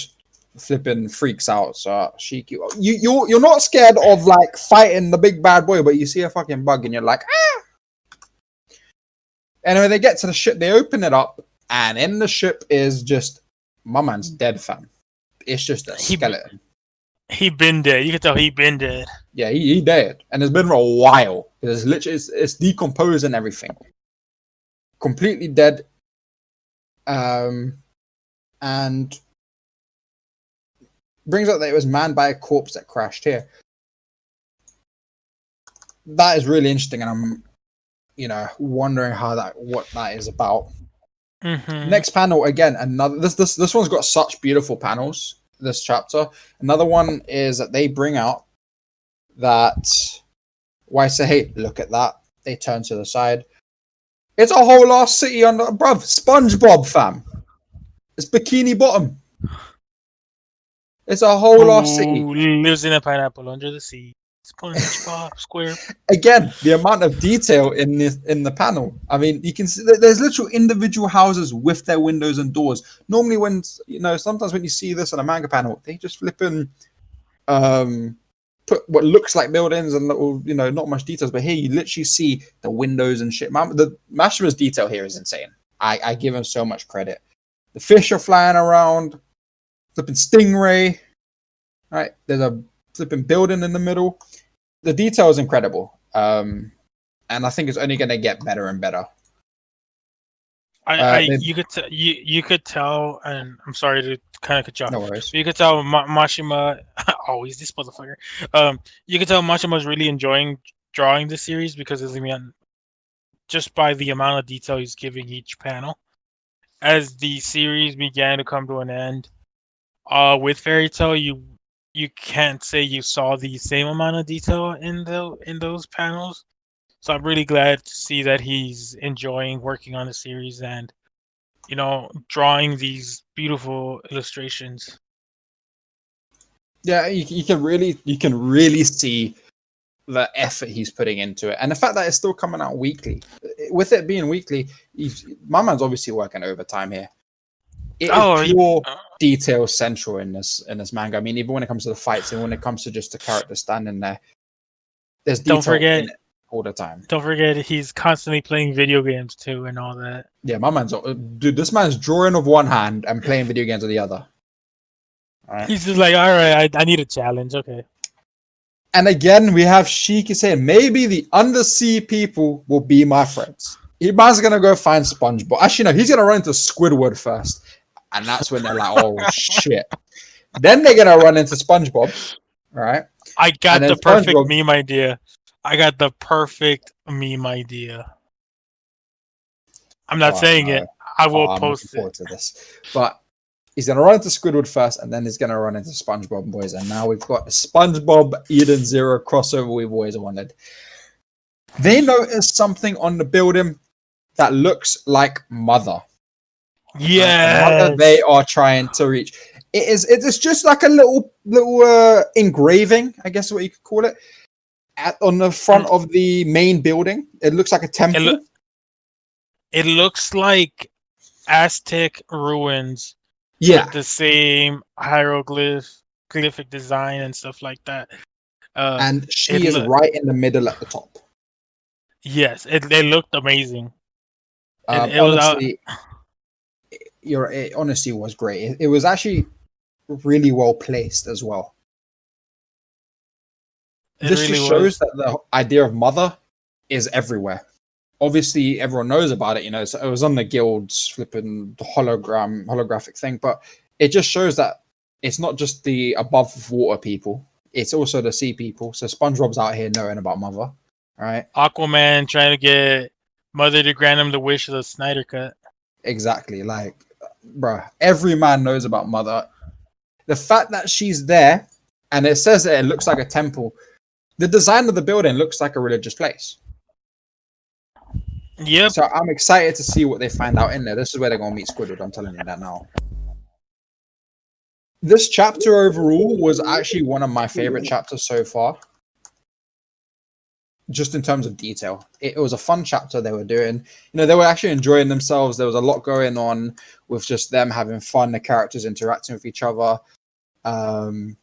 Speaker 1: flipping freaks out. So Shiki, you're not scared of like fighting the big bad boy, but you see a fucking bug and you're like, ah. Anyway, they get to the ship, they open it up, and in the ship is just, my man's dead, fam. It's just a skeleton.
Speaker 2: He been dead. You can tell he been dead.
Speaker 1: Yeah, he dead, and it's been for a while. It's literally it's decomposed and everything, completely dead. And brings up that it was manned by a corpse that crashed here. That is really interesting, and I'm, wondering what that is about.
Speaker 2: Mm-hmm.
Speaker 1: Next panel again, another this one's got such beautiful panels. This chapter, another one is that they bring out that why say, hey, look at that. They turn to the side. It's a whole ass city under, bruv. SpongeBob, fam. It's Bikini Bottom. It's a whole ass city.
Speaker 2: Lives in a pineapple under the sea. SpongeBob Square.
Speaker 1: Again, the amount of detail in the panel. I mean, you can see there's literal individual houses with their windows and doors. Normally, when sometimes when you see this on a manga panel, they just flip in, put what looks like buildings and little, not much details. But here, you literally see the windows and shit. The Mashima's detail here is insane. I give him so much credit. The fish are flying around, flipping stingray. Right, there's a flipping building in the middle. The detail is incredible. And I think it's only going to get better and better.
Speaker 2: You could tell, and I'm sorry to kind of cut you off.
Speaker 1: No worries.
Speaker 2: But you could tell Mashima, always this motherfucker. You could tell Mashima's really enjoying drawing the series because just by the amount of detail he's giving each panel. As the series began to come to an end, with Fairy Tail, you can't say you saw the same amount of detail in those panels. So I'm really glad to see that he's enjoying working on the series and, drawing these beautiful illustrations.
Speaker 1: Yeah, you can really see the effort he's putting into it, and the fact that it's still coming out weekly. With it being weekly, my man's obviously working overtime here. It is pure detail central in this manga. I mean, even when it comes to the fights and when it comes to just the character standing there, there's detail in it all the time.
Speaker 2: Don't forget, he's constantly playing video games too and all that.
Speaker 1: Yeah, my man's dude. This man's drawing with one hand and playing video games with the other.
Speaker 2: All right. He's just like, all right, I need a challenge. Okay.
Speaker 1: And again, we have Shiki saying, maybe the undersea people will be my friends. Iman's going to go find SpongeBob. Actually, no, he's going to run into Squidward first. And that's when they're like, oh, shit. Then they're going to run into SpongeBob. All right.
Speaker 2: I got the perfect meme idea. I'm not saying it. I will post it.
Speaker 1: To this. But he's going to run into Squidward first, and then he's going to run into SpongeBob boys. And now we've got a SpongeBob Eden Zero crossover we've always wanted. They noticed something on the building that looks like Mother.
Speaker 2: Yeah,
Speaker 1: they are trying to reach. It's just like a little engraving, I guess is what you could call it, on the front of the main building. It looks like a temple.
Speaker 2: It looks like Aztec ruins.
Speaker 1: Yeah,
Speaker 2: with the same hieroglyphic design and stuff like that.
Speaker 1: And she is right in the middle at the top.
Speaker 2: Yes, it looked amazing.
Speaker 1: Honestly, it honestly was great. It was actually really well placed as well. This really just shows that the idea of Mother is everywhere. Obviously, everyone knows about it. So it was on the guild's flipping holographic thing, but it just shows that it's not just the above water people; it's also the sea people. So SpongeBob's out here knowing about Mother, right?
Speaker 2: Aquaman trying to get Mother to grant him the wish of the Snyder Cut.
Speaker 1: Exactly, bruh, every man knows about Mother. The fact that she's there, and it says that it looks like a temple. The design of the building looks like a religious place.
Speaker 2: Yep.
Speaker 1: So I'm excited to see what they find out in there. This is where they're going to meet Squidward. I'm telling you that now. This chapter overall was actually one of my favorite chapters so far. Just in terms of detail. It was a fun chapter they were doing. They were actually enjoying themselves. There was a lot going on with just them having fun, the characters interacting with each other. And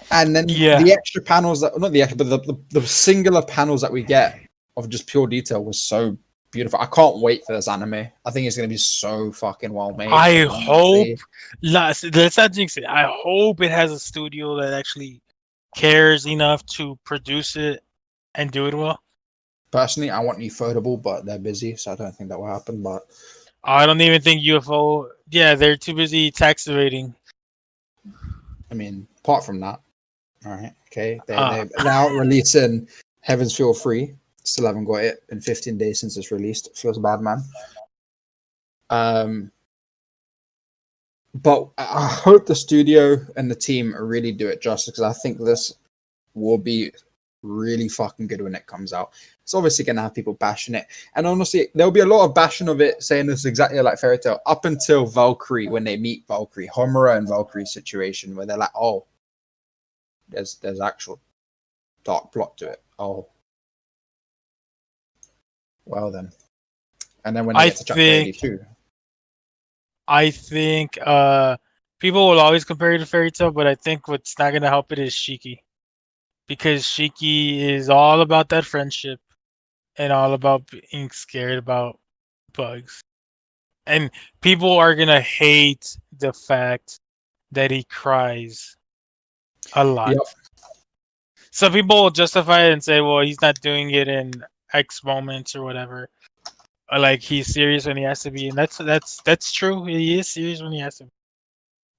Speaker 1: then the extra panels, not the extra, but the singular panels that we get of just pure detail was so beautiful. I can't wait for this anime. I think it's going to be so fucking well made.
Speaker 2: I hope, let's not jinx it. I hope it has a studio that actually cares enough to produce it and do it well.
Speaker 1: Personally, I want Ufotable, but they're busy, so I don't think that will happen. But
Speaker 2: I don't even think UFO. Yeah, they're too busy tax evading.
Speaker 1: I mean, apart from that, all right, okay, they're now releasing Heaven's Feel Free. Still haven't got it. Been 15 days since it's released. It feels bad, man. But I hope the studio and the team really do it justice, because I think this will be really fucking good when it comes out. It's obviously going to have people bashing it. And honestly, there'll be a lot of bashing of it, saying this is exactly like Fairy Tail, up until Valkyrie, when they meet Valkyrie, Homura and Valkyrie's situation, where they're like, oh, there's actual dark plot to it. Oh. Well then. And then when they get to chapter 82.
Speaker 2: I think people will always compare it to Fairy Tail, but I think what's not going to help it is Shiki. Because Shiki is all about that friendship and all about being scared about bugs. And people are going to hate the fact that he cries A lot.
Speaker 1: Yep.
Speaker 2: Some people will justify it and say, well, he's not doing it in X moments or whatever. Or like he's serious when he has to be, and that's true. He is serious when he has to be.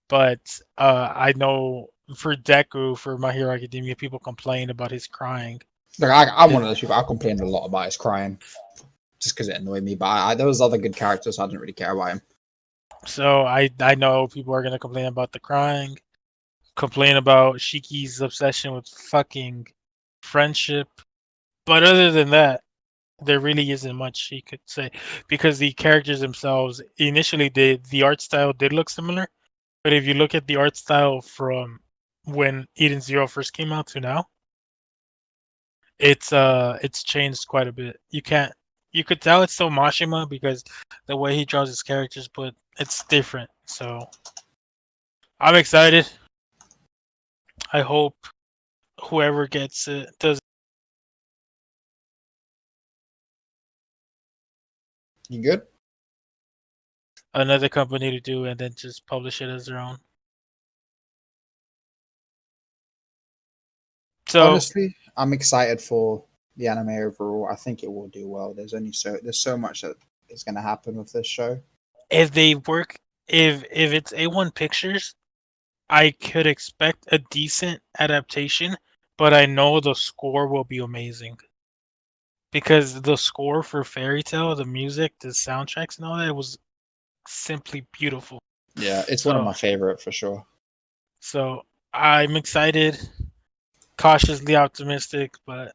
Speaker 2: But I know for Deku, for My Hero Academia, people complain about his crying.
Speaker 1: Look, I'm one of those people. I complained a lot about his crying, just because it annoyed me. But there was other good characters, so I didn't really care about him.
Speaker 2: So I know people are gonna complain about the crying, complain about Shiki's obsession with fucking friendship. But other than that, there really isn't much he could say because the characters themselves initially the art style did look similar, but if you look at the art style from when Eden Zero first came out to now, it's changed quite a bit. You could tell it's still Mashima because the way he draws his characters, but it's different. So I'm excited. I hope whoever gets it does
Speaker 1: You good?
Speaker 2: another company to do and then just publish it as their own. So
Speaker 1: Honestly, I'm excited for the anime overall. I think it will do well. There's so much that is going to happen with this show.
Speaker 2: if they work, if it's A1 Pictures, I could expect a decent adaptation, but I know the score will be amazing. Because the score for Fairy Tail, the music, the soundtracks and all that was simply beautiful.
Speaker 1: Yeah, it's one of my favorite for sure.
Speaker 2: So I'm excited, cautiously optimistic, but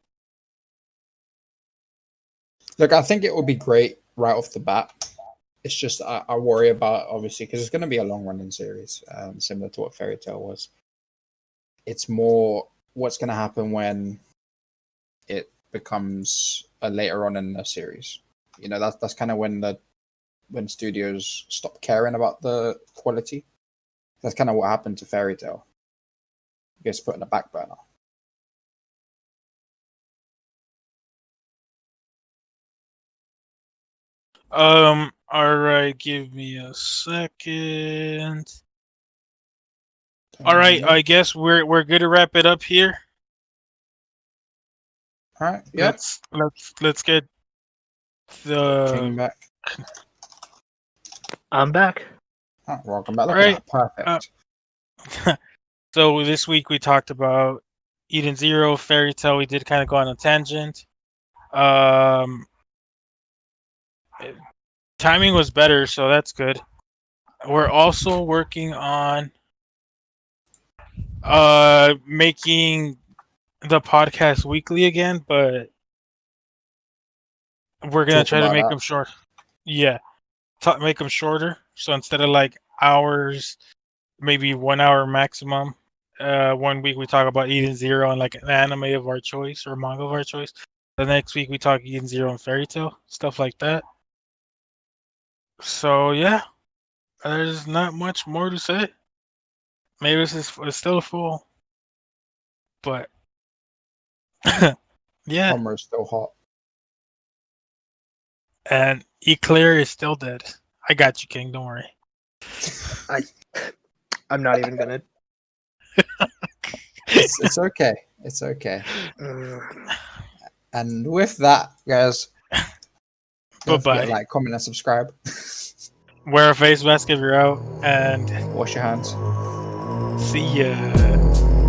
Speaker 1: look, I think it will be great right off the bat. It's just I worry about obviously because it's going to be a long running series, similar to what Fairy Tail was. It's more what's going to happen when it becomes later on in the series. You know, that's kind of when studios stop caring about the quality. That's kind of what happened to Fairy Tail. It gets put in the back burner.
Speaker 2: all right, give me a second.
Speaker 1: All
Speaker 2: All right, I guess we're good to wrap it up here.
Speaker 1: right. Yeah.
Speaker 2: Let's get
Speaker 1: King
Speaker 2: the
Speaker 1: back.
Speaker 3: I'm back.
Speaker 1: Oh, welcome back. Look
Speaker 2: All
Speaker 1: at
Speaker 2: right.
Speaker 1: that. Perfect.
Speaker 2: So this week we talked about Eden Zero, Fairy Tail. We did kind of go on a tangent. Timing was better, so that's good. We're also working on making the podcast weekly again, but we're gonna
Speaker 1: Talk
Speaker 2: try to
Speaker 1: about
Speaker 2: make
Speaker 1: that.
Speaker 2: them short. Yeah, make them shorter. So instead of like hours, maybe 1 hour maximum. 1 week we talk about Eden Zero and like an anime of our choice or manga of our choice. The next week we talk Eden Zero and Fairy Tail, stuff like that. So yeah, there's not much more to say. Maybe this is still full, but yeah.
Speaker 1: Homer is still hot.
Speaker 2: And Eclair is still dead. I got you, King. Don't worry.
Speaker 3: I'm not even gonna.
Speaker 1: It's okay. It's okay. And with that, guys, don't forget
Speaker 2: Bye-bye.
Speaker 1: to like, comment, and subscribe.
Speaker 2: Wear a face mask if you're out, and
Speaker 1: Wash your hands.
Speaker 2: see ya.